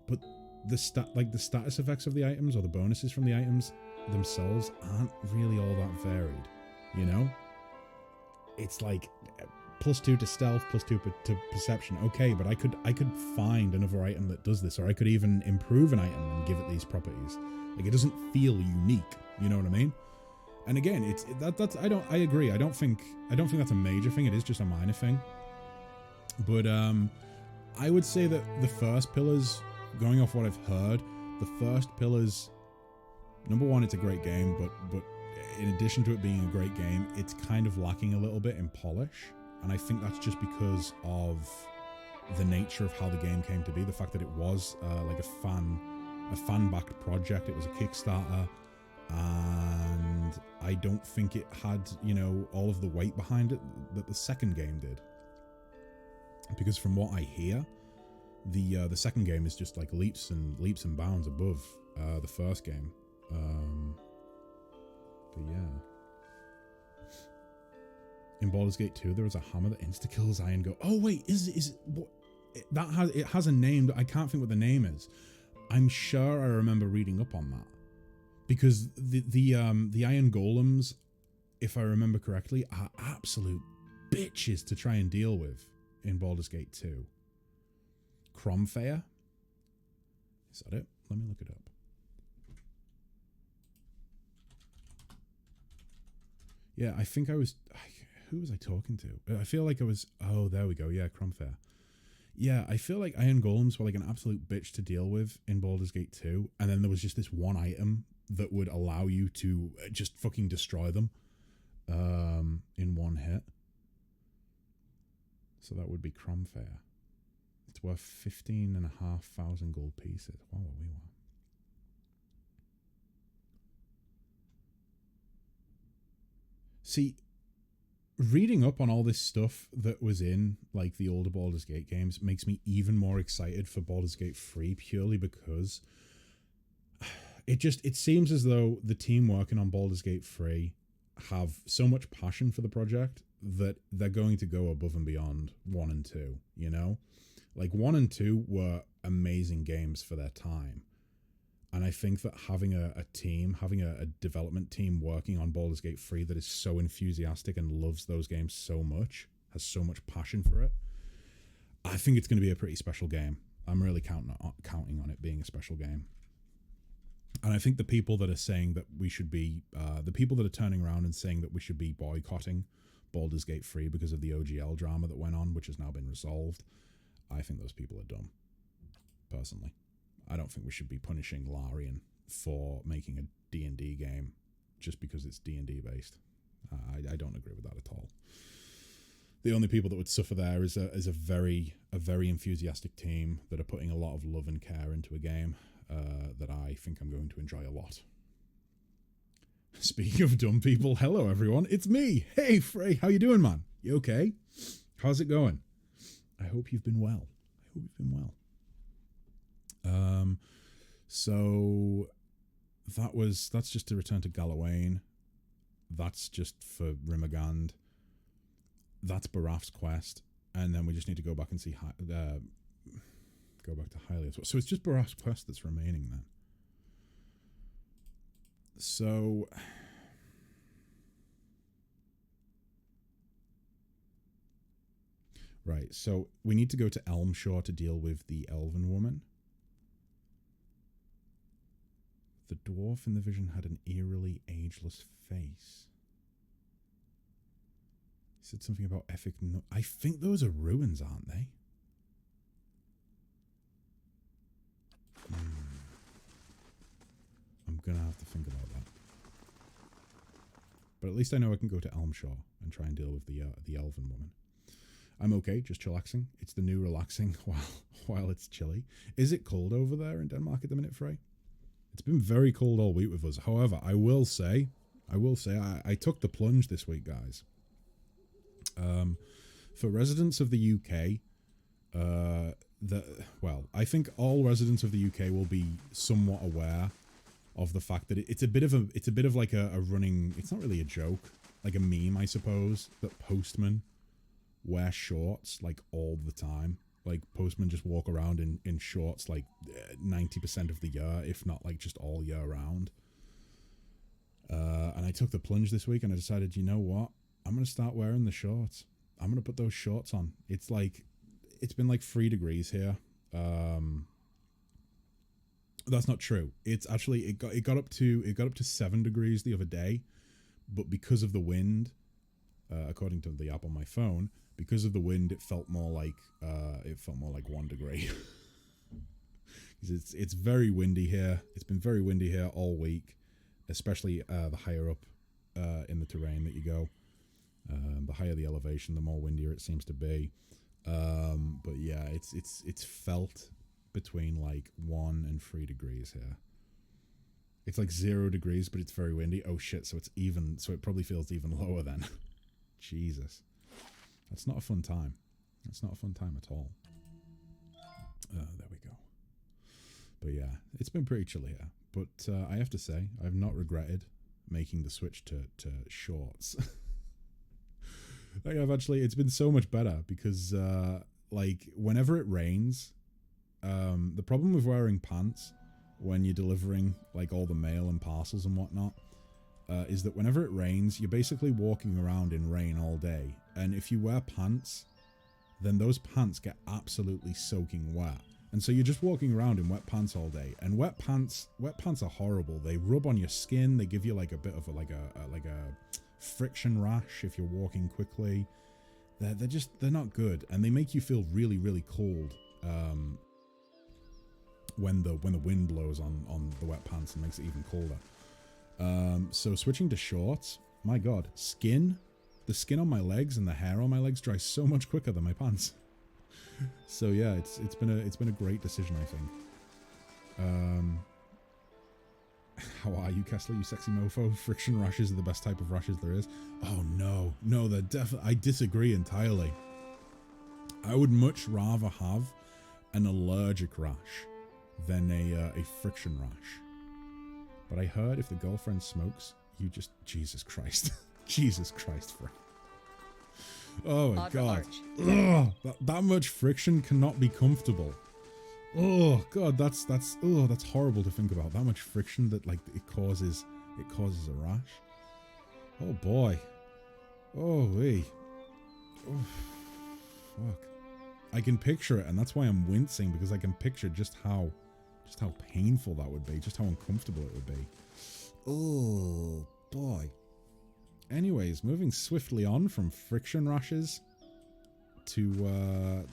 But the status effects of the items or the bonuses from the items themselves aren't really all that varied, you know? It's like... +2 to stealth, +2 to perception. Okay, but I could find another item that does this, or I could even improve an item and give it these properties. Like, it doesn't feel unique. You know what I mean? And again, I agree. I don't think that's a major thing. It is just a minor thing. But I would say that the first pillars, going off what I've heard, the first pillars, number one, it's a great game, but in addition to it being a great game, it's kind of lacking a little bit in polish. And I think that's just because of the nature of how the game came to be. The fact that it was like a fan-backed project. It was a Kickstarter. And I don't think it had, you know, all of the weight behind it that the second game did. Because from what I hear, the second game is just like leaps and bounds above the first game. But yeah. In Baldur's Gate 2, there is a hammer that insta-kills Iron Golem. Oh wait, is what it has a name that I can't think what the name is. I'm sure I remember reading up on that. Because the Iron Golems, if I remember correctly, are absolute bitches to try and deal with in Baldur's Gate 2. Cromfair? Is that it? Let me look it up. Yeah, I think I was... Who was I talking to? I feel like I was... Oh, there we go. Yeah, Cromfair. Yeah, I feel like Iron Golems were like an absolute bitch to deal with in Baldur's Gate 2. And then there was just this one item that would allow you to just fucking destroy them in one hit. So that would be Cromfair. It's worth 15,500 gold pieces. Wow, wow. See, reading up on all this stuff that was in like the older Baldur's Gate games makes me even more excited for Baldur's Gate 3 purely because it seems as though the team working on Baldur's Gate 3 have so much passion for the project that they're going to go above and beyond 1 and 2, you know? Like 1 and 2 were amazing games for their time. And I think that having a team, having a development team working on Baldur's Gate 3 that is so enthusiastic and loves those games so much, has so much passion for it, I think it's going to be a pretty special game. I'm really counting on it being a special game. And I think the people that are saying that we should be, the people that are turning around and saying that we should be boycotting Baldur's Gate 3 because of the OGL drama that went on, which has now been resolved, I think those people are dumb, personally. I don't think we should be punishing Larian for making a D&D game just because it's D&D based. I don't agree with that at all. The only people that would suffer there is a very enthusiastic team that are putting a lot of love and care into a game that I think I'm going to enjoy a lot. Speaking of dumb people, hello everyone, it's me. Hey Frey, how you doing, man? You okay? How's it going? I hope you've been well. So that's just to return to Galawain. That's just for Rimagand. That's Baraf's quest, and then we just need to go back and see go back to Hylia. So it's just Baraf's quest that's remaining then. So right, so we need to go to Elmshore to deal with the Elven woman. The dwarf in the vision had an eerily ageless face. He said something about Effic. No, I think those are ruins, aren't they? I'm gonna have to think about that. But at least I know I can go to Elmshore and try and deal with the Elven woman. I'm okay, just chillaxing. It's the new relaxing while it's chilly. Is it cold over there in Denmark at the minute, Frey? It's been very cold all week with us. However, I will say, I took the plunge this week, guys. For residents of the UK, I think all residents of the UK will be somewhat aware of the fact that it's a bit of like a running. It's not really a joke, like a meme, I suppose, that postmen wear shorts like all the time. Like postmen just walk around in shorts like 90% of the year, if not like just all year round. And I took the plunge this week and I decided, you know what? I'm going to start wearing the shorts. I'm going to put those shorts on. It's been like 3 degrees here. That's not true. It's actually, it got up to 7 degrees the other day, but because of the wind, according to the app on my phone, because of the wind, it felt more like 1 degree. It's very windy here. It's been very windy here all week, especially the higher up in the terrain that you go. The higher the elevation, the more windier it seems to be. But yeah, it's felt between like 1 and 3 degrees here. It's like 0 degrees, but it's very windy. Oh shit! So it's even. So it probably feels even lower then. Jesus. That's not a fun time. That's not a fun time at all. There we go. But yeah, it's been pretty chilly here. But I have to say, I've not regretted making the switch to shorts. Like it's been so much better because like whenever it rains, the problem with wearing pants when you're delivering like all the mail and parcels and whatnot, is that whenever it rains, you're basically walking around in rain all day. And if you wear pants, then those pants get absolutely soaking wet. And so you're just walking around in wet pants all day. And wet pants are horrible. They rub on your skin. They give you like a bit of a friction rash if you're walking quickly. They're not good. And they make you feel really, really cold when the wind blows on the wet pants and makes it even colder. So switching to shorts, my god, the skin on my legs and the hair on my legs dries so much quicker than my pants. So yeah, it's been a great decision, I think. How are you, Kessler, you sexy mofo? Friction rashes are the best type of rashes there is. Oh no, no, they're definitely. I disagree entirely. I would much rather have an allergic rash than a friction rash. But I heard if the girlfriend smokes, you just Jesus Christ, Jesus Christ, Frank. Oh my God, ugh, that much friction cannot be comfortable. Oh God, that's horrible to think about. That much friction that like it causes a rash. Oh boy. Oh wait. Oh fuck. I can picture it, and that's why I'm wincing, because I can picture just how painful that would be, just how uncomfortable it would be. Oh boy. Anyways, moving swiftly on from friction rashes to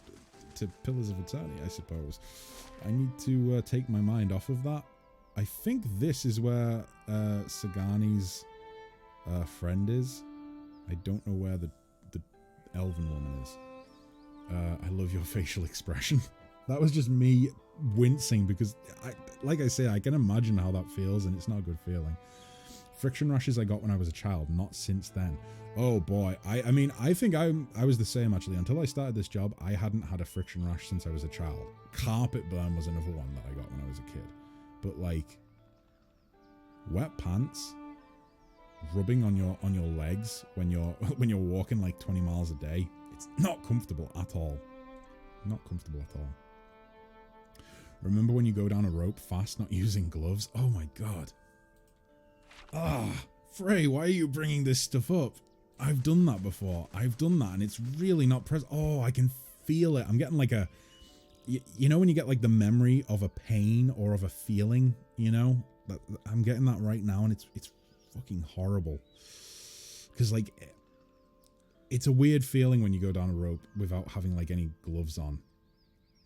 Pillars of Eternity, I suppose. I need to take my mind off of that. I think this is where Sagani's friend is. I don't know where the elven woman is. I love your facial expression. That was just me wincing because, like I say, I can imagine how that feels, and it's not a good feeling. Friction rashes I got when I was a child, not since then. Oh boy, I mean, I think I was the same actually. Until I started this job, I hadn't had a friction rash since I was a child. Carpet burn was another one that I got when I was a kid. But like, wet pants, rubbing on your legs when you're walking like 20 miles a day, it's not comfortable at all. Not comfortable at all. Remember when you go down a rope fast, not using gloves? Oh my God. Ah, Frey, why are you bringing this stuff up? I've done that before. I've done that, and it's really not present. Oh, I can feel it. I'm getting like a... You know when you get like the memory of a pain or of a feeling, you know? I'm getting that right now, and it's fucking horrible. Because like... It's a weird feeling when you go down a rope without having like any gloves on.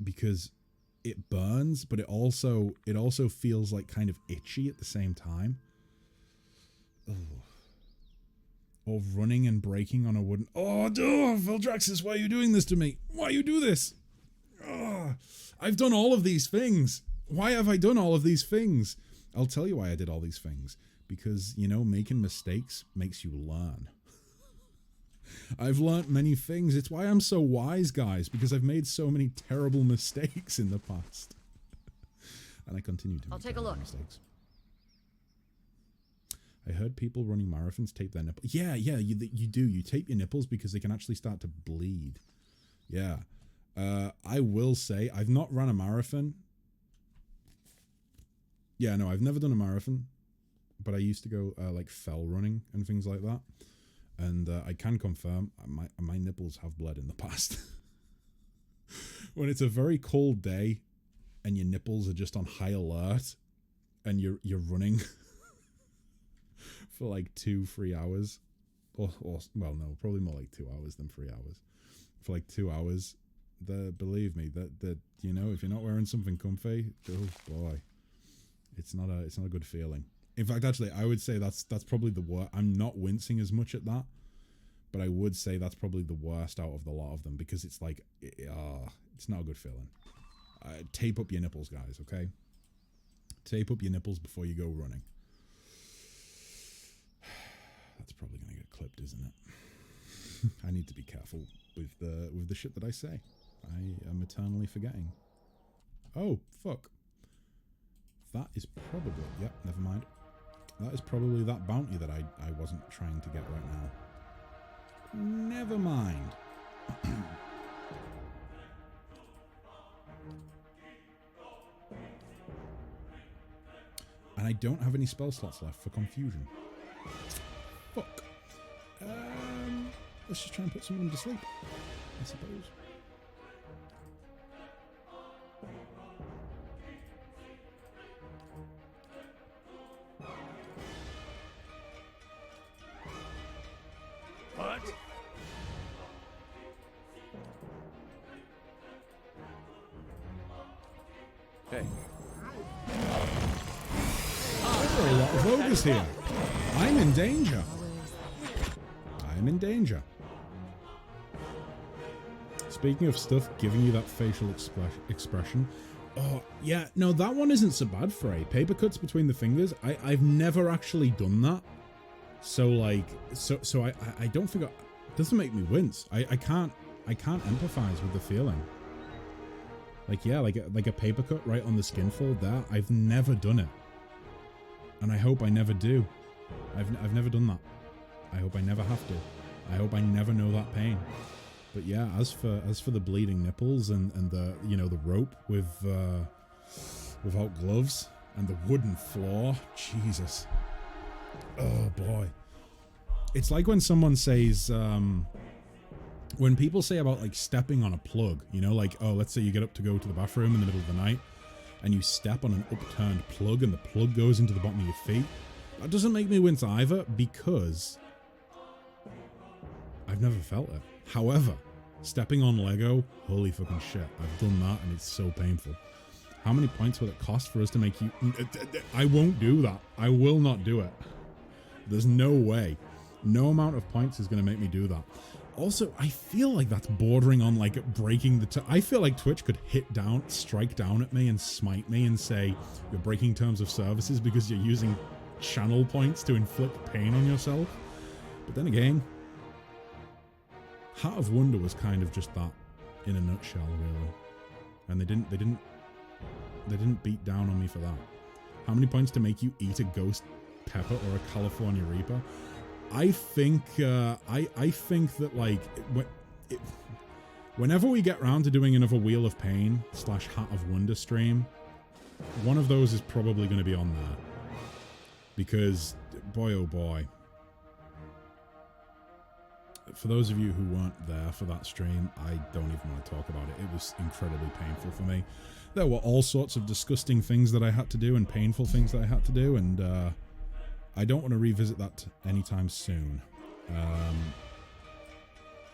Because it burns, but it also feels like kind of itchy at the same time. Oh. Or running and braking on a wooden... Oh, Vildraxis, why are you doing this to me? Why you do this? Oh, I've done all of these things. Why have I done all of these things? I'll tell you why I did all these things. Because, you know, making mistakes makes you learn. I've learnt many things. It's why I'm so wise, guys, because I've made so many terrible mistakes in the past. And I continue to make terrible mistakes. I heard people running marathons tape their nipples. Yeah, you do. You tape your nipples because they can actually start to bleed. Yeah. I will say, I've not run a marathon. Yeah, no, I've never done a marathon. But I used to go, like, fell running and things like that. And I can confirm, my nipples have bled in the past. When it's a very cold day and your nipples are just on high alert and you're running... for like 2-3 hours, or well, no, probably more like 2 hours than 3 hours. For like 2 hours, believe me, that you know, if you're not wearing something comfy, oh boy, it's not a good feeling. In fact, actually, I would say that's probably the worst. I'm not wincing as much at that, but I would say that's probably the worst out of the lot of them because it's like, it's not a good feeling. Tape up your nipples, guys. Okay, tape up your nipples before you go running. That's probably going to get clipped, isn't it? I need to be careful with the shit that I say. I am eternally forgetting. Oh, fuck. That is probably... Yep, never mind. That is probably that bounty that I wasn't trying to get right now. Never mind. And I don't have any spell slots left for confusion. Fuck. Let's just try and put someone to sleep, I suppose. What? Hey. There are a lot of ogres here. I'm in danger. I'm in danger. Speaking of stuff giving you that facial expression, Oh, yeah. No, that one isn't so bad, Frey. Paper cuts between the fingers. I've never actually done that. So, like, so I don't think... It doesn't make me wince. I can't empathize with the feeling. Like, yeah, like a paper cut right on the skin fold there. I've never done it. And I hope I never do. I've never done that. I hope I never have to. I hope I never know that pain. But yeah, as for the bleeding nipples and the, you know, the rope with without gloves and the wooden floor, Jesus. Oh boy. It's like when someone says when people say about like stepping on a plug, you know, like, oh, let's say you get up to go to the bathroom in the middle of the night and you step on an upturned plug and the plug goes into the bottom of your feet. That doesn't make me wince either because I've never felt it. However, stepping on Lego, holy fucking shit. I've done that and it's so painful. How many points will it cost for us to make you... I won't do that. I will not do it. There's no way. No amount of points is going to make me do that. Also, I feel like that's bordering on like breaking the... I feel like Twitch could strike down at me and smite me and say, you're breaking terms of services because you're using channel points to inflict pain on yourself. But then again... Heart of Wonder was kind of just that in a nutshell, really. And they didn't beat down on me for that. How many points to make you eat a ghost pepper or a California Reaper? I think that like whenever we get round to doing another Wheel of Pain / Heart of Wonder stream, one of those is probably going to be on there. Because boy oh boy. For those of you who weren't there for that stream, I don't even want to talk about it. It was incredibly painful for me. There were all sorts of disgusting things that I had to do and painful things that I had to do, and I don't want to revisit that anytime soon.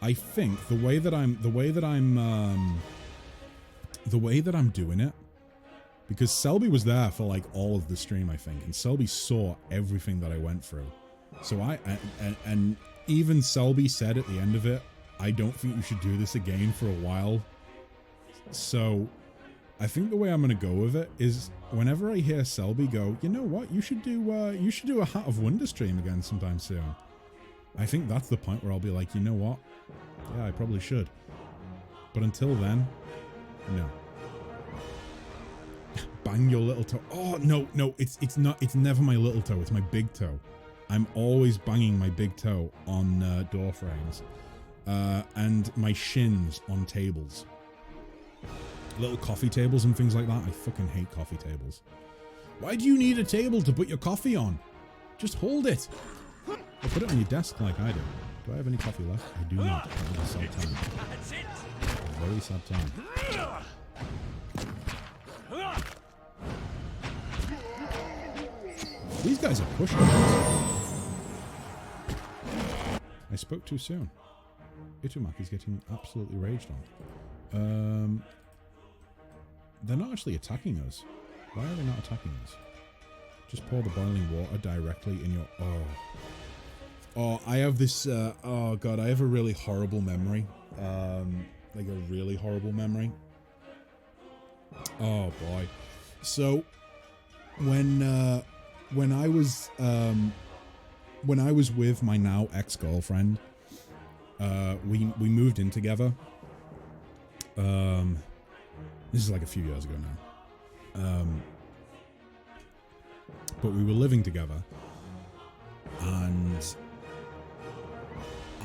I think the way that I'm doing it, because Selby was there for like all of the stream, I think, and Selby saw everything that I went through. So and even Selby said at the end of it, I don't think you should do this again for a while. So I think the way I'm going to go with it is whenever I hear Selby go, you know what, you should do a Heart of Wonder stream again sometime soon. I think that's the point where I'll be like, you know what? Yeah, I probably should. But until then, no. Bang your little toe. Oh, no, it's not, it's never my little toe, it's my big toe. I'm always banging my big toe on door frames and my shins on tables. Little coffee tables and things like that. I fucking hate coffee tables. Why do you need a table to put your coffee on? Just hold it. Or put it on your desk like I do. Do I have any coffee left? I do not. That was a sad time. A very sad time. These guys are pushing. I spoke too soon. Itumak is getting absolutely raged on. They're not actually attacking us. Why are they not attacking us? Just pour the boiling water directly in your... Oh, I have this... oh, God, I have a really horrible memory. Like a really horrible memory. Oh, boy. So, when I was with my now ex-girlfriend, we moved in together. This is like a few years ago now. But we were living together, and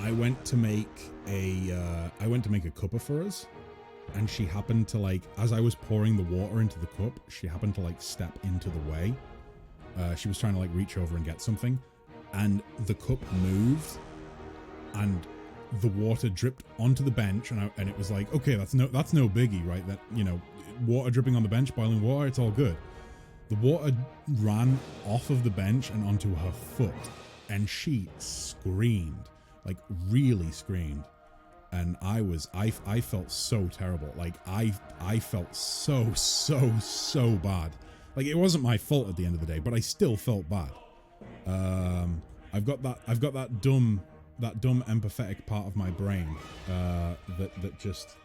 I went to make a cuppa for us, and she happened to, like, as I was pouring the water into the cup, she happened to like step into the way. She was trying to like reach over and get something, and the cup moved, and the water dripped onto the bench, and it was like, okay, that's no biggie, right? That, you know, water dripping on the bench, boiling water, it's all good. The water ran off of the bench and onto her foot, and she screamed, like really screamed, and I felt so terrible. Like I felt so bad. Like, it wasn't my fault at the end of the day, but I still felt bad. I've got that dumb that dumb empathetic part of my brain that just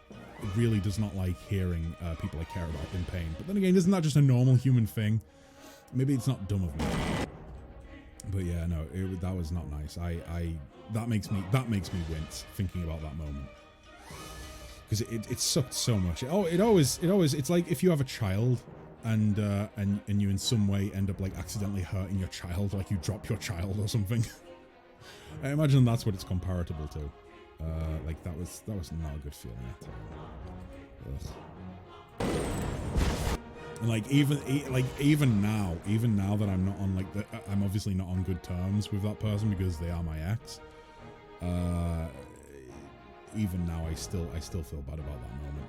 really does not like hearing people I care about in pain. But then again, isn't that just a normal human thing? Maybe it's not dumb of me. But yeah, no, that was not nice. That makes me wince thinking about that moment. Because it sucked so much. It's like if you have a child and you in some way end up like accidentally hurting your child, like you drop your child or something. I imagine that's what it's comparable to. Like that was not a good feeling at all. Ugh. And like even now that I'm not on I'm obviously not on good terms with that person because they are my ex. Even now I still feel bad about that moment.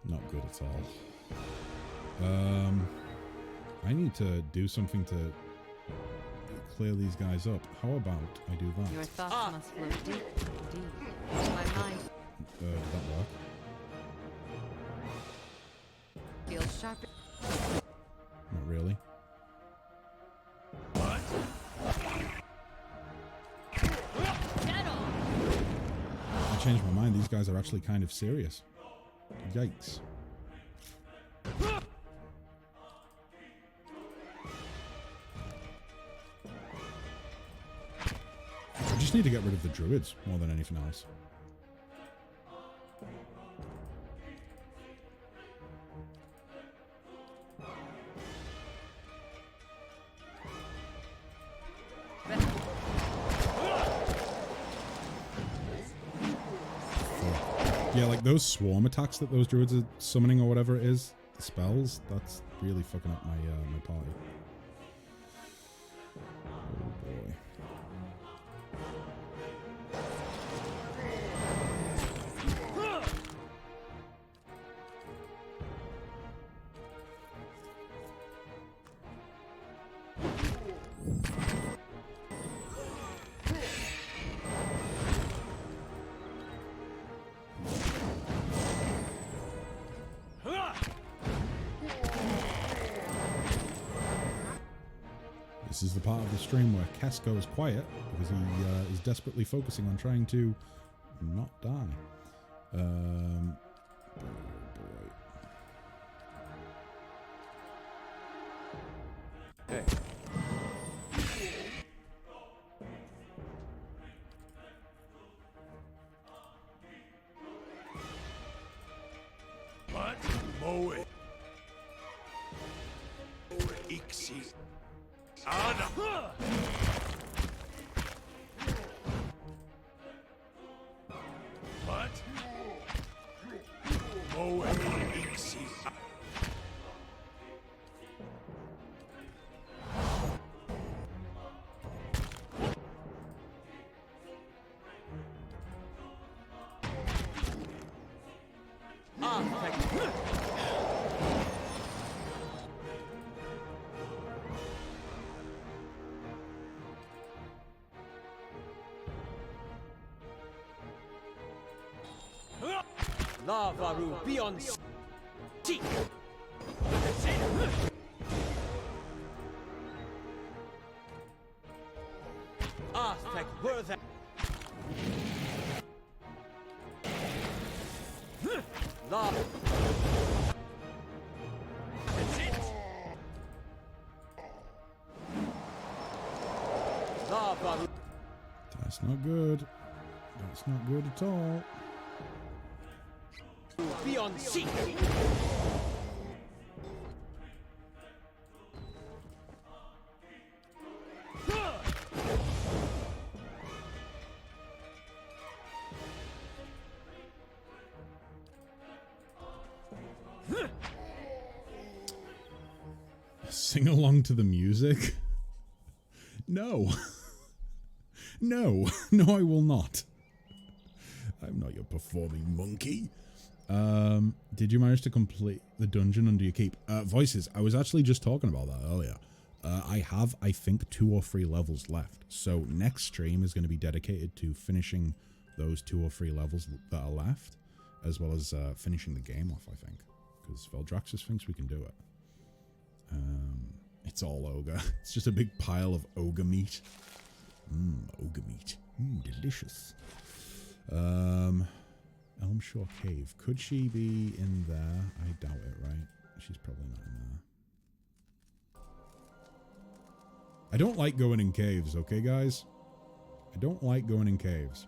Not good at all. I need to do something to clear these guys up. How about I do that? Your thoughts must flow deep, deep. My mind Did that work? feels sharp. Not really. I changed my mind. These guys are actually kind of serious. Yikes. I just need to get rid of the druids more than anything else. Yeah, like those swarm attacks that those druids are summoning or whatever it is, the spells, that's really fucking up my my party. Oh boy. This is the part of the stream where Kes goes quiet because he is desperately focusing on trying to not die. Oh boy. Hey. What? Moe. Ixi. Ana. What? Moe. Ixi. Lavaru beyond seek. Arthek Wortha. Lava. Lavaru. That's not good. That's not good at all. Beyond seek. Sing along to the music? No. No. No, I will not. I'm not your performing monkey. Did you manage to complete the dungeon under your keep? Voices, I was actually just talking about that earlier. I have, I think, 2 or 3 levels left. So next stream is going to be dedicated to finishing those 2 or 3 levels that are left, as well as finishing the game off, I think. Because Veldraxis thinks we can do it. It's all ogre. It's just a big pile of ogre meat. Ogre meat. Delicious. Elmshore Cave. Could she be in there? I doubt it, right? She's probably not in there. I don't like going in caves, okay, guys? I don't like going in caves.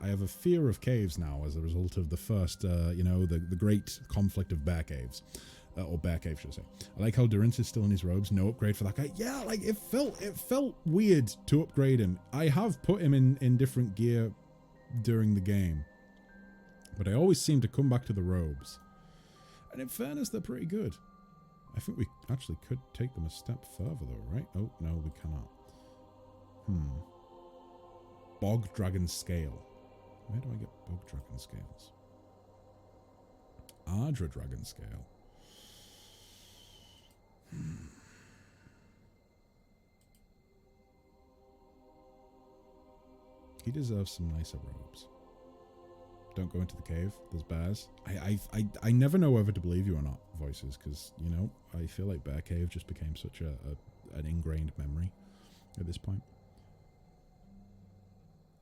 I have a fear of caves now as a result of the first, you know, the great conflict of bear caves. Or bear cave, should I say. I like how Durance is still in his robes. No upgrade for that guy. Yeah, like, it felt weird to upgrade him. I have put him in different gear during the game. But I always seem to come back to the robes. And in fairness, they're pretty good. I think we actually could take them a step further, though, right? Oh, no, we cannot. Bog Dragon Scale. Where do I get Bog Dragon Scales? Ardra Dragon Scale. He deserves some nicer robes. Don't go into the cave. There's bears. I never know whether to believe you or not, Voices, because, you know, I feel like Bear Cave just became such an ingrained memory at this point.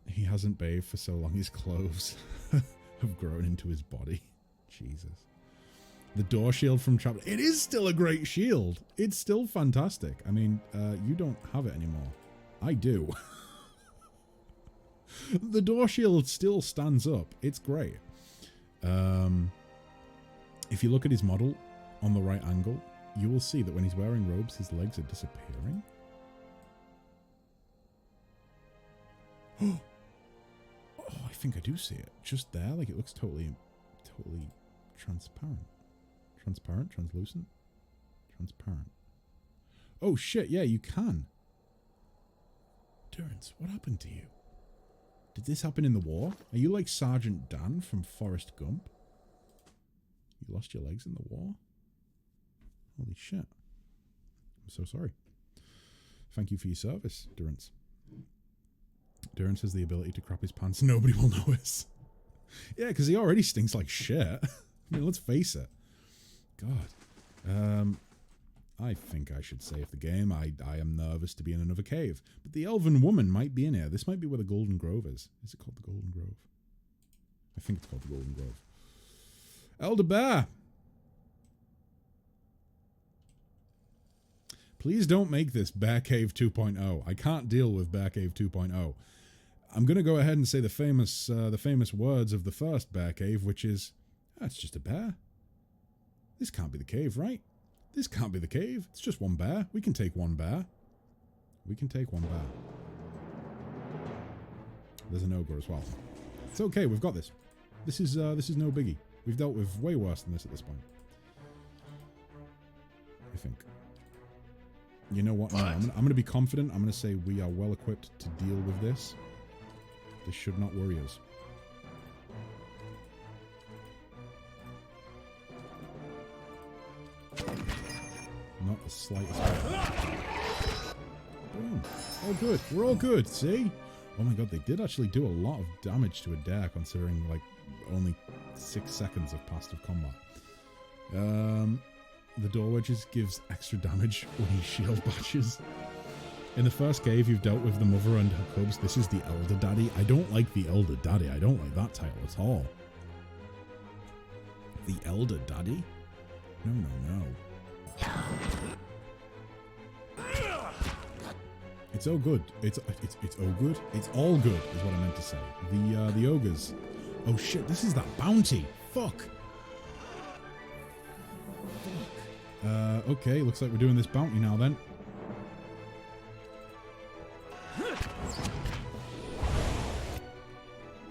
He hasn't bathed for so long his clothes have grown into his body. Jesus. The door shield from Trap. It is still a great shield. It's still fantastic. I mean, you don't have it anymore. I do. The door shield still stands up. It's great. If you look at his model on the right angle, you will see that when he's wearing robes, his legs are disappearing. Oh, I think I do see it. Just there, like it looks totally transparent. Transparent? Translucent? Transparent. Oh shit, yeah, you can. Durance, what happened to you? Did this happen in the war? Are you like Sergeant Dan from Forrest Gump? You lost your legs in the war? Holy shit. I'm so sorry. Thank you for your service, Durance. Durance has the ability to crap his pants. Nobody will notice. Yeah, because he already stinks like shit. I mean, let's face it. God. I think I should save the game. I am nervous to be in another cave. But the Elven Woman might be in here. This might be where the Golden Grove is. Is it called the Golden Grove? I think it's called the Golden Grove. Elder Bear! Please don't make this Bear Cave 2.0. I can't deal with Bear Cave 2.0. I'm going to go ahead and say the famous words of the first Bear Cave, which is, it's just a bear. This can't be the cave, right? This can't be the cave. It's just one bear. We can take one bear. We can take one bear. There's an ogre as well. It's okay. We've got this. This is no biggie. We've dealt with way worse than this at this point. I think. You know what? No, I'm going to be confident. I'm going to say we are well equipped to deal with this. This should not worry us. Not the slightest. Boom. All good. We're all good. See? Oh my god, they did actually do a lot of damage to Adair considering like only 6 seconds have passed of combat. The door wedges gives extra damage when he shield bashes. In the first cave, you've dealt with the mother and her cubs. This is the Elder Daddy. I don't like the Elder Daddy. I don't like that title at all. The Elder Daddy? No, no, no. It's all good. It's all good. It's all good is what I meant to say. The ogres. Oh shit! This is that bounty. Fuck. Okay. Looks like we're doing this bounty now then.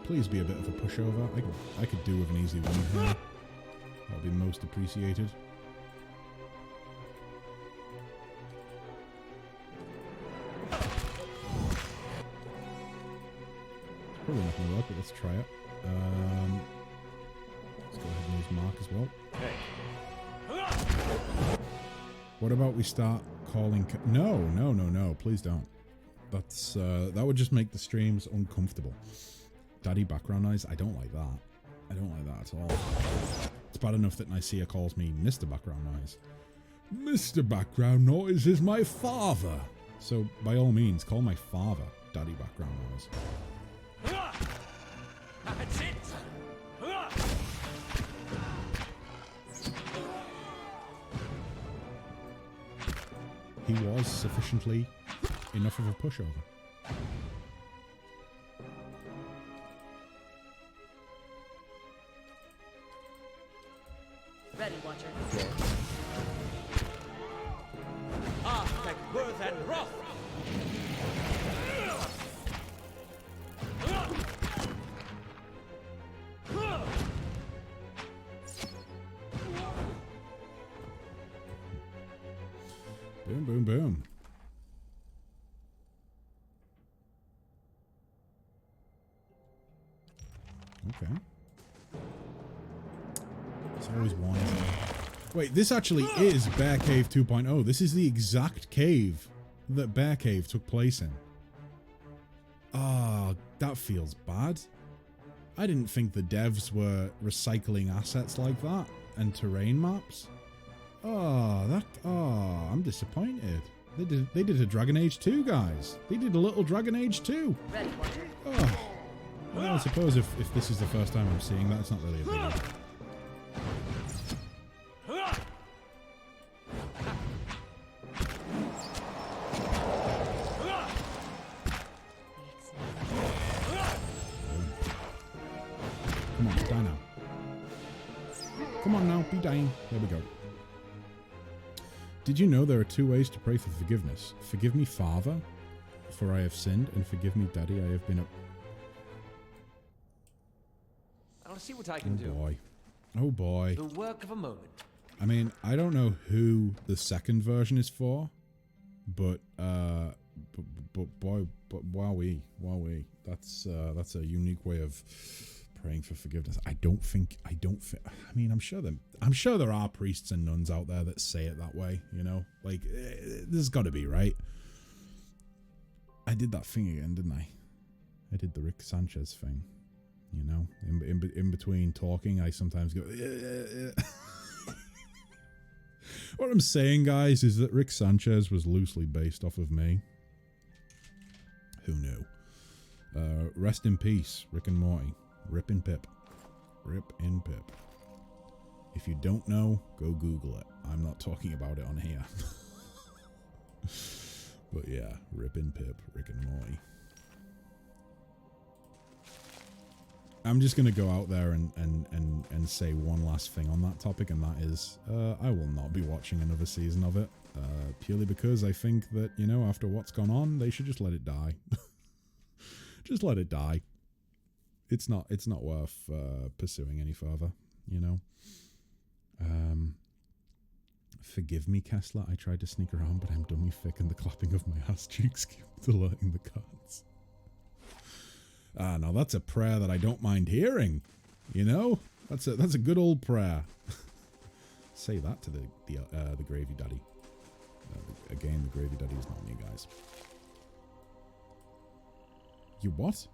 Please be a bit of a pushover. I could do with an easy win here. That would be most appreciated. Probably not going to work, but let's try it. Let's go ahead and use Mark as well. What about we start calling... No, no, no, no. Please don't. That's that would just make the streams uncomfortable. Daddy background noise? I don't like that. I don't like that at all. It's bad enough that Nicaea calls me Mr. Background Noise. Mr. Background Noise is my father. So, by all means, call my father. daddy background noise. That's it! He was sufficiently enough of a pushover. Ready, Watcher. Aztec worth and wrath! Boom, boom, boom. Okay. It's always one. Wait, this actually is Bear Cave 2.0. This is the exact cave that Bear Cave took place in. Ah, that feels bad. I didn't think the devs were recycling assets like that and terrain maps. Oh, I'm disappointed. They did a Dragon Age 2, guys. They did a little Dragon Age 2. Ready, Watcher. Oh. Well, I suppose if this is the first time I'm seeing that, it's not really a big deal. Come on, die now. Come on now, be dying. There we go. Did you know there are 2 ways to pray for forgiveness? Forgive me, Father, for I have sinned, and forgive me, Daddy, I have been up. I'll see what I can do. Oh boy. Oh boy. The work of a moment. I mean, I don't know who the second version is for, but boy, wowee. That's a unique way of praying for forgiveness. I mean, I'm sure there are priests and nuns out there that say it that way, you know? Like, there's got to be, right? I did that thing again, didn't I? I did the Rick Sanchez thing, you know? In between talking, I sometimes go, What I'm saying, guys, is that Rick Sanchez was loosely based off of me. Who knew? Rest in peace, Rick and Morty. Rip and Pip. Rip and Pip. If you don't know, go Google it. I'm not talking about it on here. But yeah, Rip and Pip, Rick and Morty. I'm just going to go out there and say one last thing on that topic, and that is I will not be watching another season of it. Purely because I think that, you know, after what's gone on, they should just let it die. Just let it die. It's not worth pursuing any further, you know. Forgive me, Kessler. I tried to sneak around, but I'm dummy thick, and the clapping of my ass cheeks kept alerting the cards. Now that's a prayer that I don't mind hearing. You know, that's a good old prayer. Say that to the Gravy Daddy. Again, the Gravy Daddy is not me, guys. You what?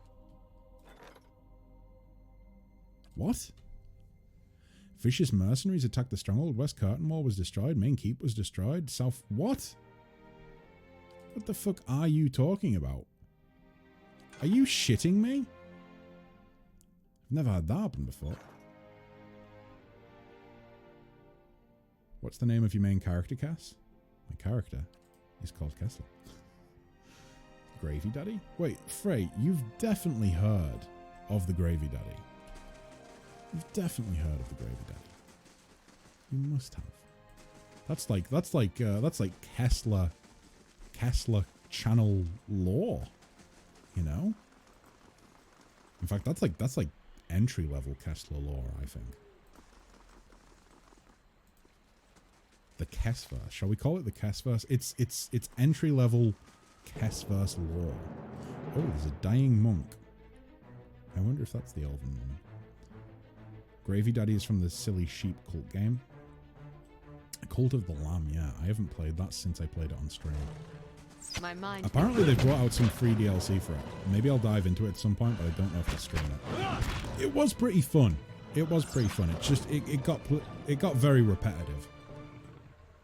What? Vicious mercenaries attacked the stronghold. West Curtain Wall was destroyed. Main Keep was destroyed. South... What? What the fuck are you talking about? Are you shitting me? I've never had that happen before. What's the name of your main character, Cass? My character is called Kessler. Gravy Daddy? Wait, Frey, you've definitely heard of the Gravy Daddy. You've definitely heard of the Gravy Daddy. You must have. That's like Kessler channel lore. You know? In fact, that's like entry level Kessler lore, I think. The Kessverse. Shall we call it the Kessverse? It's entry level Kessverse lore. Oh, there's a dying monk. I wonder if that's the Elven woman. Gravy Daddy is from the Silly Sheep cult game. Cult of the Lamb, yeah. I haven't played that since I played it on stream. My mind. Apparently they've brought out some free DLC for it. Maybe I'll dive into it at some point, but I don't know if I'll stream it. It was pretty fun. It was pretty fun. It just it got very repetitive.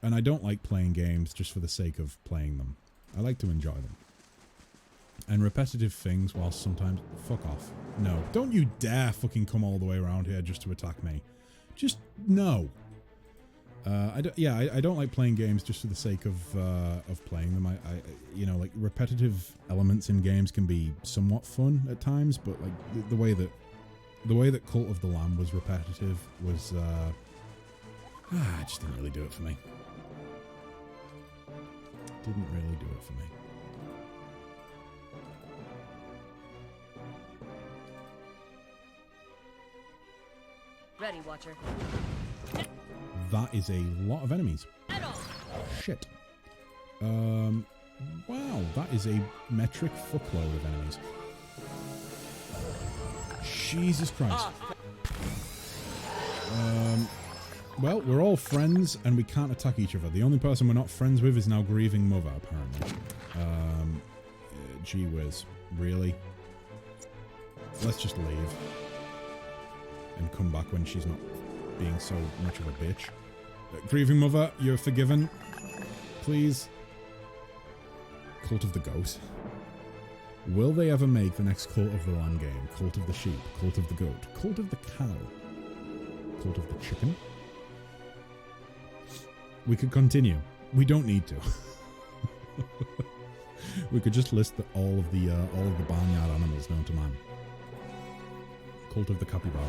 And I don't like playing games just for the sake of playing them. I like to enjoy them. And repetitive things, while sometimes... Fuck off. No. Don't you dare fucking come all the way around here just to attack me. Just... No. I don't like playing games just for the sake of playing them. You know, like, repetitive elements in games can be somewhat fun at times, but, like, the way that Cult of the Lamb was repetitive was... it just didn't really do it for me. Didn't really do it for me. Ready, Watcher. That is a lot of enemies. Shit. Wow, that is a metric fuckload of enemies. Jesus Christ. Well, we're all friends and we can't attack each other. The only person we're not friends with is now grieving mother, apparently. Gee whiz. Really? Let's just leave. And come back when she's not being so much of a bitch. Grieving mother, you're forgiven. Please. Cult of the Goat. Will they ever make the next Cult of the Lamb game? Cult of the Sheep, Cult of the Goat, Cult of the Cow, Cult of the Chicken? We could continue. We don't need to. We could just list all of the barnyard animals known to man. Cult of the Capybara.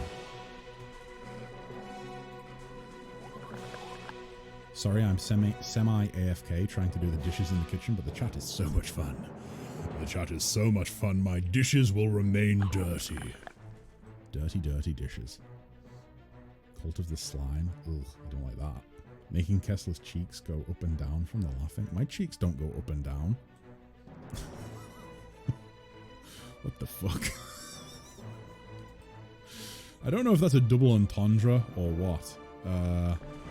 Sorry, I'm semi AFK trying to do the dishes in the kitchen, but the chat is so much fun. The chat is so much fun, my dishes will remain dirty. Dirty, dirty dishes. Cult of the Slime. Ugh, I don't like that. Making Kessler's cheeks go up and down from the laughing. My cheeks don't go up and down. What the fuck? I don't know if that's a double entendre or what.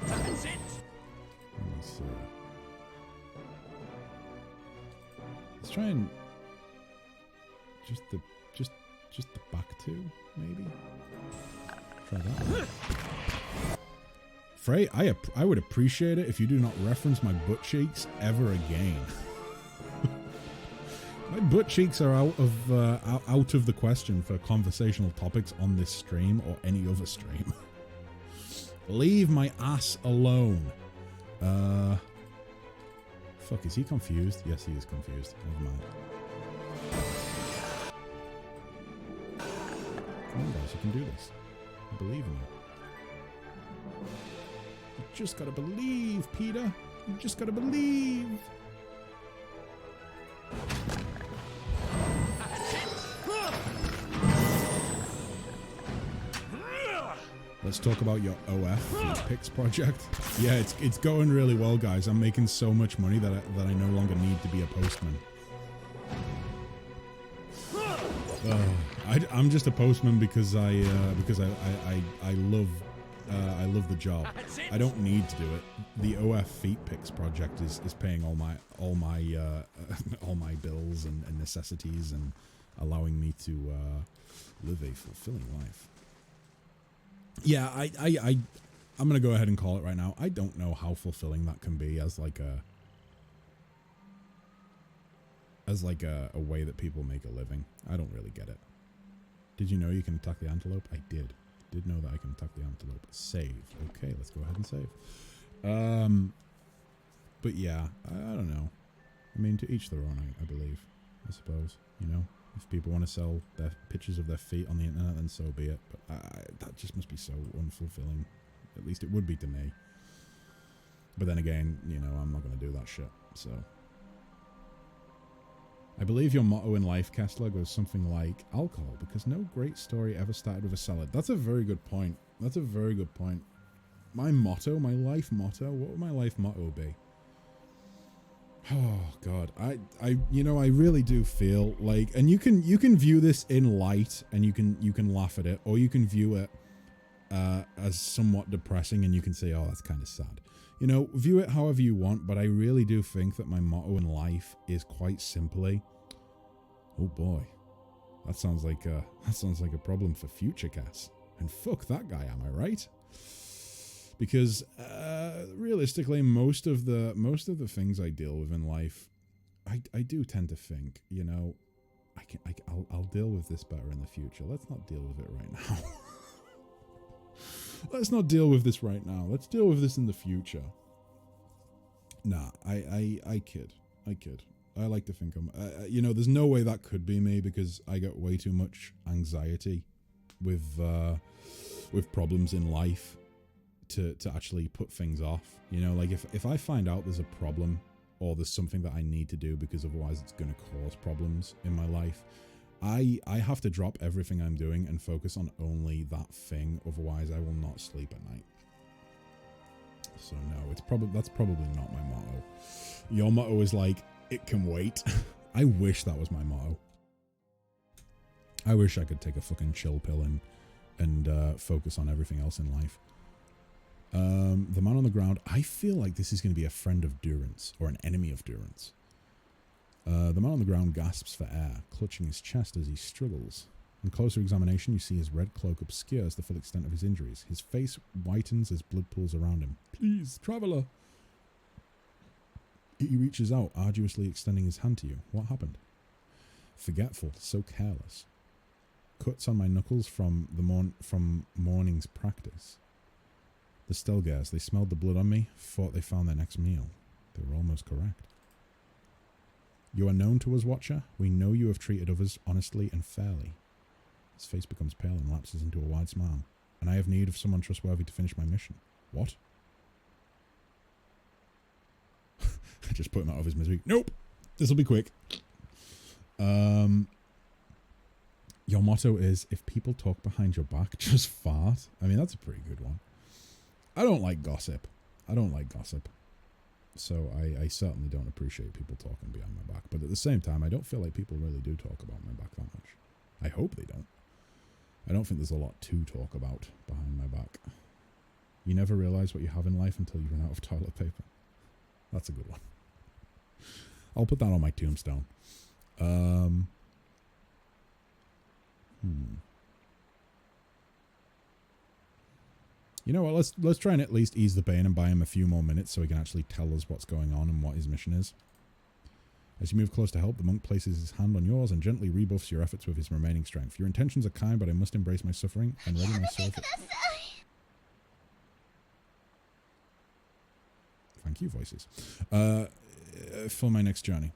That's it. Let me see. Let's try and just the back two, maybe. Try that. Frey, I would appreciate it if you do not reference my butt cheeks ever again. My butt cheeks are out of the question for conversational topics on this stream or any other stream. Leave my ass alone. Fuck, is he confused? Yes, he is confused. Never mind. Come on, guys, you can do this. I believe in you. You just gotta believe, Peter. You just gotta believe. Let's talk about your OF Pix project. Yeah, it's going really well, guys. I'm making so much money that I no longer need to be a postman. I'm just a postman because I love the job. I don't need to do it. The OF Feet Pix project is paying all my bills and necessities and allowing me to live a fulfilling life. Yeah, I'm gonna go ahead and call it right now. I don't know how fulfilling that can be as like a way that people make a living. I don't really get it. Did you know you can attack the antelope? I did. Did know that I can attack the antelope. Save. Okay, let's go ahead and save. But yeah, I don't know. I mean, to each their own, I believe. I suppose, you know. If people want to sell their pictures of their feet on the internet, then so be it. But that just must be so unfulfilling. At least it would be to me. But then again, you know, I'm not going to do that shit. So. I believe your motto in life, Kessler, goes something like alcohol, because no great story ever started with a salad. That's a very good point. That's a very good point. My motto, my life motto, what would my life motto be? Oh God, I really do feel like, and you can view this in light, and you can laugh at it, or you can view it as somewhat depressing, and you can say, oh, that's kind of sad. You know, view it however you want, but I really do think that my motto in life is quite simply, oh boy, that sounds like a problem for future Cass, and fuck that guy, am I right? Because realistically, most of the things I deal with in life, I do tend to think, you know, I'll deal with this better in the future. Let's not deal with it right now. Let's not deal with this right now. Let's deal with this in the future. Nah, I kid. I like to think I'm, you know, there's no way that could be me because I get way too much anxiety with problems in life to actually put things off. You know, like if I find out there's a problem or there's something that I need to do because otherwise it's going to cause problems in my life, I have to drop everything I'm doing and focus on only that thing. Otherwise, I will not sleep at night. So no, that's probably not my motto. Your motto is like, it can wait. I wish that was my motto. I wish I could take a fucking chill pill and focus on everything else in life. The man on the ground. I feel like this is going to be a friend of Durance or an enemy of Durance. The man on the ground gasps for air, clutching his chest as he struggles. On closer examination, you see his red cloak obscures the full extent of his injuries. His face whitens as blood pools around him. Please, traveller. He reaches out, arduously extending his hand to you. What happened? Forgetful, so careless. Cuts on my knuckles from morning's practice. The Stelgares, they smelled the blood on me, thought they found their next meal. They were almost correct. You are known to us, Watcher. We know you have treated others honestly and fairly. His face becomes pale and lapses into a wide smile. And I have need of someone trustworthy to finish my mission. What? I just put him out of his misery. Nope! This'll be quick. Your motto is, if people talk behind your back, just fart. I mean, that's a pretty good one. I don't like gossip. So I certainly don't appreciate people talking behind my back. But at the same time, I don't feel like people really do talk about my back that much. I hope they don't. I don't think there's a lot to talk about behind my back. You never realize what you have in life until you run out of toilet paper. That's a good one. I'll put that on my tombstone. You know what, let's try and at least ease the pain and buy him a few more minutes so he can actually tell us what's going on and what his mission is. As you move close to help, the monk places his hand on yours and gently rebuffs your efforts with his remaining strength. Your intentions are kind, but I must embrace my suffering and ready myself. Thank you, voices. For my next journey.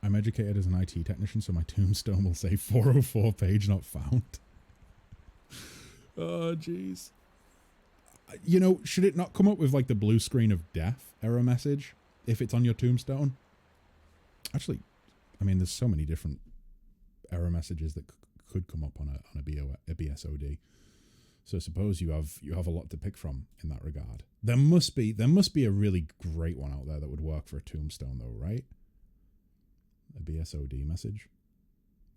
I'm educated as an IT technician, so my tombstone will say 404 page not found. Oh, jeez. You know, should it not come up with like the blue screen of death error message if it's on your tombstone? Actually, I mean, there's so many different error messages that could come up on a BSOD. So I suppose you have a lot to pick from in that regard. There must be a really great one out there that would work for a tombstone though, right? A BSOD message.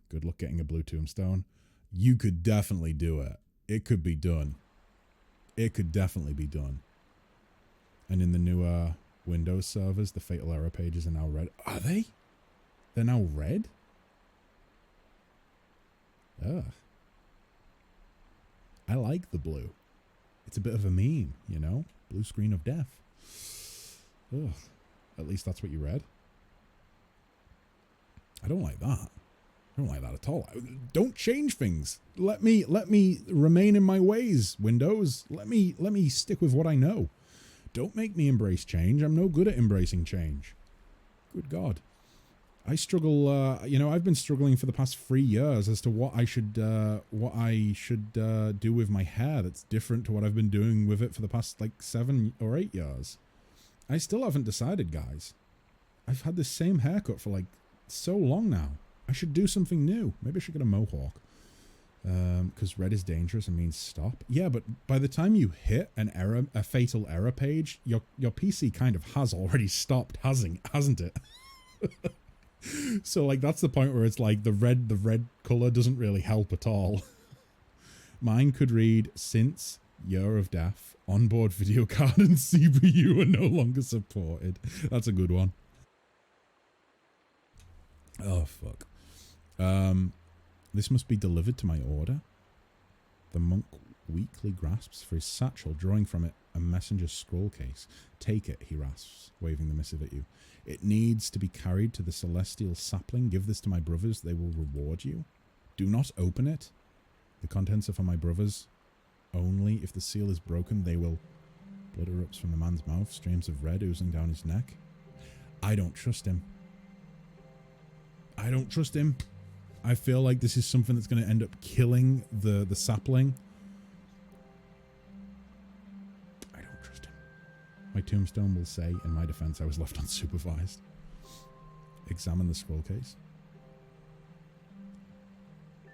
Good luck getting a blue tombstone. You could definitely do it. It could be done. It could definitely be done. And in the newer Windows servers, the fatal error pages are now red. Are they? They're now red? Ugh. I like the blue. It's a bit of a meme, you know? Blue screen of death. Ugh. At least that's what you read. I don't like that. I don't like that at all. Don't change things. Let me remain in my ways, Windows. Let me stick with what I know. Don't make me embrace change. I'm no good at embracing change. Good God. I struggle, you know, I've been struggling for the past 3 years as to what I should do with my hair that's different to what I've been doing with it for the past like 7 or 8 years. I still haven't decided, guys. I've had this same haircut for like so long now. I should do something new. Maybe I should get a mohawk. Because red is dangerous and means stop. Yeah, but by the time you hit a fatal error page, your PC kind of has already stopped, hasn't it? So like that's the point where it's like the red color doesn't really help at all. Mine could read, since year of death, onboard video card and CPU are no longer supported. That's a good one. Oh fuck. This must be delivered to my order. The monk weakly grasps for his satchel, drawing from it A messenger's scroll case. Take it, he rasps, waving the missive at you. It needs to be carried to the celestial sapling. Give this to my brothers. They will reward you. Do not open it. The contents are for my brothers. Only if the seal is broken, they will... Blood erupts from the man's mouth, streams of red oozing down his neck. I don't trust him. I don't trust him. I feel like this is something that's going to end up killing the sapling. I don't trust him. My tombstone will say, in my defense, I was left unsupervised. Examine the scroll case.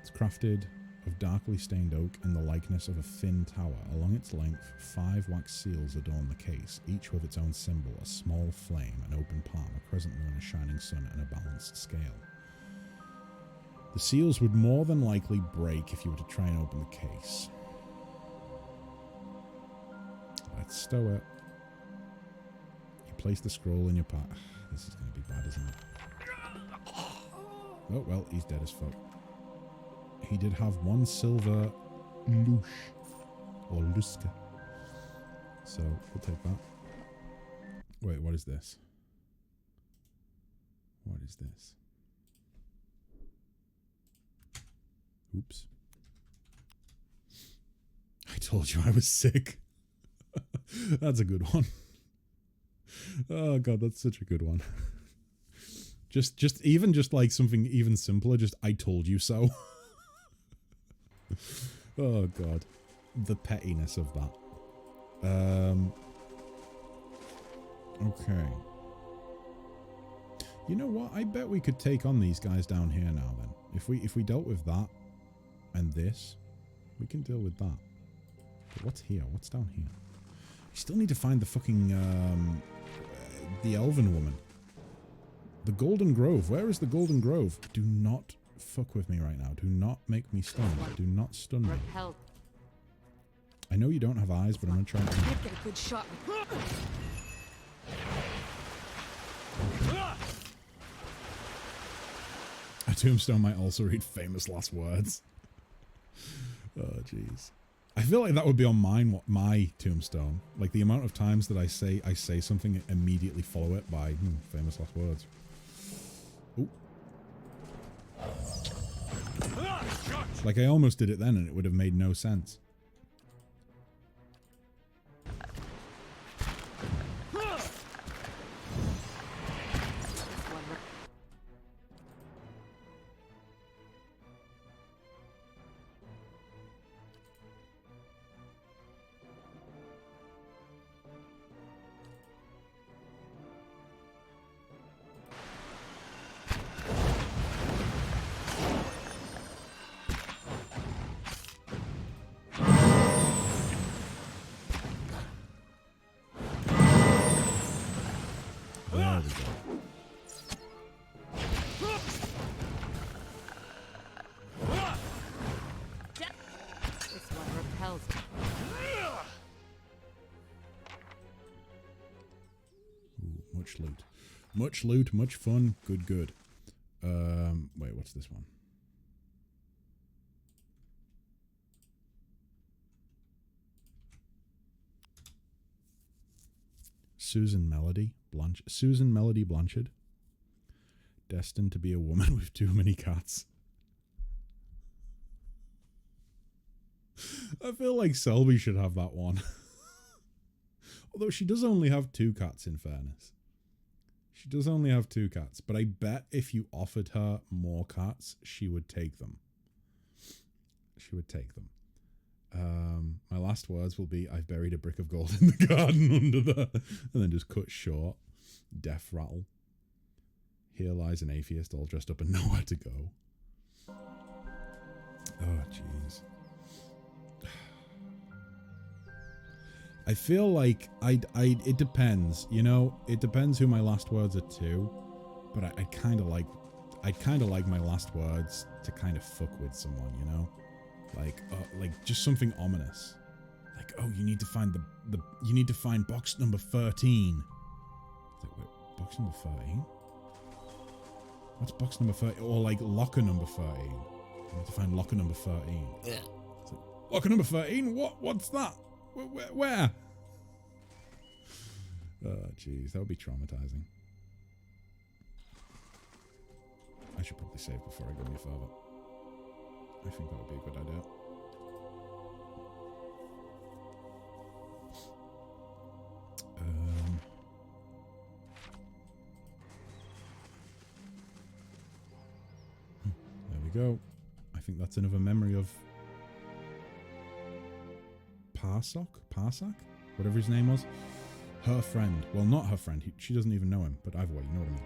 It's crafted of darkly stained oak in the likeness of a thin tower. Along its length, 5 wax seals adorn the case, each with its own symbol, a small flame, an open palm, a crescent moon, a shining sun, and a balanced scale. The seals would more than likely break if you were to try and open the case. Let's stow it. You place the scroll in your pack. This is going to be bad, isn't it? Oh, well, he's dead as fuck. He did have 1 silver louche, or luska. So, we'll take that. Wait, what is this? What is this? Oops. I told you I was sick. That's a good one. Oh god, that's such a good one. Just like something even simpler, just I told you so. Oh god. The pettiness of that. Okay. You know what? I bet we could take on these guys down here now then. If we dealt with that and this, we can deal with that. But what's here? What's down here? We still need to find the fucking the elven woman. The Golden Grove. Where is the Golden Grove? Do not fuck with me right now. Do not make me stun. Do not stun me. I know you don't have eyes, but I'm gonna try and Get a good shot. A tombstone might also read famous last words. Oh, jeez. I feel like that would be on my tombstone. Like the amount of times that I say something, immediately follow it by famous last words. Ooh. Like I almost did it then, and it would have made no sense. Much loot, much fun. Good, good. Wait, what's this one? Susan Melody Blanchard. Destined to be a woman with too many cats. I feel like Selby should have that one. Although she does only have 2 cats, in fairness. She does only have 2 cats, but I bet if you offered her more cats, she would take them. She would take them. My last words will be, I've buried a brick of gold in the garden under there. And then just cut short. Death rattle. Here lies an atheist all dressed up and nowhere to go. Oh, jeez. I feel like it depends, you know, it depends who my last words are to, but I'd kind of like my last words to kind of fuck with someone, you know, like just something ominous, like, oh, you need to find you need to find box number 13. It's like, wait, box number 13? What's box number 13? Or like locker number 13? You need to find locker number 13. Yeah. Like, locker number 13? What's that? Where? jeez, that would be traumatizing. I should probably save before I go any further. I think that would be a good idea. There we go. I think that's another memory of Parsak? Whatever his name was. Her friend. Well, not her friend. She doesn't even know him, but either way, you know what I mean.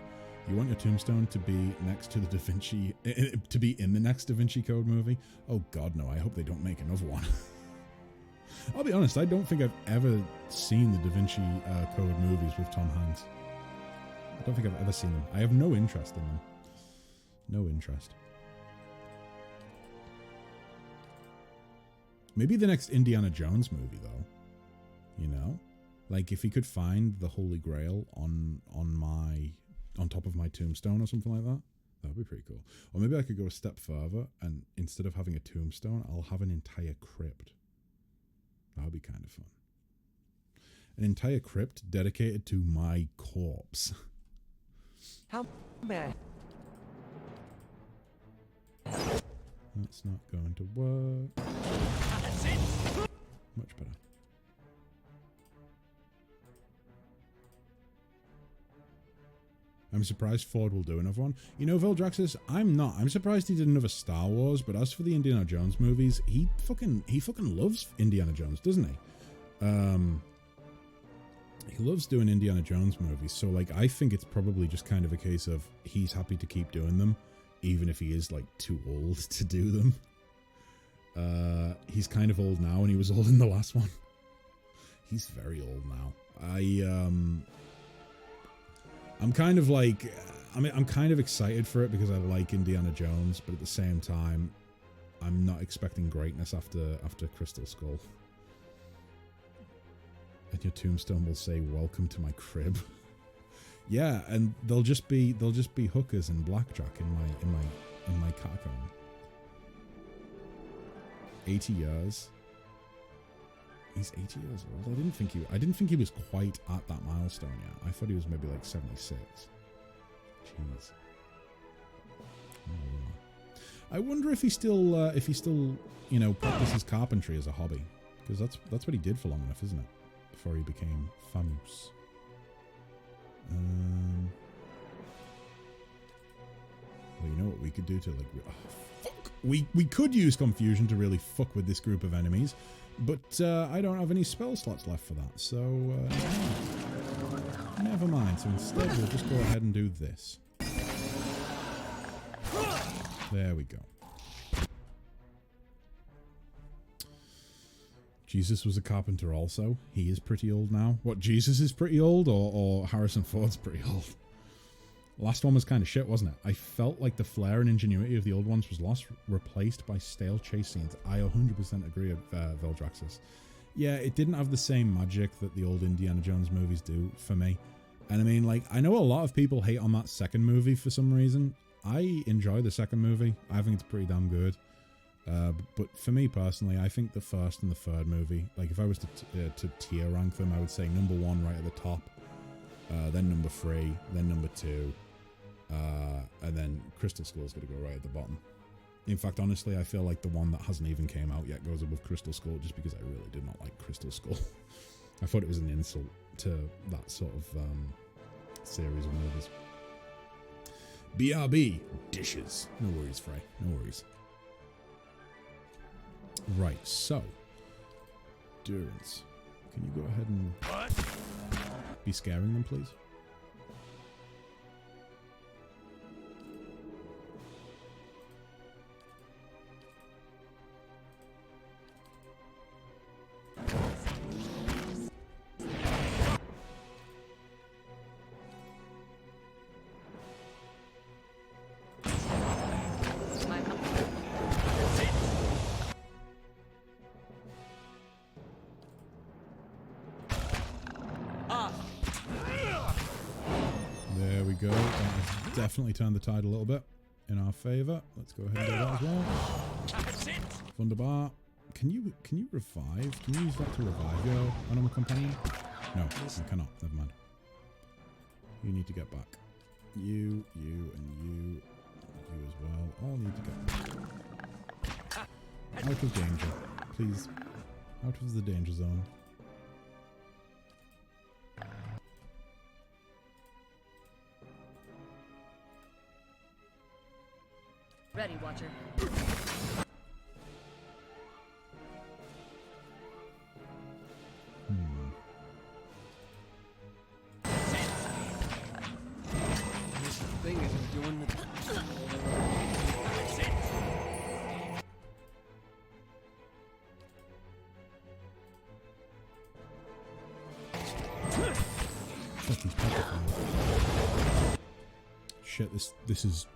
You want your tombstone to be next to the Da Vinci... to be in the next Da Vinci Code movie? Oh god, no. I hope they don't make another one. I'll be honest, I don't think I've ever seen the Da Vinci Code movies with Tom Hanks. I don't think I've ever seen them. I have no interest in them. No interest. Maybe the next Indiana Jones movie, though. You know? Like, if he could find the Holy Grail on top of my tombstone or something like that, that would be pretty cool. Or maybe I could go a step further, and instead of having a tombstone, I'll have an entire crypt. That would be kind of fun. An entire crypt dedicated to my corpse. How bad? That's not going to work. That's it. Much better. I'm surprised Ford will do another one. You know, Vildraxis, I'm not. I'm surprised he did another Star Wars, but as for the Indiana Jones movies, he fucking loves Indiana Jones, doesn't he? He loves doing Indiana Jones movies, so like I think it's probably just kind of a case of he's happy to keep doing them, even if he is like too old to do them. He's kind of old now, and he was old in the last one. He's very old now. I'm kind of like, I'm kind of excited for it because I like Indiana Jones, but at the same time, I'm not expecting greatness after Crystal Skull. And your tombstone will say, "Welcome to my crib." Yeah, and they'll just be hookers and blackjack in my catacomb. 80 years. He's 80 years old. I didn't think he was quite at that milestone yet. I thought he was maybe like 76. Jeez. Oh. I wonder if he still you know, practices carpentry as a hobby, because that's what he did for long enough, isn't it? Before he became famous. Well, you know what we could do to like... Oh, fuck! We could use confusion to really fuck with this group of enemies, but I don't have any spell slots left for that, so never mind. So instead we'll just go ahead and do this. There we go. Jesus was a carpenter also. He is pretty old now. What, Jesus is pretty old, or Harrison Ford's pretty old? Last one was kind of shit, wasn't it? I felt like the flair and ingenuity of the old ones was lost, replaced by stale chase scenes. I 100% agree with Vildraxis. Yeah, it didn't have the same magic that the old Indiana Jones movies do for me. And I mean, like, I know a lot of people hate on that second movie for some reason. I enjoy the second movie. I think it's pretty damn good. But for me personally, I think the first and the third movie, like if I was to tier rank them, I would say number 1 right at the top, then number 3, then number 2, and then Crystal Skull's got to go right at the bottom. In fact, honestly, I feel like the one that hasn't even came out yet goes above Crystal Skull, just because I really did not like Crystal Skull. I thought it was an insult to that sort of series of movies. BRB, dishes. No worries, Frey. No worries. Right, so Durance, can you go ahead and be scaring them, please? Definitely turned the tide a little bit in our favour. Let's go ahead and do that as well. Wunderbar. Can you revive? Can you use that to revive your animal companion? No, you cannot. Never mind. You need to get back. You, and you as well. All need to get back. Out of danger. Please. Out of the danger zone. Ready, Watcher. This thing isn't doing the... Fuck, he's petrified. Shit, this is...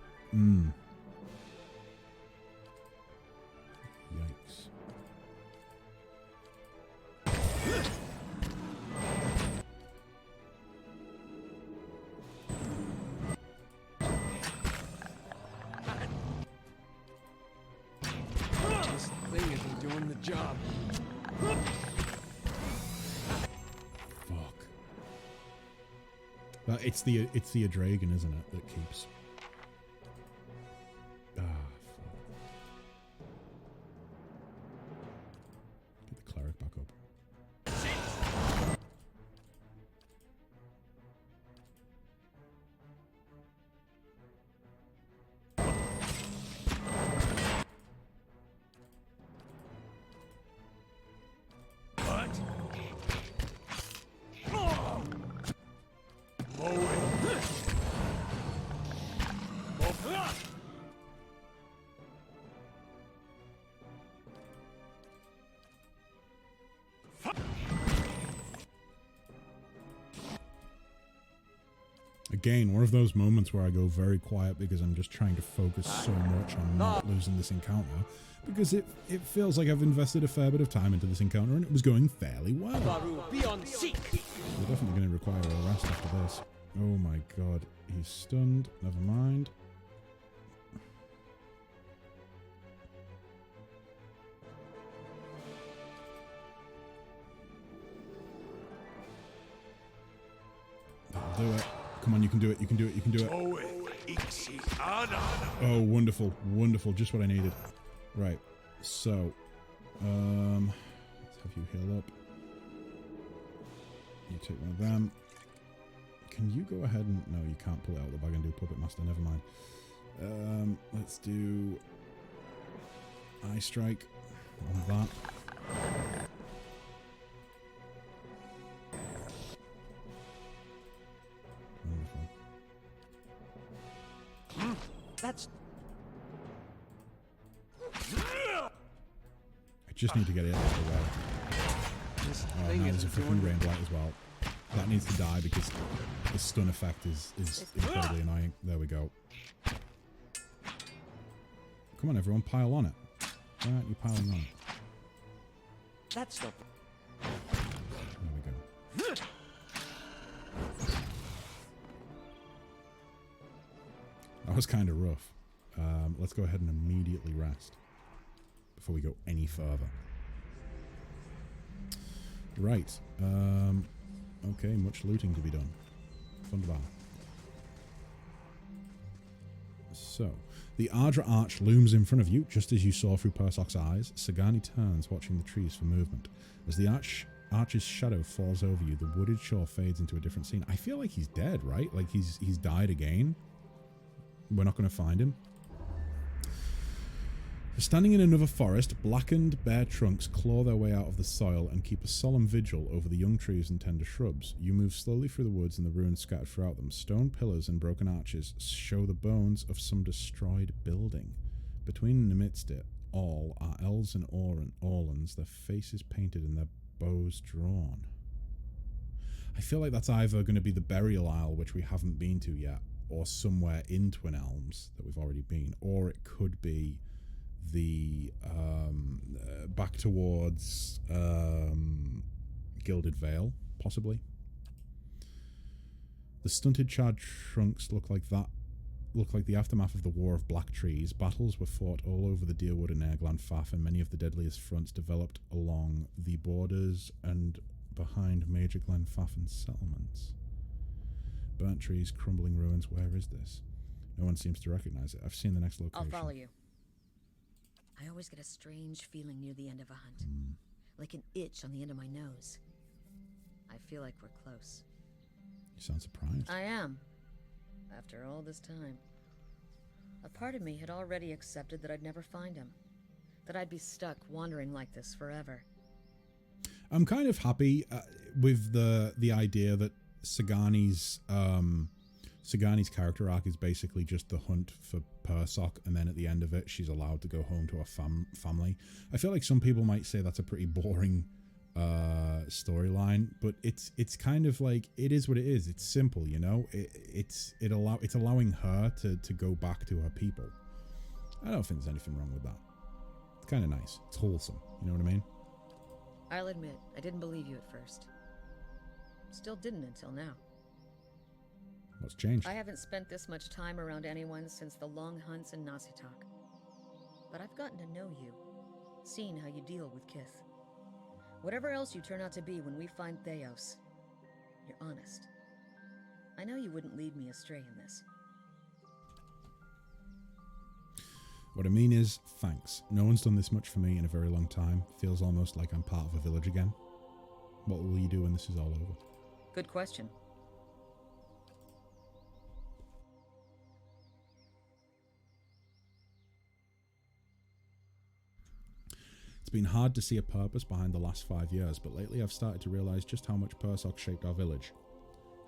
Yikes. This thing isn't doing the job. It's the Adragon, isn't it, that keeps... fuck. Get the cleric back up. Again, one of those moments where I go very quiet because I'm just trying to focus so much on not losing this encounter, because it feels like I've invested a fair bit of time into this encounter and it was going fairly well. Be on seek. We're definitely going to require a rest after this. Oh my god, he's stunned. Never mind. That'll do it. Come on, you can do it, you can do it, you can do it. Oh, wonderful, wonderful, just what I needed. Right, so, let's have you heal up. You take one of them. Can you go ahead and... No, you can't pull it out of the bag and do Puppet Master, never mind. Let's do... Eye Strike on that. Wonderful. That's... I just need to get it out of the way. Oh, now there's a freaking Rain Blight as well. That needs to die because the stun effect is incredibly annoying. There we go. Come on, everyone, pile on it. Why aren't you piling on it? That's the... There we go. That was kind of rough. Let's go ahead and immediately rest before we go any further. Right. Okay, much looting to be done. Wunderbar. So, the Ardra Arch looms in front of you, just as you saw through Persoc's eyes. Sagani turns, watching the trees for movement. As the Arch's shadow falls over you, the wooded shore fades into a different scene. I feel like he's dead, right? Like he's died again. We're not going to find him. Standing in another forest, blackened, bare trunks claw their way out of the soil and keep a solemn vigil over the young trees and tender shrubs. You move slowly through the woods and the ruins scattered throughout them. Stone pillars and broken arches show the bones of some destroyed building. Between and amidst it all are elves and Orlans, their faces painted and their bows drawn. I feel like that's either going to be the Burial Isle, which we haven't been to yet, or somewhere in Twin Elms that we've already been, or it could be the back towards Gilded Vale, possibly. The stunted charred trunks look like the aftermath of the War of Black Trees. Battles were fought all over the Deerwood and Airglen Faff, and many of the deadliest fronts developed along the borders and behind major Glenfaffen settlements. Burnt trees, crumbling ruins. Where is this? No one seems to recognize it. I've seen the next location. I'll follow you. I always get a strange feeling near the end of a hunt. Like an itch on the end of my nose. I feel like we're close. You sound surprised. I am. After all this time. A part of me had already accepted that I'd never find him. That I'd be stuck wandering like this forever. I'm kind of happy with the idea that Sagani's character arc is basically just the hunt for Persok, and then at the end of it, she's allowed to go home to her family. I feel like some people might say that's a pretty boring storyline, but it's kind of like, it is what it is. It's simple, you know. It's allowing her to go back to her people. I don't think there's anything wrong with that. It's kind of nice. It's wholesome. You know what I mean? I'll admit, I didn't believe you at first. Still didn't until now. What's changed? I haven't spent this much time around anyone since the long hunts in Nasitok. But I've gotten to know you, seen how you deal with Kith. Whatever else you turn out to be when we find Theos, you're honest. I know you wouldn't lead me astray in this. What I mean is, thanks. No one's done this much for me in a very long time. Feels almost like I'm part of a village again. What will you do when this is all over? Good question. It's been hard to see a purpose behind the last 5 years, but lately I've started to realize just how much Persok shaped our village.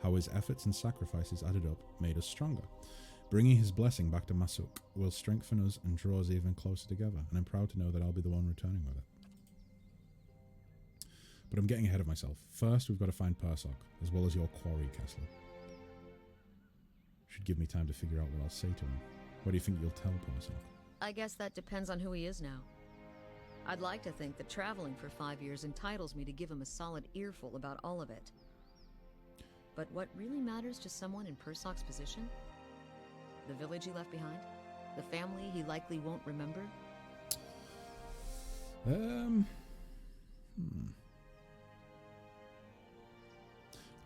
How his efforts and sacrifices added up made us stronger. Bringing his blessing back to Masuk will strengthen us and draw us even closer together, and I'm proud to know that I'll be the one returning with it. But I'm getting ahead of myself. First, we've got to find Persok, as well as your quarry, Kessler. Should give me time to figure out what I'll say to him. What do you think you'll tell Persok? I guess that depends on who he is now. I'd like to think that traveling for 5 years entitles me to give him a solid earful about all of it. But what really matters to someone in Persok's position? The village he left behind? The family he likely won't remember?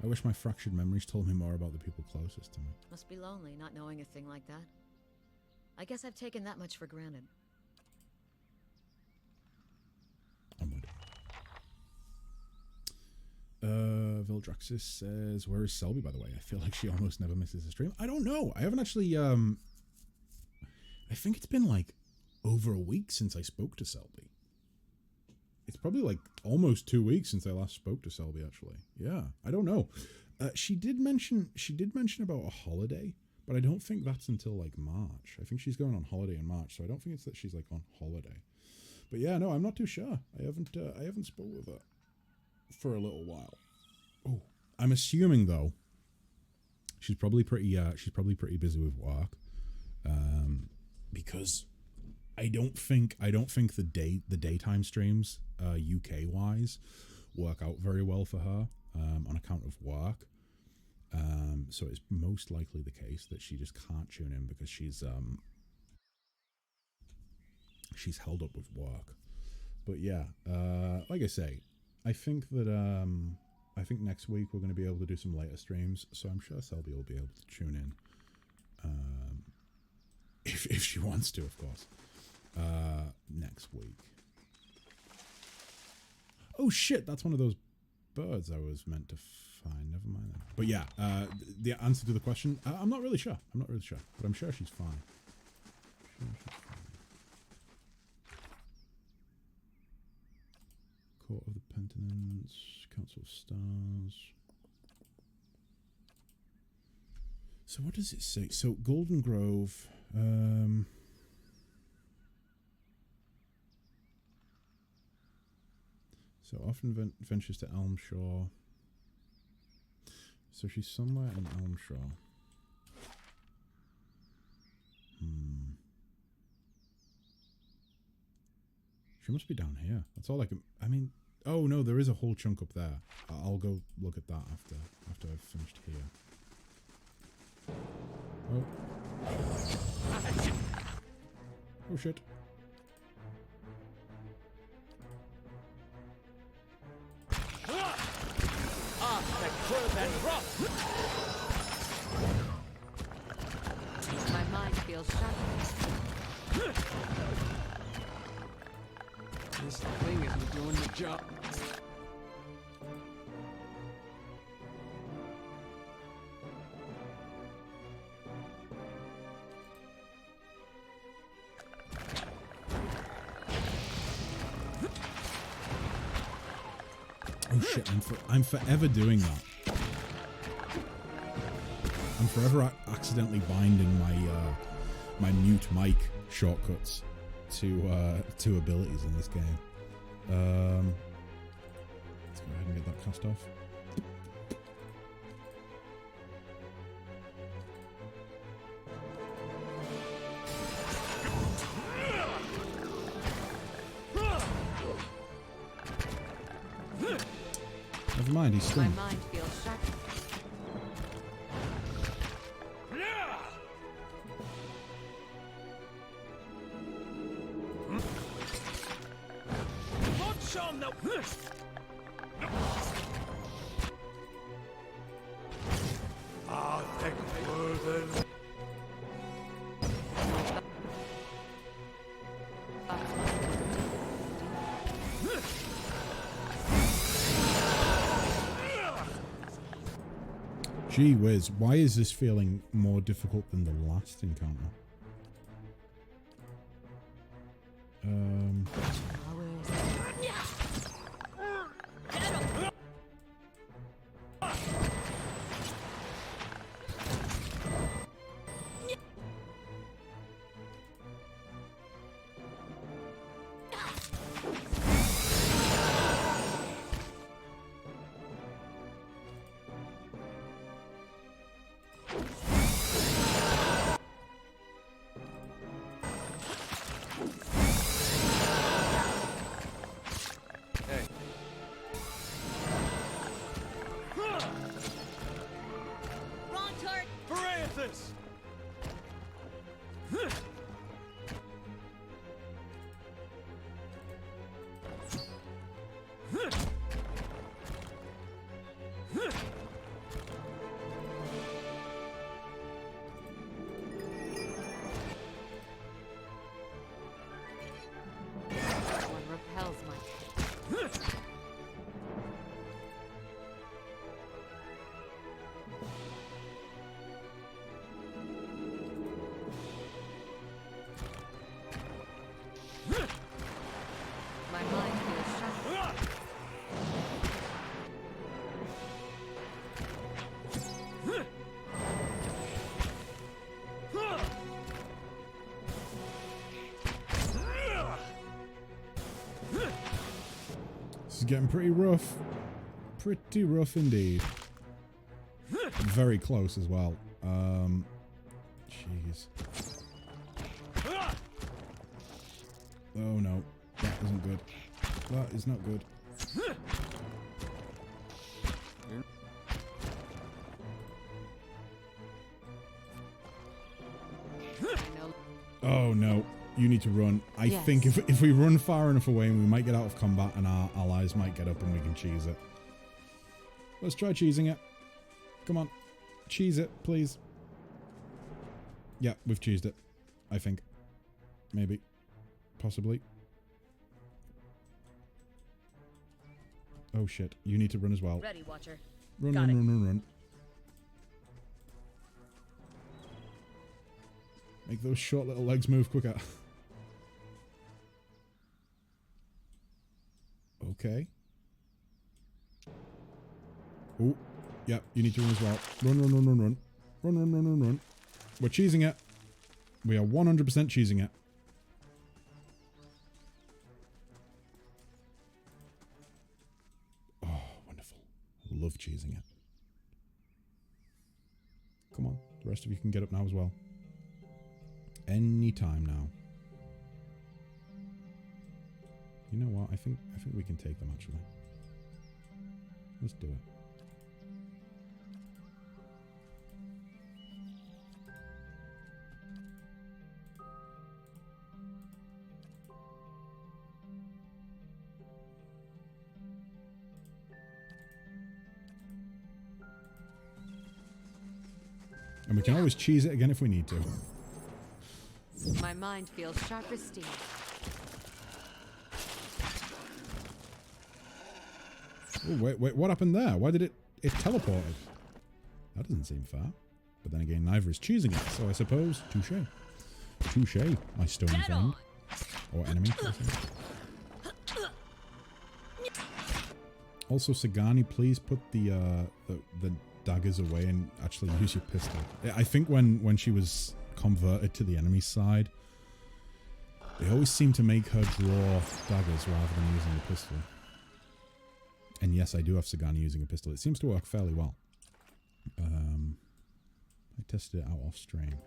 I wish my fractured memories told me more about the people closest to me. Must be lonely not knowing a thing like that. I guess I've taken that much for granted. Onward. Vildraxis says, where is Selby, by the way? I feel like she almost never misses a stream. I don't know. I haven't actually, I think it's been like over a week since I spoke to Selby. It's probably like almost 2 weeks since I last spoke to Selby, actually. Yeah, I don't know. She did mention about a holiday, but I don't think that's until like March. I think she's going on holiday in March, so I don't think it's that she's like on holiday. But yeah, no, I'm not too sure. I haven't spoke with her for a little while. Oh, I'm assuming though she's probably pretty busy with work, because I don't think the daytime streams UK wise work out very well for her on account of work. So it's most likely the case that she just can't tune in because she's held up with work. But yeah, like I say, I think next week we're going to be able to do some later streams, so I'm sure Selby will be able to tune in, if she wants to, of course, next week. Oh shit, that's one of those birds I was meant to find. Never mind that. But yeah, the answer to the question, I'm not really sure. But I'm sure she's fine. Court of the Penitents, Council of Stars. So what does it say? So Golden Grove. So often ventures to Elmshaw. So she's somewhere in Elmshaw. She must be down here. That's all I can. I mean, oh no, there is a whole chunk up there. I'll go look at that after I've finished here. Oh. Oh shit. feels sharp. This thing isn't doing the job. Oh shit, I'm forever doing that. I'm forever accidentally binding my mute mic shortcuts to abilities in this game. Let's go ahead and get that cast off. Never mind, he's stunned. My mind feels sharp. Ah, thank Merlin. Gee whiz, why is this feeling more difficult than the last encounter? Wrong turret! Francis! One repels my... My mind feels sharp. This is getting pretty rough. Pretty rough indeed. Very close as well. Jeez. Oh no, that isn't good. That is not good. Oh no, you need to run. I think if we run far enough away, we might get out of combat and our allies might get up and we can cheese it. Let's try cheesing it. Come on. Cheese it, please. Yeah, we've cheesed it. I think. Maybe. Possibly. Oh shit. You need to run as well. Ready, Watcher. Run, run, run, run, run. Make those short little legs move quicker. Okay. Oh, yeah, you need to run as well. Run, run, run, run, run. Run, run, run, run, run. We're cheesing it. We are 100% cheesing it. Oh, wonderful. I love cheesing it. Come on, the rest of you can get up now as well. Any time now. You know what? I think we can take them actually. Let's do it. And we can always cheese it again if we need to. My mind feels sharp as steel. Oh, wait, what happened there? Why did it teleported? That doesn't seem fair. But then again, neither is choosing it, so I suppose, touche. Touche, my stone friend. Or enemy. Also, Sagani, please put the daggers away and actually use your pistol. I think when she was converted to the enemy side, they always seem to make her draw daggers rather than using the pistol. And yes, I do have Sagani using a pistol. It seems to work fairly well. I tested it out off stream.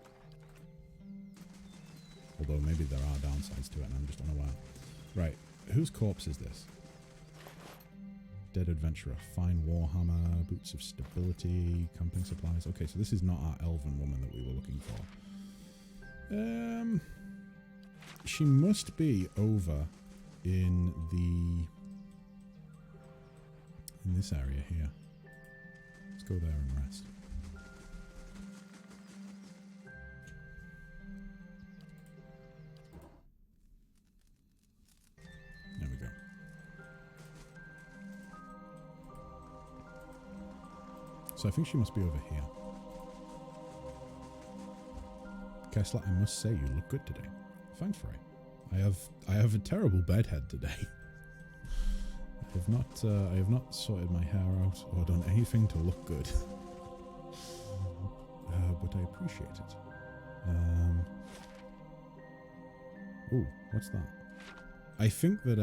Although maybe there are downsides to it and I'm just unaware. Right, whose corpse is this? Dead adventurer, fine warhammer, boots of stability, camping supplies. Okay, so this is not our elven woman that we were looking for. She must be over in this area here. Let's go there and rest. There we go. So I think she must be over here. Kessler, I must say you look good today. Thanks, Frey. I have a terrible bedhead today. I have not sorted my hair out or done anything to look good. But I appreciate it. Ooh, what's that? I think that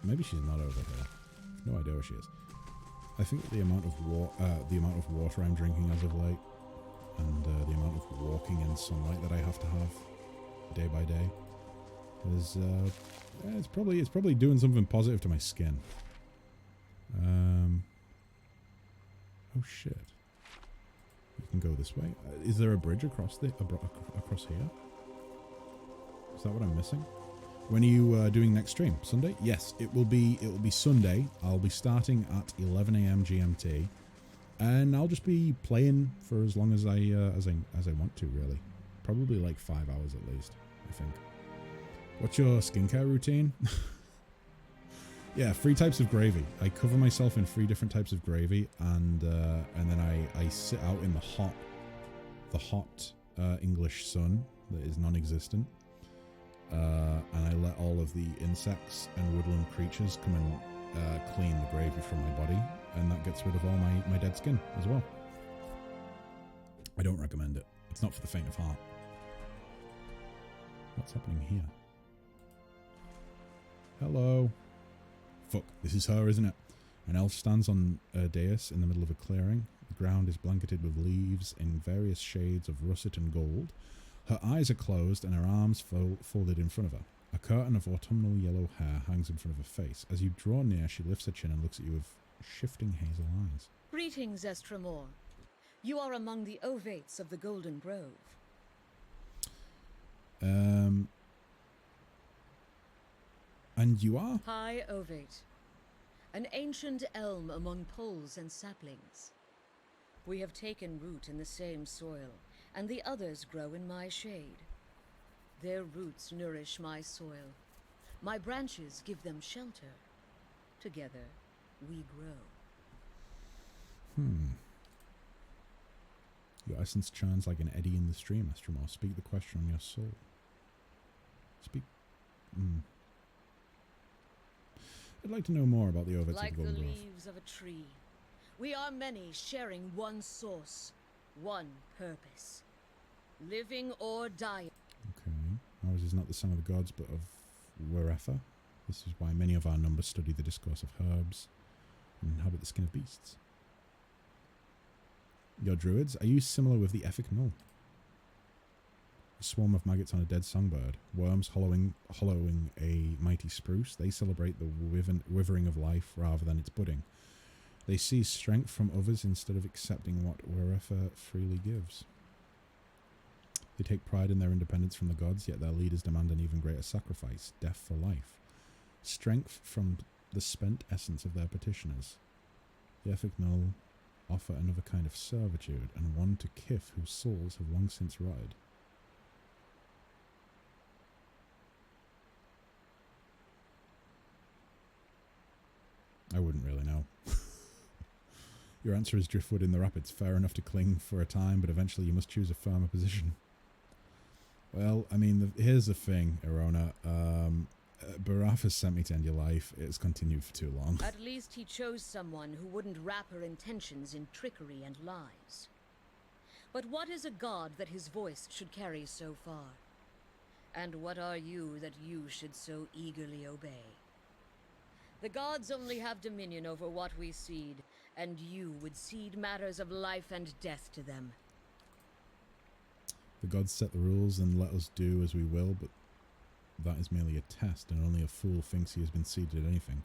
maybe she's not over here. No idea where she is. I think the amount of water I'm drinking as of late, and the amount of walking in sunlight that I have to have day by day, is it's probably doing something positive to my skin. Oh shit! You can go this way. Is there a bridge across across here? Is that what I'm missing? When are you doing next stream? Sunday? Yes, it will be Sunday. I'll be starting at 11 AM GMT, and I'll just be playing for as long as I want to. Really, probably like 5 hours at least. I think. What's your skincare routine? Yeah, 3 types of gravy. I cover myself in 3 different types of gravy, and then I sit out in the hot English sun that is non-existent, and I let all of the insects and woodland creatures come and clean the gravy from my body, and that gets rid of all my dead skin as well. I don't recommend it. It's not for the faint of heart. What's happening here? Hello. Fuck, this is her, isn't it? An elf stands on a dais in the middle of a clearing. The ground is blanketed with leaves in various shades of russet and gold. Her eyes are closed and her arms folded in front of her. A curtain of autumnal yellow hair hangs in front of her face. As you draw near, she lifts her chin and looks at you with shifting hazel eyes. Greetings, Estremor. You are among the Ovates of the Golden Grove. And you are? High Ovate, an ancient elm among poles and saplings. We have taken root in the same soil, and the others grow in my shade. Their roots nourish my soil. My branches give them shelter. Together, we grow. Your essence churns like an eddy in the stream, Estremor. Speak the question on your soul. Speak. I'd like to know more about the Ovates Like of Golden the Grove. leaves of a tree, we are many sharing one source, one purpose. Living or dying. Okay. Ours is not the song of the gods, but of Werefa. This is why many of our numbers study the discourse of herbs and inhabit the skin of beasts. Your druids, are you similar with the Effic Null? A swarm of maggots on a dead songbird, worms hollowing a mighty spruce. They celebrate the withering of life rather than its budding. They seize strength from others instead of accepting what Werefa freely gives. They take pride in their independence from the gods, yet their leaders demand an even greater sacrifice, death for life. Strength from the spent essence of their petitioners. The Effic Null offer another kind of servitude, and one to Kith whose souls have long since rotted. I wouldn't really know. Your answer is driftwood in the rapids. Fair enough to cling for a time, but eventually you must choose a firmer position. Well, I mean, here's the thing, Erona. Baraf has sent me to end your life. It's continued for too long. At least he chose someone who wouldn't wrap her intentions in trickery and lies. But what is a god that his voice should carry so far? And what are you that you should so eagerly obey? The gods only have dominion over what we cede, and you would cede matters of life and death to them. The gods set the rules and let us do as we will, but that is merely a test, and only a fool thinks he has been ceded anything.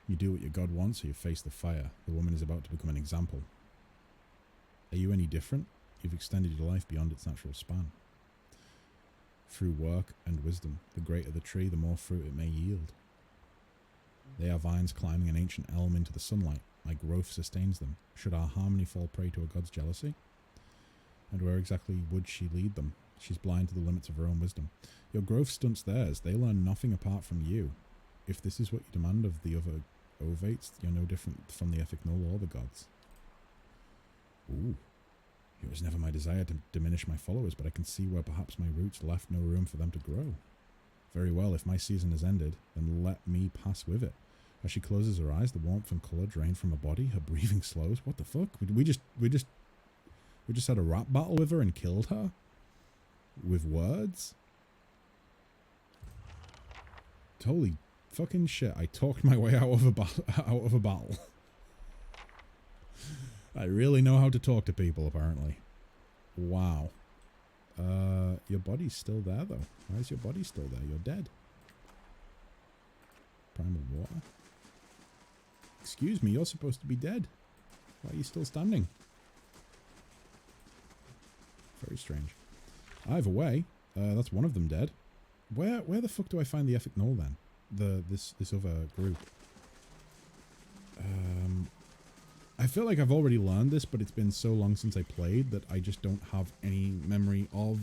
You do what your god wants, or you face the fire. The woman is about to become an example. Are you any different? You've extended your life beyond its natural span. Through work and wisdom, the greater the tree, the more fruit it may yield. They are vines climbing an ancient elm into the sunlight. My growth sustains them. Should our harmony fall prey to a god's jealousy? And where exactly would she lead them? She's blind to the limits of her own wisdom. Your growth stunts theirs. They learn nothing apart from you. If this is what you demand of the other ovates, you're no different from the ethic null or the gods. Ooh. It was never my desire to diminish my followers, but I can see where perhaps my roots left no room for them to grow. Very well, if my season has ended, then let me pass with it. As she closes her eyes, the warmth and colour drain from her body, her breathing slows. What the fuck? We just had a rap battle with her and killed her? With words? Holy fucking shit, I talked my way out of a battle. I really know how to talk to people, apparently. Wow. Your body's still there, though. Why is your body still there? You're dead. Primal water. Excuse me, you're supposed to be dead. Why are you still standing? Very strange. Either way, that's one of them dead. Where the fuck do I find the Ethic Null then? This other group. I feel like I've already learned this, but it's been so long since I played that I just don't have any memory of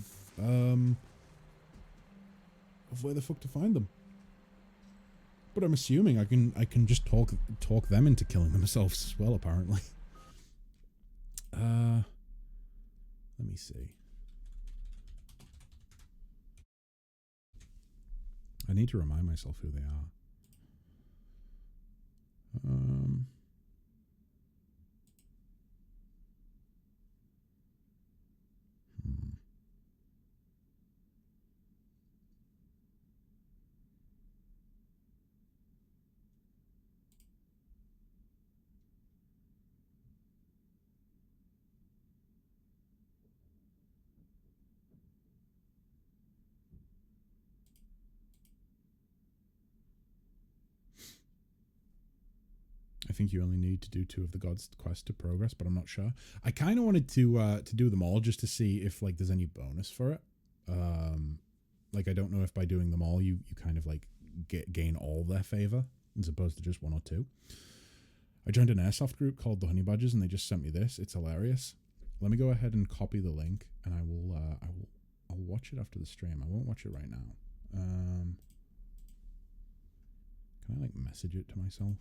where the fuck to find them. But I'm assuming I can just talk them into killing themselves as well, apparently. Let me see. I need to remind myself who they are. I think you only need to do 2 of the gods quest to progress, but I'm not sure. I kind of wanted to do them all just to see if like there's any bonus for it. Like I don't know if by doing them all you kind of like gain all their favor as opposed to just 1 or 2. I joined an airsoft group called the Honey Badgers and they just sent me this. It's hilarious. Let me go ahead and copy the link and I'll watch it after the stream. I won't watch it right now. Can I like message it to myself?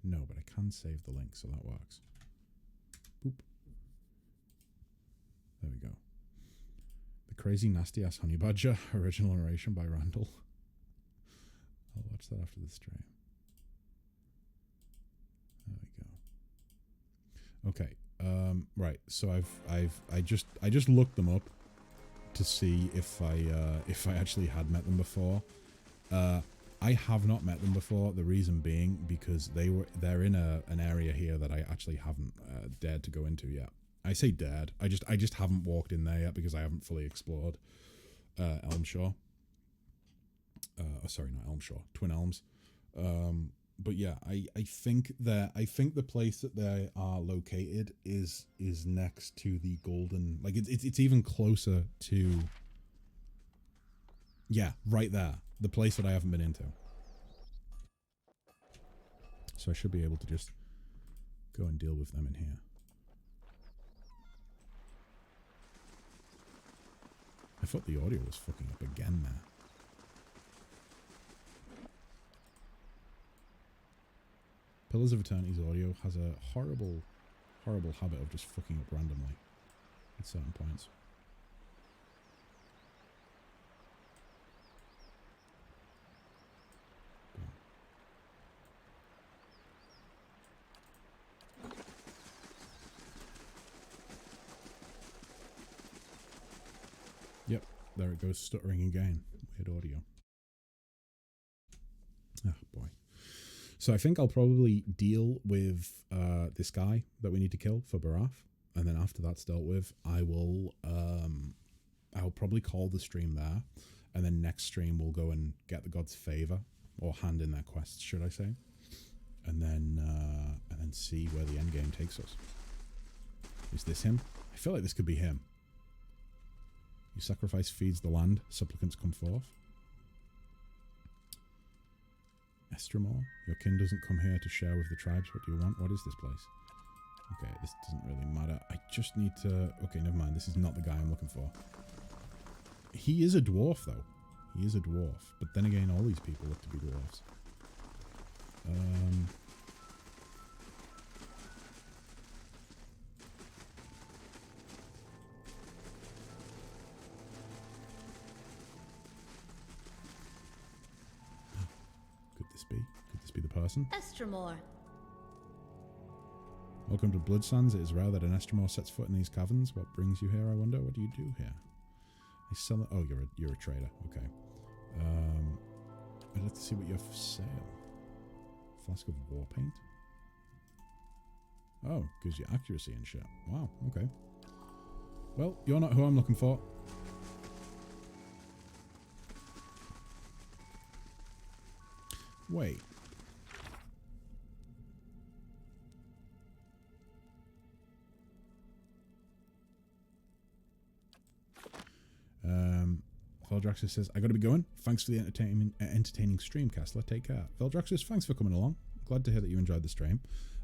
No, but I can save the link, so that works. Boop. There we go. The Crazy Nasty Ass Honey Badger, original narration by Randall. I'll watch that after the stream. There we go. Okay. Right. So I just looked them up to see if I actually had met them before. I have not met them before. The reason being because they're in an area here that I actually haven't dared to go into yet. I say dared. I just haven't walked in there yet because I haven't fully explored Elmshore. Sorry, not Elmshore, Twin Elms. But yeah, I think the place that they are located is next to the Golden. Like it's even closer to. Yeah, right there. The place that I haven't been into. So I should be able to just go and deal with them in here. I thought the audio was fucking up again there. Pillars of Eternity's audio has a horrible habit of just fucking up randomly at certain points. Yep, there it goes, stuttering again. Weird audio. Oh boy. So I think I'll probably deal with this guy that we need to kill for Baraf, and then after that's dealt with, I'll probably call the stream there, and then next stream we'll go and get the gods' favor, or hand in their quests, should I say, and then see where the end game takes us. Is this him? I feel like this could be him. Your sacrifice feeds the land, supplicants come forth. Estremor, your kin doesn't come here to share with the tribes. What do you want? What is this place? Okay, this doesn't really matter. I just need to... Okay, never mind. This is not the guy I'm looking for. He is a dwarf, though. He is a dwarf. But then again, all these people look to be dwarves. Could this be the person? Estremor. Welcome to Bloodsands. It is rare that an Estremor sets foot in these caverns. What brings you here, I wonder? What do you do here? I sell it. Oh, you're a trader. Okay. I'd like to see what you have for sale. Flask of war paint. Oh, gives you accuracy and shit. Wow. Okay. Well, you're not who I'm looking for. Wait. Veldraxis says, I gotta be going. Thanks for the entertaining streamcast. Let's take care. Veldraxis, thanks for coming along. Glad to hear that you enjoyed the stream.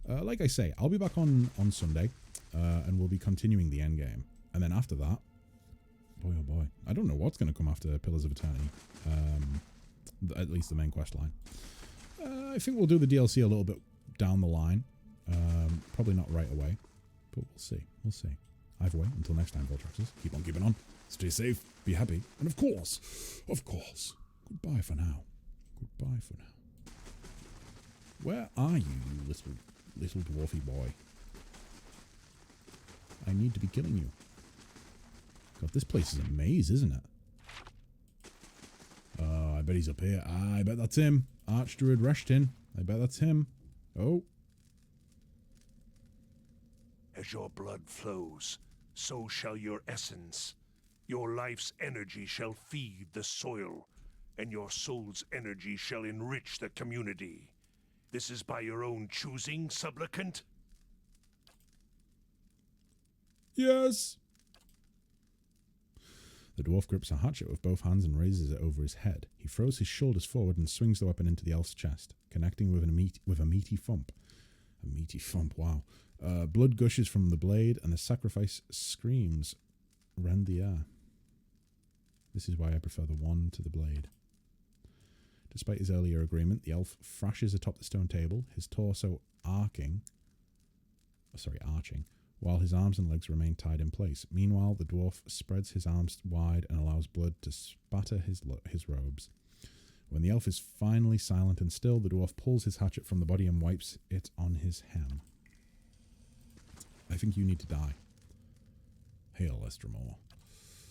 Like I say, I'll be back on Sunday, and we'll be continuing the end game. And then after that, boy oh boy, I don't know what's going to come after Pillars of Eternity. At least the main quest line. I think we'll do the DLC a little bit down the line. Probably not right away, but we'll see. We'll see. Either way, until next time, Veldraxis, keep on keeping on. Stay safe, be happy, and of course, goodbye for now. Goodbye for now. Where are you, you little dwarfy boy? I need to be killing you. God, this place is a maze, isn't it? Oh, I bet he's up here. I bet that's him. Archdruid Reshtin. I bet that's him. Oh. As your blood flows, so shall your essence. Your life's energy shall feed the soil, and your soul's energy shall enrich the community. This is by your own choosing, supplicant? Yes. The dwarf grips a hatchet with both hands and raises it over his head. He throws his shoulders forward and swings the weapon into the elf's chest, connecting with a meaty thump. A meaty thump, wow. Blood gushes from the blade, and the sacrifice screams rend the air. This is why I prefer the wand to the blade. Despite his earlier agreement, the elf thrashes atop the stone table, his torso arching, while his arms and legs remain tied in place. Meanwhile, the dwarf spreads his arms wide and allows blood to spatter his robes. When the elf is finally silent and still, the dwarf pulls his hatchet from the body and wipes it on his hem. I think you need to die. Hail, Estremor.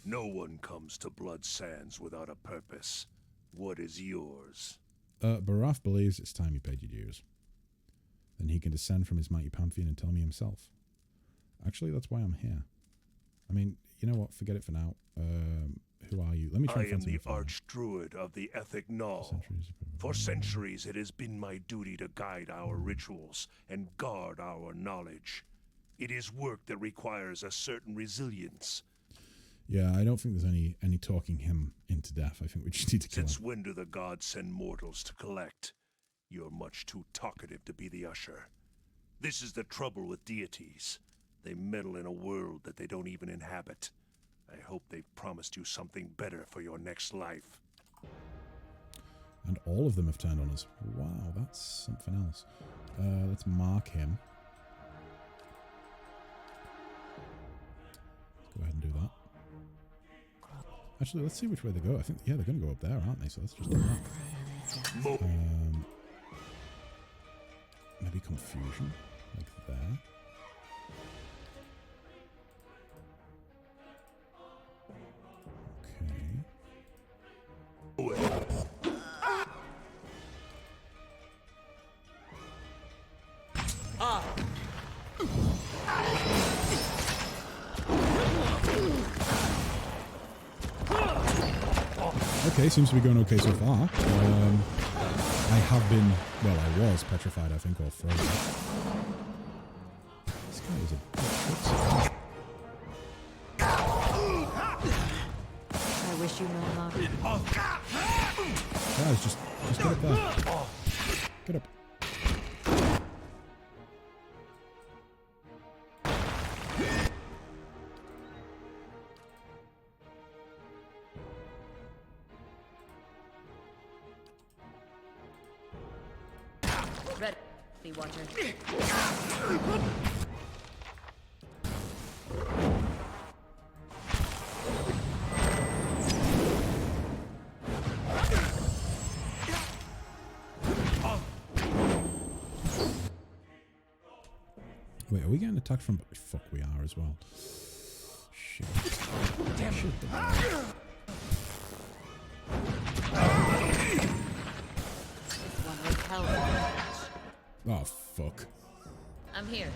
No one comes to Blood Sands without a purpose. What is yours? Baraf believes it's time you paid your dues. Then he can descend from his mighty pantheon and tell me himself. Actually, that's why I'm here. I mean, you know what? Forget it for now. Who are you? Let me try I am the Archdruid of the Ethic Null. For centuries, it has been my duty to guide our rituals and guard our knowledge. It is work that requires a certain resilience. Yeah, I don't think there's any talking him into death. I think we just need to kill him. Since when do the gods send mortals to collect? You're much too talkative to be the usher. This is the trouble with deities. They meddle in a world that they don't even inhabit. I hope they've promised you something better for your next life. And all of them have turned on us. Wow, that's something else. Let's mark him. Let's go ahead and do that. Actually, let's see which way they go. I think, yeah, they're going to go up there, aren't they? So let's just do that. Maybe confusion, like there. Okay, seems to be going okay so far. I have been, well, I was petrified, I think, or frozen. This guy is a bit. I wish you know about it. Guys, just get up there. Get up. Ready, Watcher. Wait, are we getting attacked from... Fuck, we are as well. Shit. Damn shit. Oh, fuck. I'm here.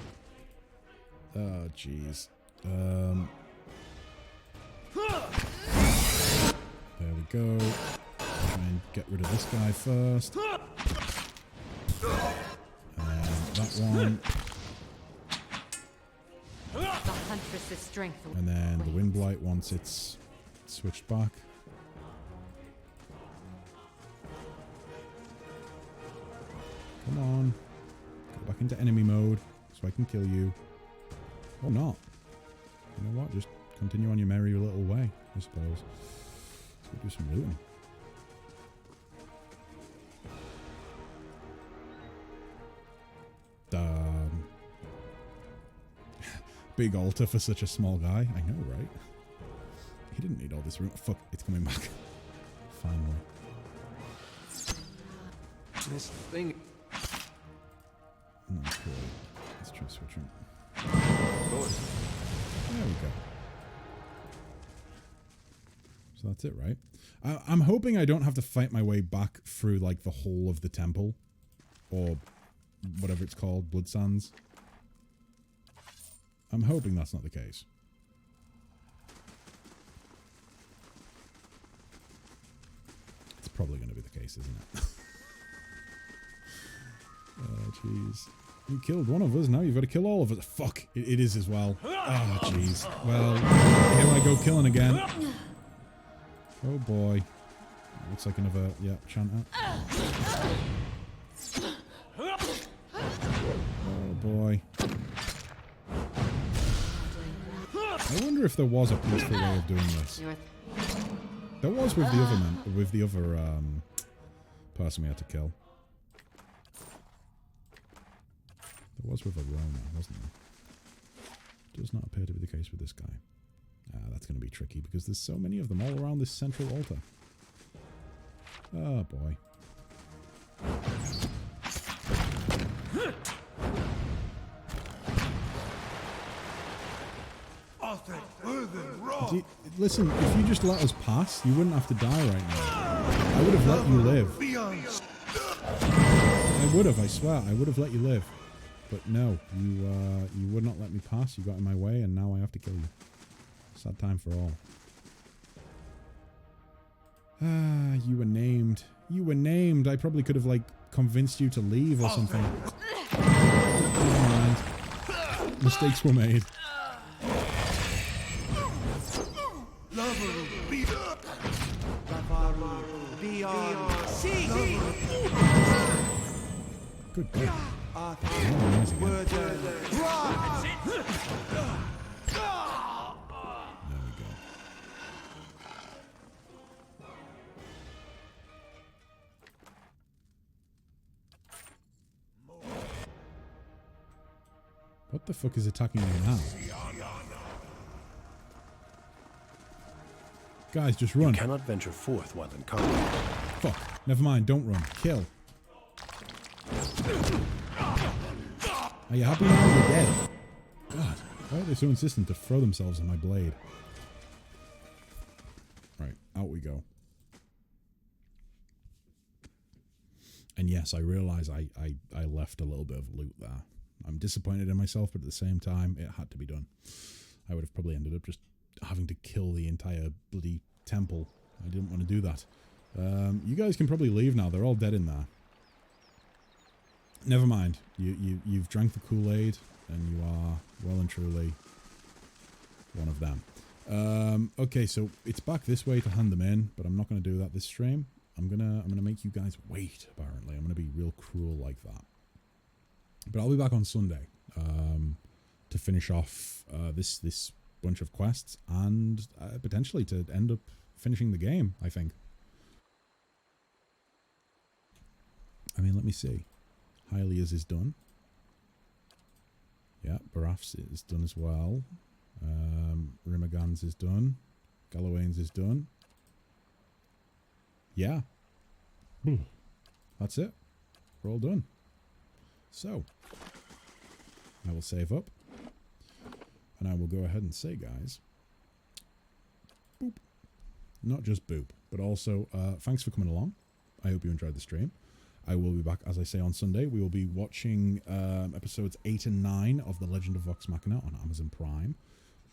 Oh, jeez. There we go. Try and get rid of this guy first. And that one. The Huntress's strength. And then the Wind Blight once it's switched back. Come on. Go back into enemy mode so I can kill you. Or not. You know what? Just continue on your merry little way, I suppose. Let's go do some looting. Big altar for such a small guy. I know, right? He didn't need all this room. Fuck, it's coming back. Finally. This thing. Okay. Let's try switching. There we go. So that's it, right? I'm hoping I don't have to fight my way back through, like, the whole of the temple. Or whatever it's called, Blood Sands. I'm hoping that's not the case. It's probably going to be the case, isn't it? Oh, jeez. You killed one of us, now you've got to kill all of us. Fuck, it is as well. Oh, jeez. Well, here I go killing again. Oh, boy. Looks like another, yeah, chanter. Oh, boy. I wonder if there was a peaceful way of doing this. There was with the other man, with the other person we had to kill. There was with Arona, wasn't there? Does not appear to be the case with this guy. That's going to be tricky because there's so many of them all around this central altar. Oh boy. Listen, if you just let us pass, you wouldn't have to die right now. I would have let you live. I would have, I swear, I would have let you live. But no, you would not let me pass, you got in my way, and now I have to kill you. Sad time for all. Ah, you were named. You were named. I probably could have, like, convinced you to leave or something. Never mind. Mistakes were made. Good God. The fuck is attacking me now? Guys, just run. You cannot venture forth while in combat. Fuck. Never mind. Don't run. Kill. Are you happy now? You're dead. God. Why are they so insistent to throw themselves on my blade? Right. Out we go. And yes, I realize I left a little bit of loot there. I'm disappointed in myself, but at the same time, it had to be done. I would have probably ended up just having to kill the entire bloody temple. I didn't want to do that. You guys can probably leave now. They're all dead in there. Never mind. You've drank the Kool-Aid, and you are well and truly one of them. Okay, so it's back this way to hand them in, but I'm not going to do that this stream. I'm gonna make you guys wait. Apparently, I'm gonna be real cruel like that. But I'll be back on Sunday to finish off this bunch of quests and potentially to end up finishing the game. I think. I mean, let me see. Hylia's is done. Yeah, Baraf's is done as well. Rimagan's is done. Galawain's is done. Yeah. That's it. We're all done. So, I will save up. And I will go ahead and say, guys, boop. Not just boop, but also thanks for coming along. I hope you enjoyed the stream. I will be back, as I say, on Sunday. We will be watching episodes 8 and 9 of The Legend of Vox Machina on Amazon Prime.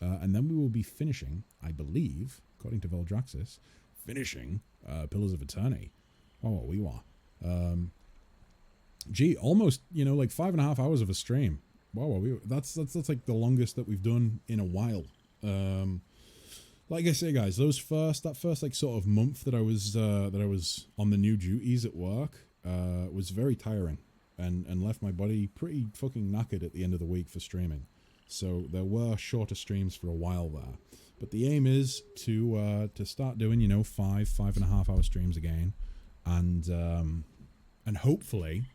And then we will be finishing, I believe, according to Veldraxis, finishing Pillars of Eternity. Oh, we are. Gee, almost, like 5.5 hours of a stream. Wow, that's like the longest that we've done in a while. Like I say, guys, that first like sort of month that I was on the new duties at work was very tiring and left my body pretty fucking knackered at the end of the week for streaming. So there were shorter streams for a while there. But the aim is to start doing, 5.5 hour streams again, and hopefully,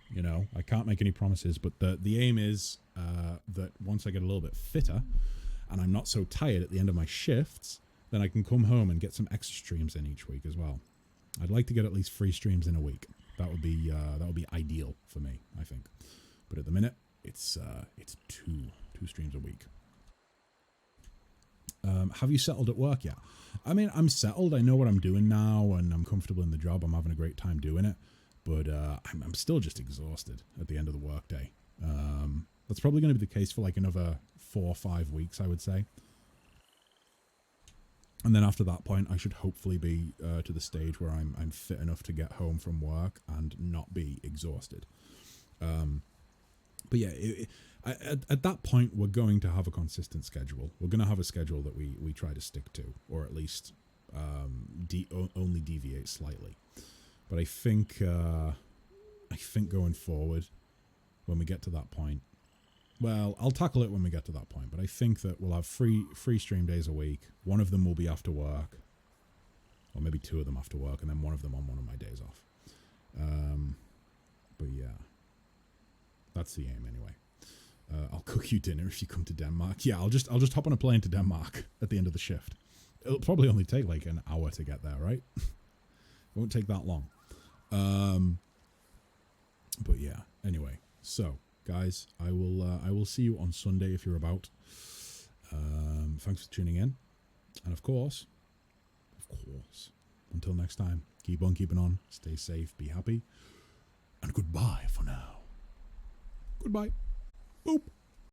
I can't make any promises, but the aim is that once I get a little bit fitter, and I'm not so tired at the end of my shifts, then I can come home and get some extra streams in each week as well. I'd like to get at least 3 streams in a week. That would be ideal for me, I think. But at the minute, it's two streams a week. Have you settled at work yet? I mean, I'm settled. I know what I'm doing now, and I'm comfortable in the job. I'm having a great time doing it. But I'm still just exhausted at the end of the workday. That's probably going to be the case for like another 4 or 5 weeks, I would say. And then after that point, I should hopefully be to the stage where I'm fit enough to get home from work and not be exhausted. But yeah, at that point, we're going to have a consistent schedule. We're going to have a schedule that we try to stick to, or at least only deviate slightly. But I think going forward, when we get to that point, well, I'll tackle it when we get to that point. But I think that we'll have three stream days a week. One of them will be after work, or maybe 2 of them after work, and then one of them on one of my days off. But yeah, that's the aim anyway. I'll cook you dinner if you come to Denmark. Yeah, I'll just hop on a plane to Denmark at the end of the shift. It'll probably only take like an hour to get there, right? Won't take that long. But yeah, anyway, so guys, I will see you on Sunday if you're about. Thanks for tuning in, and of course, until next time, keep on keeping on, stay safe, be happy, and goodbye for now. Goodbye. Boop.